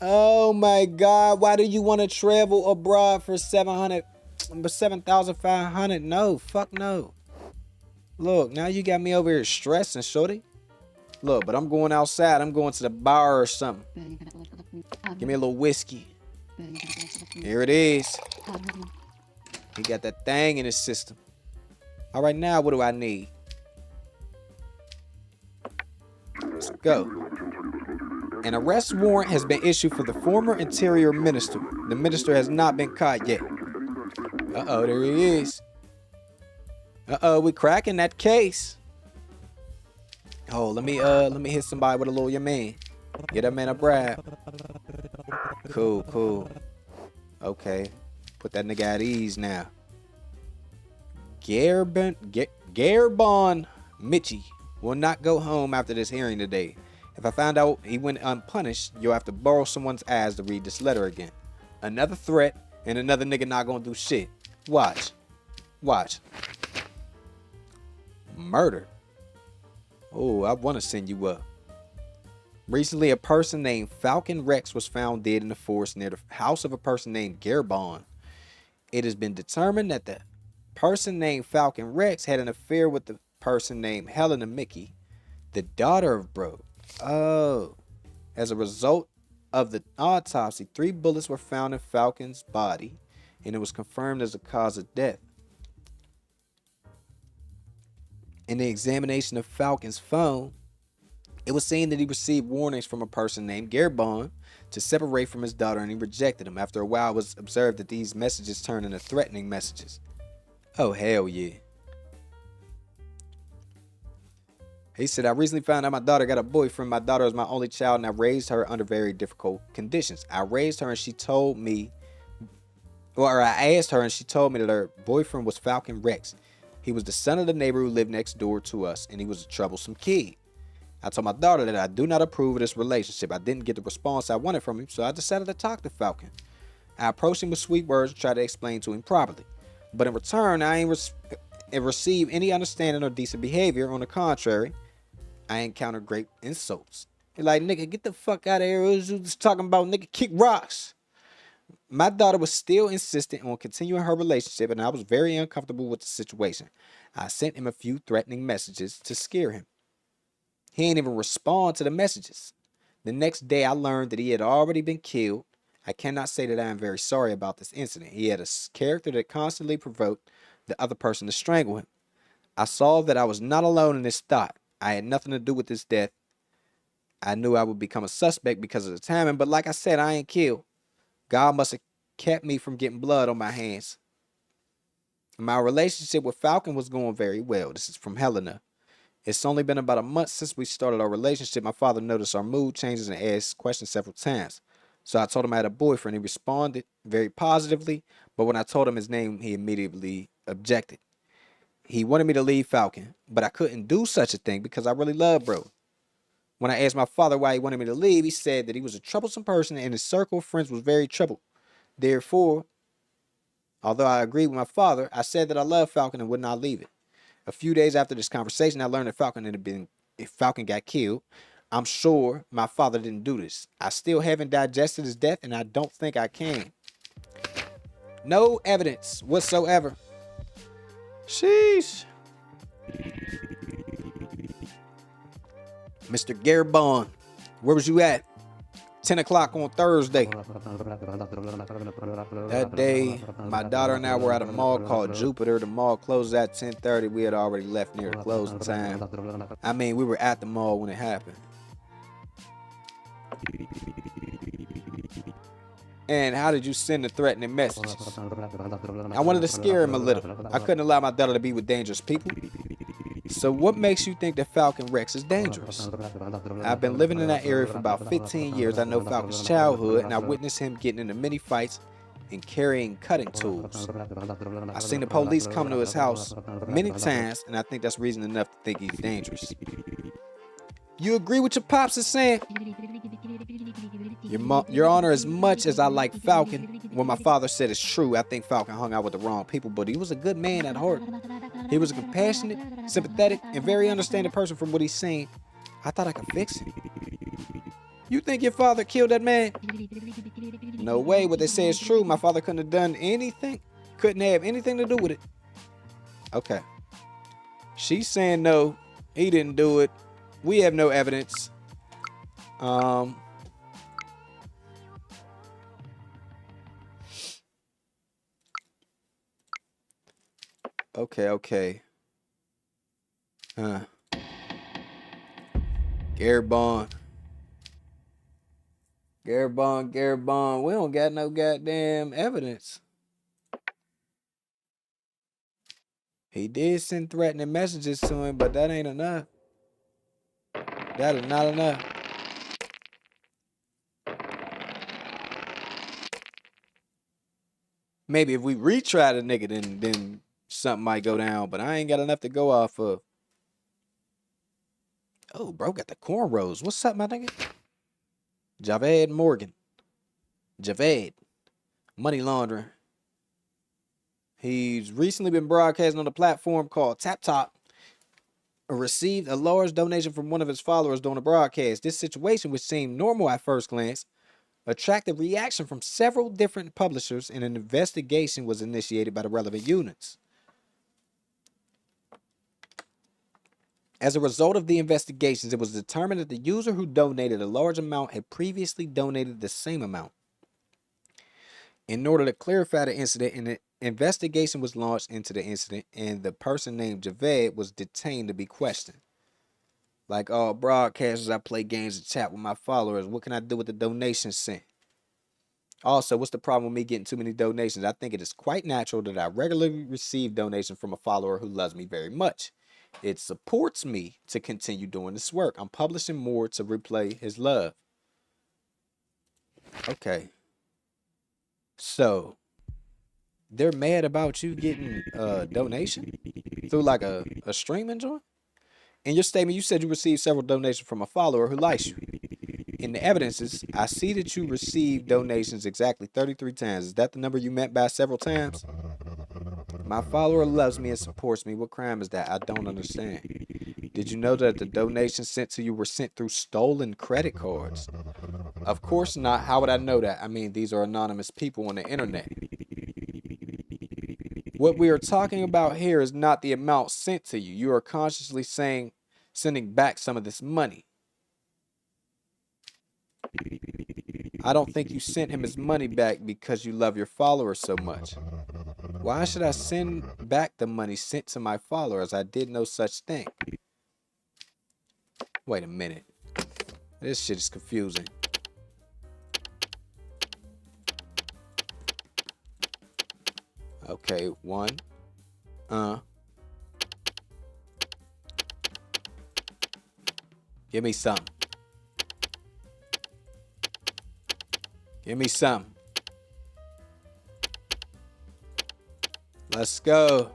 Oh my God. Why do you want to travel abroad for 7,500? No, fuck no. Look, now you got me over here stressing, shorty. Look, but I'm going outside. I'm going to the bar or something. Give me a little whiskey. Here it is. He got that thing in his system. All right, now what do I need? Let's go. An arrest warrant has been issued for the former Interior Minister. The minister has not been caught yet. Uh-oh, there he is. Uh-oh, we cracking that case. Oh, let me hit somebody with a little your man. Get that man a bribe. Cool, cool. Okay. Put that nigga at ease now. Gerald Micky will not go home after this hearing today. If I find out he went unpunished, you'll have to borrow someone's eyes to read this letter again. Another threat, and another nigga not gonna do shit. Watch. Watch. Murder. Oh, I want to send you up. Recently, a person named Falcon Rex was found dead in the forest near the house of a person named Gerald Bonds. It has been determined that the person named Falcon Rex had an affair with the person named Helena Micky, the daughter of Bro. Oh. As a result of the autopsy, 3 bullets were found in Falcon's body, and it was confirmed as the cause of death. In the examination of Falcon's phone, it was seen that he received warnings from a person named Gerald Bonds to separate from his daughter, and he rejected them. After a while, it was observed that these messages turned into threatening messages. Oh, hell yeah. He said, I recently found out my daughter got a boyfriend. My daughter is my only child, and I raised her under very difficult conditions. I raised her, and she told me, or I asked her, and she told me that her boyfriend was Falcon Rex. He was the son of the neighbor who lived next door to us, and he was a troublesome kid. I told my daughter that I do not approve of this relationship. I didn't get the response I wanted from him, so I decided to talk to Falcon. I approached him with sweet words and tried to explain to him properly. But in return, I ain't received any understanding or decent behavior. On the contrary, I encountered great insults. He like, nigga, get the fuck out of here. What was you just talking about, nigga? Kick rocks. My daughter was still insistent on continuing her relationship, and I was very uncomfortable with the situation. I sent him a few threatening messages to scare him. He didn't even respond to the messages. The next day, I learned that he had already been killed. I cannot say that I am very sorry about this incident. He had a character that constantly provoked the other person to strangle him. I saw that I was not alone in this thought. I had nothing to do with this death. I knew I would become a suspect because of the timing, but like I said, I ain't killed. God must have kept me from getting blood on my hands. My relationship with Falcon was going very well. This is from Helena. It's only been about a month since we started our relationship. My father noticed our mood changes and asked questions several times. So I told him I had a boyfriend. He responded very positively, but when I told him his name, he immediately objected. He wanted me to leave Falcon, but I couldn't do such a thing because I really love bro. When I asked my father why he wanted me to leave, he said that he was a troublesome person and his circle of friends was very troubled. Therefore, although I agreed with my father, I said that I love Falcon and would not leave it. A few days after this conversation, I learned that if Falcon got killed. I'm sure my father didn't do this. I still haven't digested his death, and I don't think I can. No evidence whatsoever. Sheesh. Mr. Gerald Bond, where was you at? 10 o'clock on Thursday. That day, my daughter and I were at a mall called Jupiter. The mall closed at 10:30. We had already left near closing time. I mean, we were at the mall when it happened. And how did you send the threatening messages? I wanted to scare him a little. I couldn't allow my daughter to be with dangerous people. So what makes you think that Falcon Rex is dangerous? I've been living in that area for about 15 years. I know Falcon's childhood, and I witnessed him getting into many fights and carrying cutting tools. I've seen the police come to his house many times, and I think that's reason enough to think he's dangerous. You agree with your pops is saying? Your Honor, as much as I like Falcon, what my father said is true. I think Falcon hung out with the wrong people, but he was a good man at heart. He was a compassionate, sympathetic, and very understanding person from what he's seen. I thought I could fix him. You think your father killed that man? No way. What they say is true. My father couldn't have done anything. Couldn't have anything to do with it. Okay. She's saying no, he didn't do it. We have no evidence. Okay. Gerald Bond. We don't got no goddamn evidence. He did send threatening messages to him, but that ain't enough. That is not enough. Maybe if we retry the nigga, then something might go down, but I ain't got enough to go off of. Oh, bro got the cornrows. What's up, my nigga? Javeed Morgan. Javeed. Money laundering. He's recently been broadcasting on a platform called TapTop. Received a large donation from one of his followers during the broadcast. This situation, which seemed normal at first glance, attracted reaction from several different publishers, and an investigation was initiated by the relevant units. As a result of the investigations, it was determined that the user who donated a large amount had previously donated the same amount. In order to clarify the incident, an investigation was launched into the incident, and the person named Javeed was detained to be questioned. Like all broadcasters, I play games and chat with my followers. What can I do with the donations sent? Also, what's the problem with me getting too many donations? I think it is quite natural that I regularly receive donations from a follower who loves me very much. It supports me to continue doing this work. I'm publishing more to replay his love. Okay. So, they're mad about you getting a donation through like a streaming joint? In your statement, you said you received several donations from a follower who likes you. In the evidences, I see that you received donations exactly 33 times. Is that the number you meant by several times? My follower loves me and supports me. What crime is that? I don't understand. Did you know that the donations sent to you were sent through stolen credit cards? Of course not. How would I know that? I mean, these are anonymous people on the internet. What we are talking about here is not the amount sent to you. You are consciously sending back some of this money. I don't think you sent him his money back because you love your followers so much. Why should I send back the money sent to my followers? I did no such thing. Wait a minute. This shit is confusing. Okay, one. Give me some. Give me some. Let's go.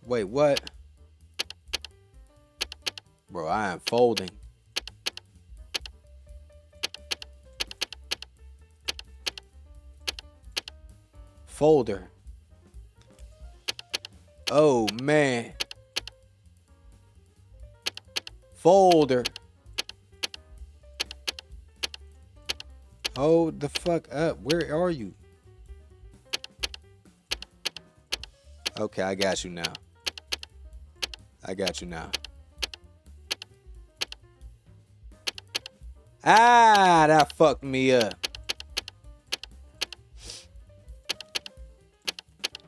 Wait, what? Bro, I am folding. Folder. Oh, man. Folder. Hold the fuck up. Where are you? Okay, I got you now. I got you now. Ah, that fucked me up.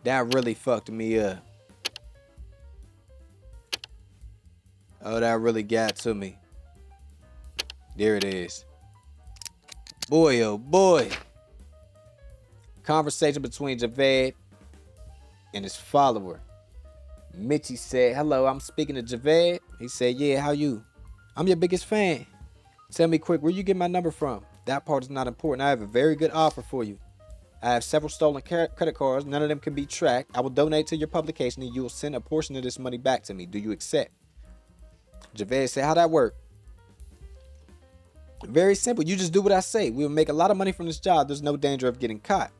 That really fucked me up. Oh, that really got to me. There it is. Boy, oh boy. Conversation between Javeed and his follower. Micky said, hello, I'm speaking to Javeed. He said, yeah, how you? I'm your biggest fan. Tell me quick, where you get my number from? That part is not important. I have a very good offer for you. I have several stolen credit cards. None of them can be tracked. I will donate to your publication and you will send a portion of this money back to me. Do you accept? Javeed said, how'd that work? Very simple. You just do what I say. We will make a lot of money from this job. There's no danger of getting caught.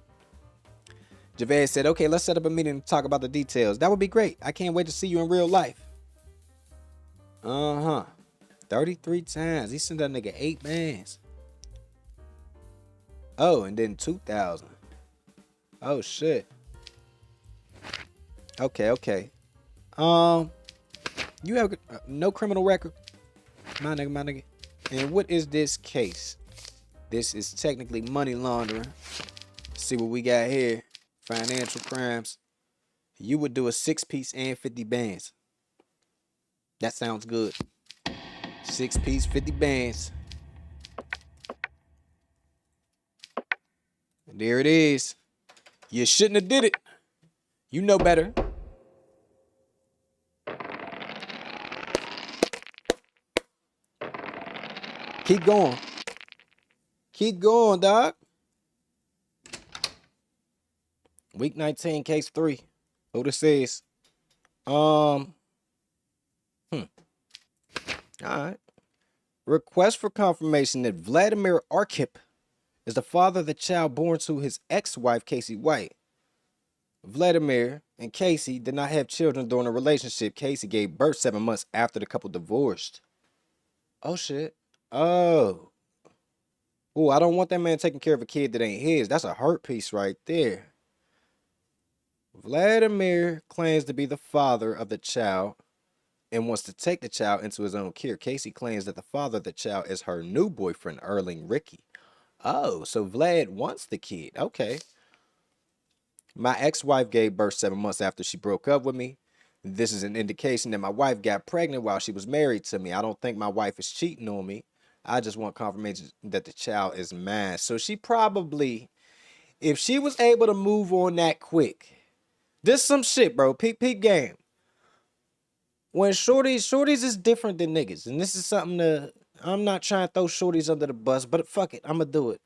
Javeed said, okay, let's set up a meeting to talk about the details. That would be great. I can't wait to see you in real life. 33 times. He sent that nigga 8 bands. Oh, and then 2,000. Oh, shit. Okay. You have no criminal record? My nigga. And what is this case? This is technically money laundering. See what we got here. Financial crimes. You would do a 6-piece and 50 bands. That sounds good. 6-piece, 50 bands. And there it is. You shouldn't have did it. You know better. Keep going. Keep going, dog. Week 19, case 3. Who this is? All right. Request for confirmation that Vladimir Arkip is the father of the child born to his ex-wife, Casey White. Vladimir and Casey did not have children during the relationship. Casey gave birth 7 months after the couple divorced. Oh, shit. Oh, I don't want that man taking care of a kid that ain't his. That's a hurt piece right there. Vladimir claims to be the father of the child and wants to take the child into his own care. Casey claims that the father of the child is her new boyfriend, Erling Ricky. Oh, so Vlad wants the kid. Okay. My ex-wife gave birth 7 months after she broke up with me. This is an indication that my wife got pregnant while she was married to me. I don't think my wife is cheating on me. I just want confirmation that the child is mine. So she probably, if she was able to move on that quick, this some shit, bro. Peep game. When shorties is different than niggas. And this is something I'm not trying to throw shorties under the bus, but fuck it, I'm gonna do it.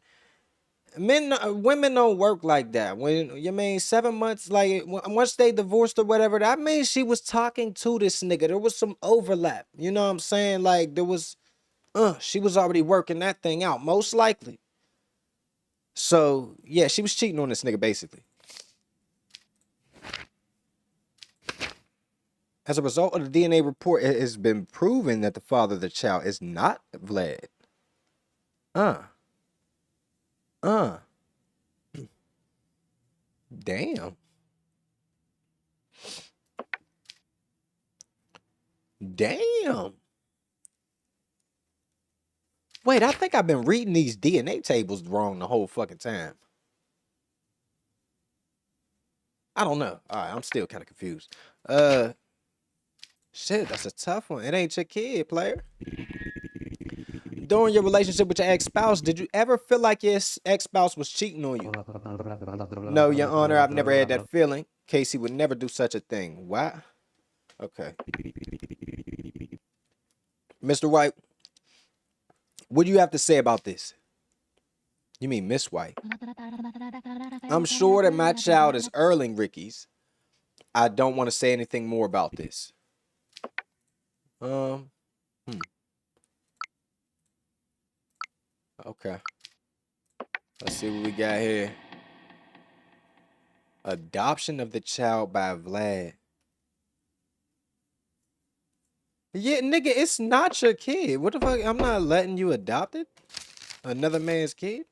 Women don't work like that. When you mean 7 months, like once they divorced or whatever, that means she was talking to this nigga. There was some overlap. You know what I'm saying? Like there was, she was already working that thing out, most likely. So yeah, she was cheating on this nigga basically. As a result of the DNA report, it has been proven that the father of the child is not Vlad. Damn. Damn. Wait, I think I've been reading these DNA tables wrong the whole fucking time. I don't know. All right, I'm still kind of confused. Shit, that's a tough one. It ain't your kid, player. During your relationship with your ex-spouse, did you ever feel like your ex-spouse was cheating on you? No, Your Honor, I've never had that feeling. Casey would never do such a thing. What? Okay. Mr. White, what do you have to say about this? You mean Miss White? I'm sure that my child is Erling Ricky's. I don't want to say anything more about this. Okay. Let's see what we got here. Adoption of the child by Vlad. Yeah, nigga, it's not your kid. What the fuck? I'm not letting you adopt it? Another man's kid?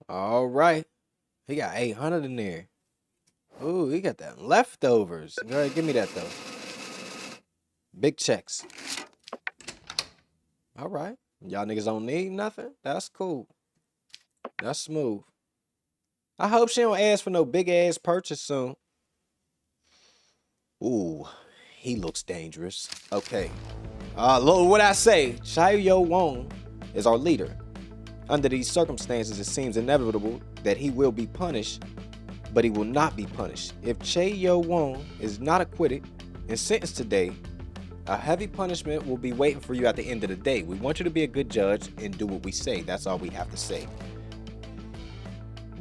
All right. He got 800 in there. Ooh, he got that leftovers. Go ahead, give me that, though. Big checks. All right. Y'all niggas don't need nothing? That's cool. That's smooth. I hope she don't ask for no big-ass purchase soon. Ooh, he looks dangerous. Okay. Look what I say. Chay Yo Wong is our leader. Under these circumstances, it seems inevitable that he will be punished, but he will not be punished. If Chay Yo Wong is not acquitted and sentenced today, a heavy punishment will be waiting for you at the end of the day. We want you to be a good judge and do what we say. That's all we have to say.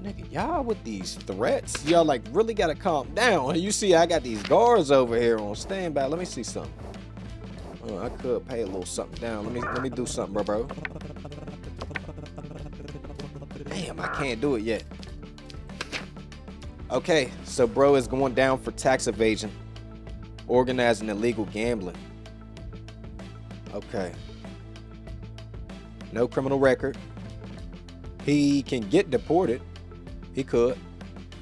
Nigga, y'all with these threats, y'all like really gotta calm down. You see, I got these guards over here on standby. Let me see something. I could pay a little something down. Let me do something, bro. Damn, I can't do it yet. Okay, so bro is going down for tax evasion, organizing illegal gambling. Okay. No criminal record. He can get deported. He could.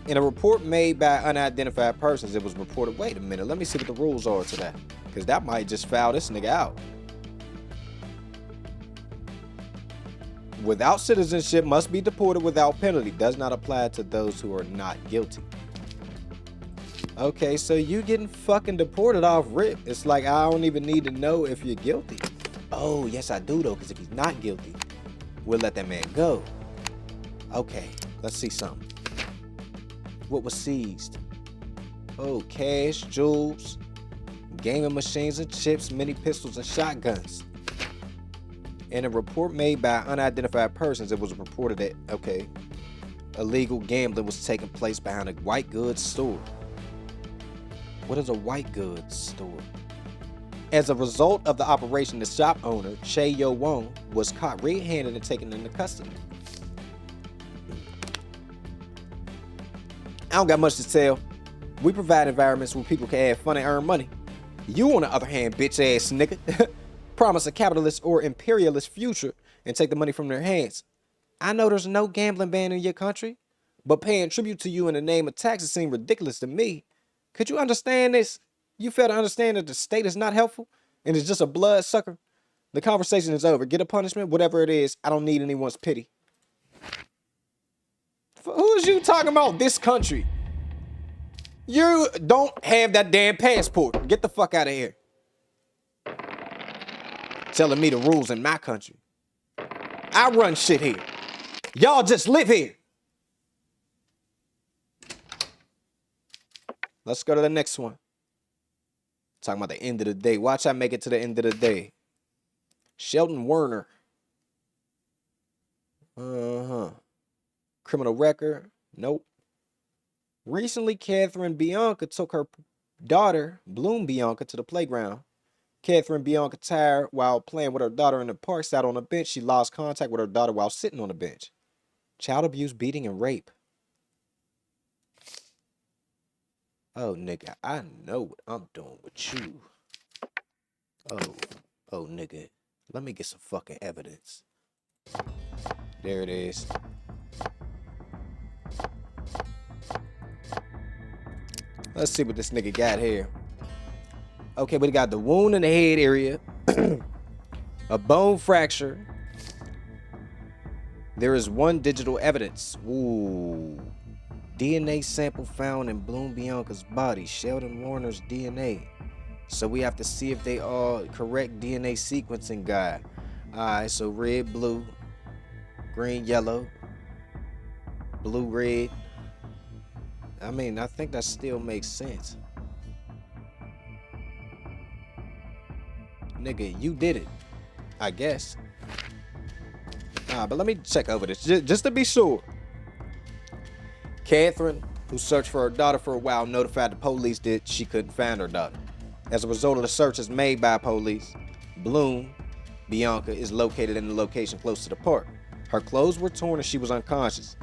In a report made by unidentified persons, it was reported, wait a minute, let me see what the rules are to that. Because that might just foul this nigga out. Without citizenship, must be deported without penalty. Does not apply to those who are not guilty. Okay, so you getting fucking deported off rip. It's like I don't even need to know if you're guilty. Oh, yes I do though, because if he's not guilty, we'll let that man go. Okay, let's see something. What was seized? Oh, cash, jewels, gaming machines and chips, mini pistols and shotguns. In a report made by unidentified persons, it was reported that, okay, illegal gambling was taking place behind a white goods store. What is a white goods store? As a result of the operation, the shop owner, Chay Yo Wong, was caught red-handed and taken into custody. I don't got much to tell. We provide environments where people can have fun and earn money. You, on the other hand, bitch-ass nigga, promise a capitalist or imperialist future and take the money from their hands. I know there's no gambling ban in your country, but paying tribute to you in the name of taxes seems ridiculous to me. Could you understand this? You fail to understand that the state is not helpful and is just a bloodsucker? The conversation is over. Get a punishment, whatever it is. I don't need anyone's pity. Who is you talking about this country? You don't have that damn passport. Get the fuck out of here. Telling me the rules in my country. I run shit here. Y'all just live here. Let's go to the next one. Talking about the end of the day. Watch I make it to the end of the day. Sheldon Werner. Criminal record. Nope. Recently, Catherine Bianca took her daughter, Bloom Bianca, to the playground. Catherine Bianca tired while playing with her daughter in the park, sat on a bench. She lost contact with her daughter while sitting on the bench. Child abuse, beating, and rape. Oh, nigga, I know what I'm doing with you. Oh, nigga, let me get some fucking evidence. There it is. Let's see what this nigga got here. Okay, we got the wound in the head area, a bone fracture. There is one digital evidence. Ooh. DNA sample found in Bloom Bianca's body, Sheldon Warner's DNA. So we have to see if they are correct DNA sequencing guy. Alright, so red, blue, green, yellow, blue, red. I mean, I think that still makes sense. Nigga, you did it. I guess. But let me check over this just to be sure. Catherine, who searched for her daughter for a while, notified the police that she couldn't find her daughter. As a result of the searches made by police, Bloom Bianca is located in the location close to the park. Her clothes were torn and she was unconscious.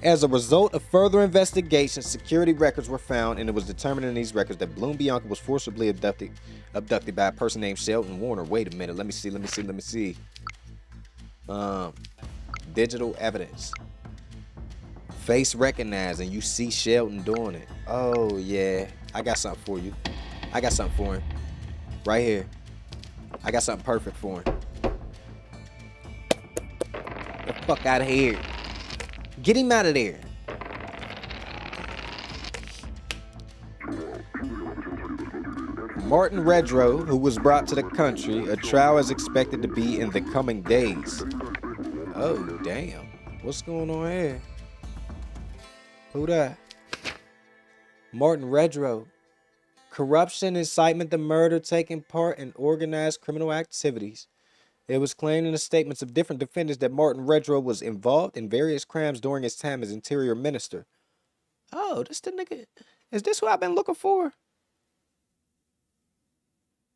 As a result of further investigation, security records were found, and it was determined in these records that Bloom Bianca was forcibly abducted by a person named Sheldon Warner. Wait a minute, let me see. Digital evidence. Face recognized, and you see Sheldon doing it. Oh yeah, I got something for you. I got something for him. Right here. I got something perfect for him. Get the fuck out of here. Get him out of there. Martin Redrow, who was brought to the country, a trial is expected to be in the coming days. Oh, damn. What's going on here? Who that? Martin Redrow. Corruption, incitement to murder, taking part in organized criminal activities. It was claimed in the statements of different defendants that Martin Redrow was involved in various crimes during his time as Interior Minister. Oh, this the nigga. Is this who I've been looking for?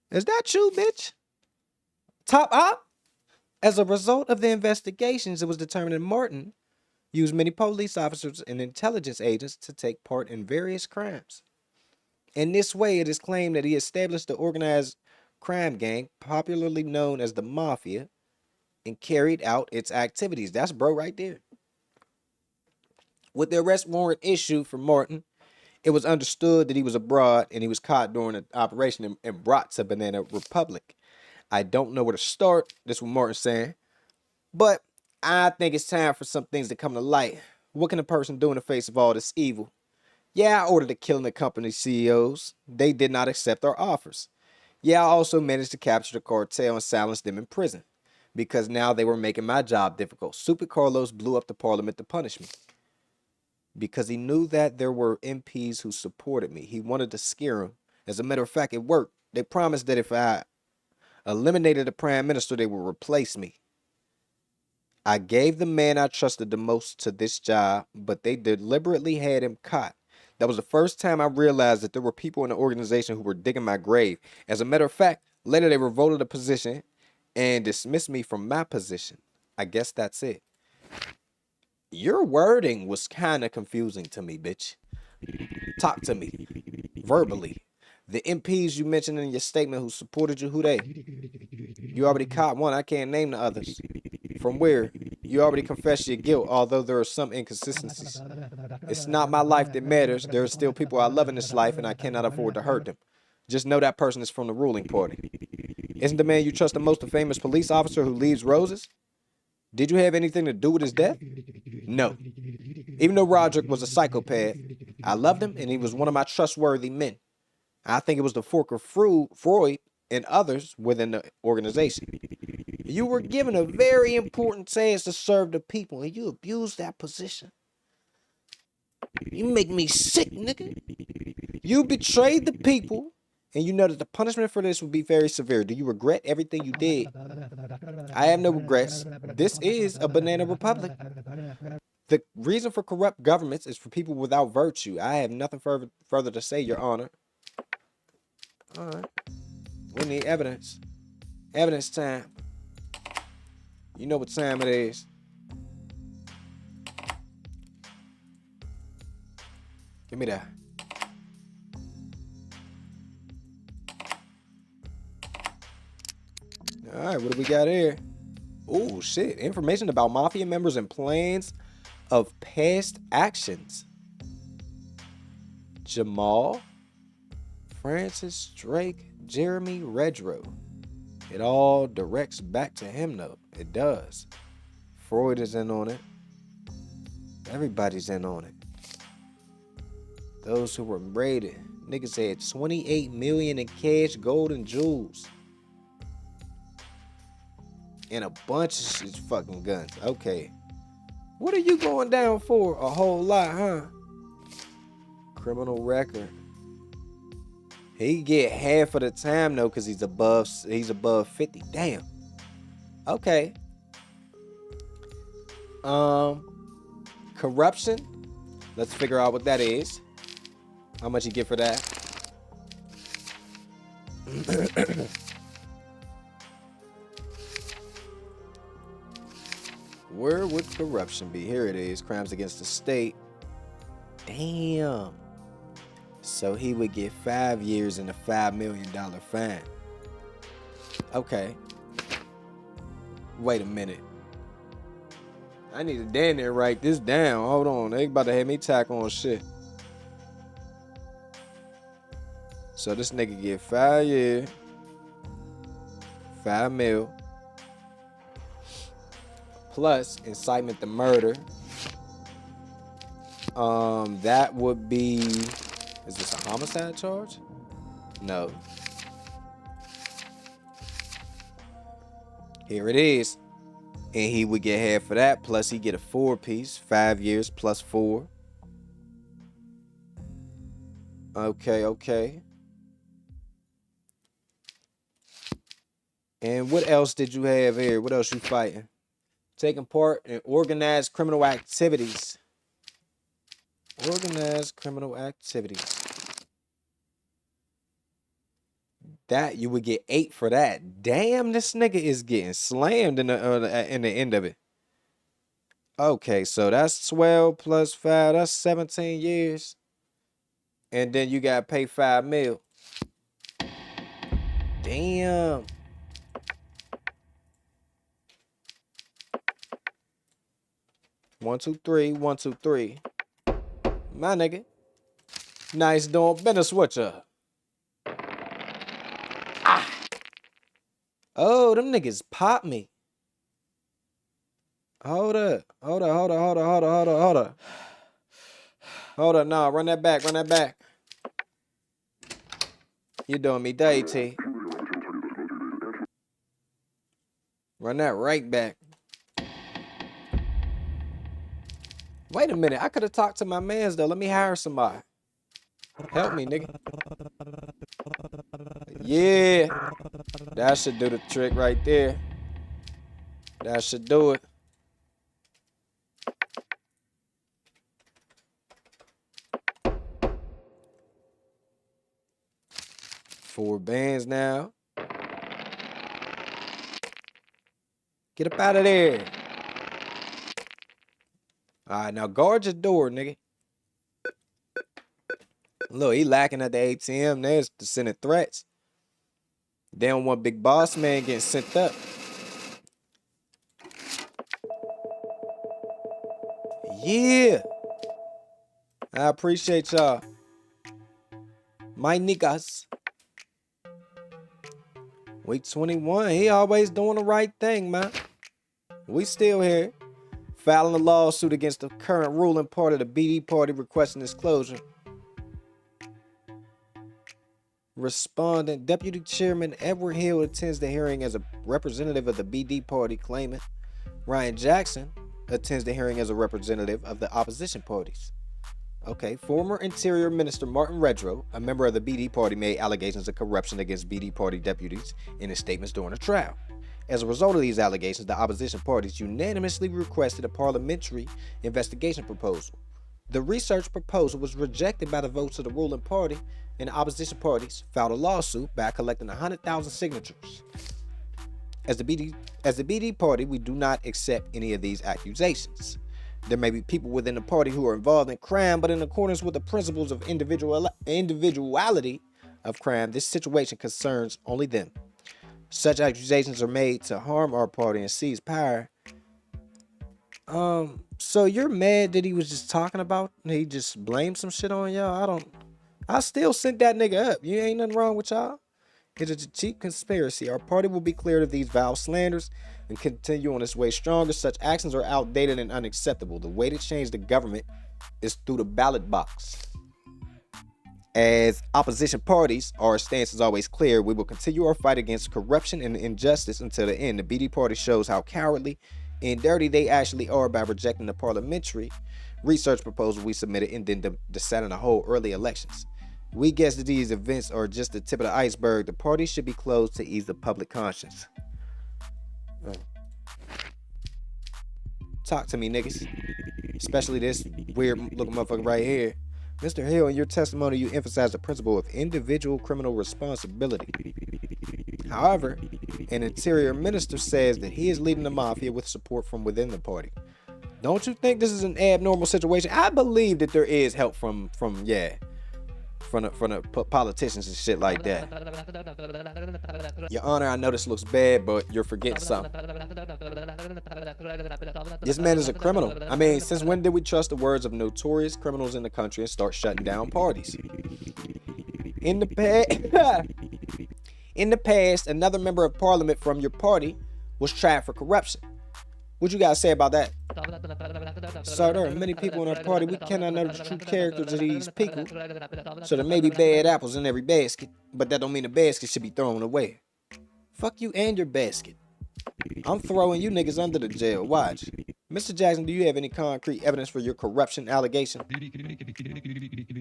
Is that you, bitch? Top op? As a result of the investigations, it was determined that Martin used many police officers and intelligence agents to take part in various crimes. In this way, it is claimed that he established the organized crime gang, popularly known as the Mafia, and carried out its activities. That's bro right there. With the arrest warrant issued for Martin, it was understood that he was abroad and he was caught during an operation and brought to Banana Republic. I don't know where to start. This is what Martin's saying. But I think it's time for some things to come to light. What can a person do in the face of all this evil? Yeah, I ordered the killing of company CEOs. They did not accept our offers. Yeah, I also managed to capture the cartel and silence them in prison, because now they were making my job difficult. Super Carlos blew up the parliament to punish me, because he knew that there were MPs who supported me. He wanted to scare them. As a matter of fact, it worked. They promised that if I eliminated the prime minister, they would replace me. I gave the man I trusted the most to this job, but they deliberately had him caught. That was the first time I realized that there were people in the organization who were digging my grave. As a matter of fact, later they revoted the position and dismissed me from my position. I guess that's it. Your wording was kind of confusing to me, bitch. Talk to me. Verbally. The MPs you mentioned in your statement who supported you, who they? You already caught one. I can't name the others. From where? You already confessed your guilt, although there are some inconsistencies. It's not my life that matters. There are still people I love in this life, and I cannot afford to hurt them. Just know that person is from the ruling party. Isn't the man you trust the most a famous police officer who leaves roses? Did you have anything to do with his death? No. Even though Rodrick was a psychopath, I loved him, and he was one of my trustworthy men. I think it was the fork of Freud and others within the organization. You were given a very important task to serve the people, and you abused that position. You make me sick, nigga. You betrayed the people, and you know that the punishment for this would be very severe. Do you regret everything you did? I have no regrets. This is a banana republic. The reason for corrupt governments is for people without virtue. I have nothing further to say, Your Honor. All right. We need evidence. Evidence time. You know what time it is. Give me that. All right, what do we got here? Oh, shit. Information about mafia members and plans of past actions. Jamal, Francis, Drake, Jeremy, Redrow. It all directs back to him, though. It does. Freud is in on it. Everybody's in on it. Those who were raided. Niggas had $28 million in cash, gold, and jewels. And a bunch of shit, fucking guns. Okay. What are you going down for? A whole lot, huh? Criminal record. He get half of the time though, cause he's above 50. Damn. Okay. Corruption. Let's figure out what that is. How much you get for that? Where would corruption be? Here it is. Crimes against the state. Damn. So he would get 5 years and a $5 million fine. Okay. Wait a minute. I need to damn near write this down. Hold on. They about to have me tack on shit. So this nigga get 5 years. 5 mil. Plus incitement to murder. That would be, is this a homicide charge? No. Here it is. And he would get half of that, plus he get a 4-piece, 5 years plus 4. Okay. And what else did you have here? What else you fighting? Taking part in organized criminal activities. Organized criminal activities. That you would get 8 for that. Damn, this nigga is getting slammed in the end of it. Okay, so that's 12 plus 5. That's 17 years. And then you gotta pay 5 mil. Damn. One, two, three. My nigga. Nice doing business switcher. Ah. Oh, them niggas pop me. Hold up. Hold up. Nah, run that back. You doing me dirty. Run that right back. Wait a minute. I could have talked to my mans, though. Let me hire somebody. Help me, nigga. Yeah. That should do the trick right there. That should do it. Four bands now. Get up out of there. All right, now guard your door, nigga. Look, he lacking at the ATM. There's the sending threats. They don't want big boss man getting sent up. Yeah. I appreciate y'all. My niggas. Week 21. He always doing the right thing, man. We still here. Filing a lawsuit against the current ruling party, the BD party, requesting its closure. Respondent, Deputy Chairman Edward Hill attends the hearing as a representative of the BD party claimant. Ryan Jackson attends the hearing as a representative of the opposition parties. Okay, former Interior Minister Martin Redrow, a member of the BD party, made allegations of corruption against BD party deputies in his statements during the trial. As a result of these allegations, the opposition parties unanimously requested a parliamentary investigation proposal. The research proposal was rejected by the votes of the ruling party, and the opposition parties filed a lawsuit by collecting 100,000 signatures. As the BD party, we do not accept any of these accusations. There may be people within the party who are involved in crime, but in accordance with the principles of individuality of crime, this situation concerns only them. Such accusations are made to harm our party and seize power. So you're mad that he was just talking about, he just blamed some shit on y'all? I still sent that nigga up. You ain't nothing wrong with y'all. It is a cheap conspiracy. Our party will be cleared of these vile slanders and continue on its way stronger. Such actions are outdated and unacceptable. The way to change the government is through the ballot box. As opposition parties, our stance is always clear. We will continue our fight against corruption and injustice until the end. The BD party shows how cowardly and dirty they actually are by rejecting the parliamentary research proposal we submitted and then deciding to hold early elections. We guess that these events are just the tip of the iceberg. The party should be closed to ease the public conscience. Talk to me, niggas. Especially this weird looking motherfucker right here. Mr. Hill, in your testimony, you emphasize the principle of individual criminal responsibility. However, an interior minister says that he is leading the mafia with support from within the party. Don't you think this is an abnormal situation? I believe that there is help from the politicians and shit like that. Your Honor, I know this looks bad, but you're forgetting something. This man is a criminal. I mean, since when did we trust the words of notorious criminals in the country and start shutting down parties? In the past, another member of parliament from your party was tried for corruption. What you guys say about that? Sir, there are many people in our party. We cannot know the true characters of these people. So there may be bad apples in every basket, but that don't mean the basket should be thrown away. Fuck you and your basket. I'm throwing you niggas under the jail. Watch. Mr. Jackson, do you have any concrete evidence for your corruption allegation?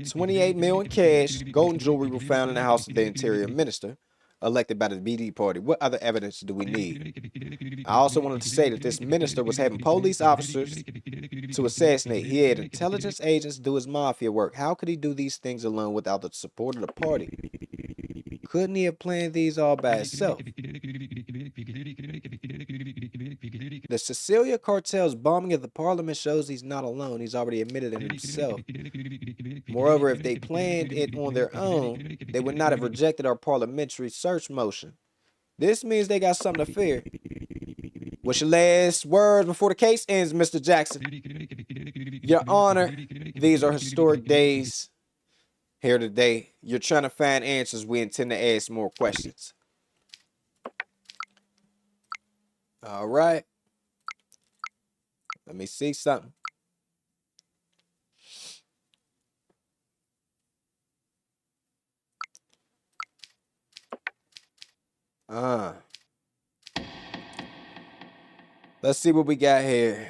28 million cash, gold and jewelry were found in the house of the interior minister, elected by the BD party. What other evidence do we need? I also wanted to say that this minister was having police officers to assassinate. He had intelligence agents do his mafia work. How could he do these things alone without the support of the party? Couldn't he have planned these all by himself? The Sicilia cartel's bombing of the parliament shows he's not alone. He's already admitted it himself. Moreover, if they planned it on their own, they would not have rejected our parliamentary search motion. This means they got something to fear. What's your last words before the case ends, Mr. Jackson? Your Honor, these are historic days here today. You're trying to find answers. We intend to ask more questions. All right. Let me see something. Let's see what we got here.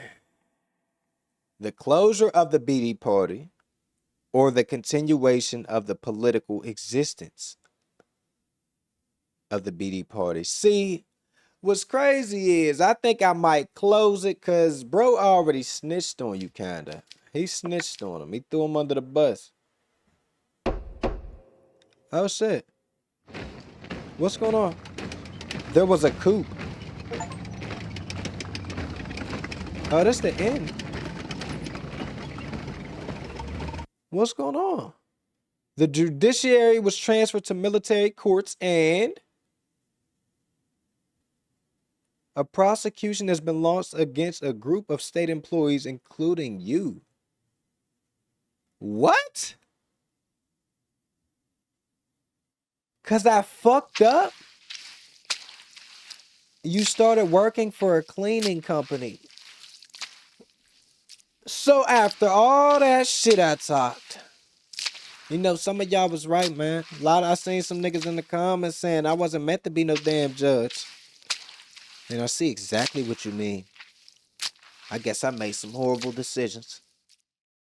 The closure of the BD party or the continuation of the political existence of the BD party. See, what's crazy is I think I might close it because bro already snitched on you, kinda. He snitched on him. He threw him under the bus. Oh, shit. What's going on? There was a coup. Oh, that's the end. What's going on? The judiciary was transferred to military courts and a prosecution has been launched against a group of state employees, including you. What? 'Cause I fucked up? You started working for a cleaning company. So after all that shit I talked, you know, some of y'all was right, man. I seen some niggas in the comments saying I wasn't meant to be no damn judge. And I see exactly what you mean. I guess I made some horrible decisions.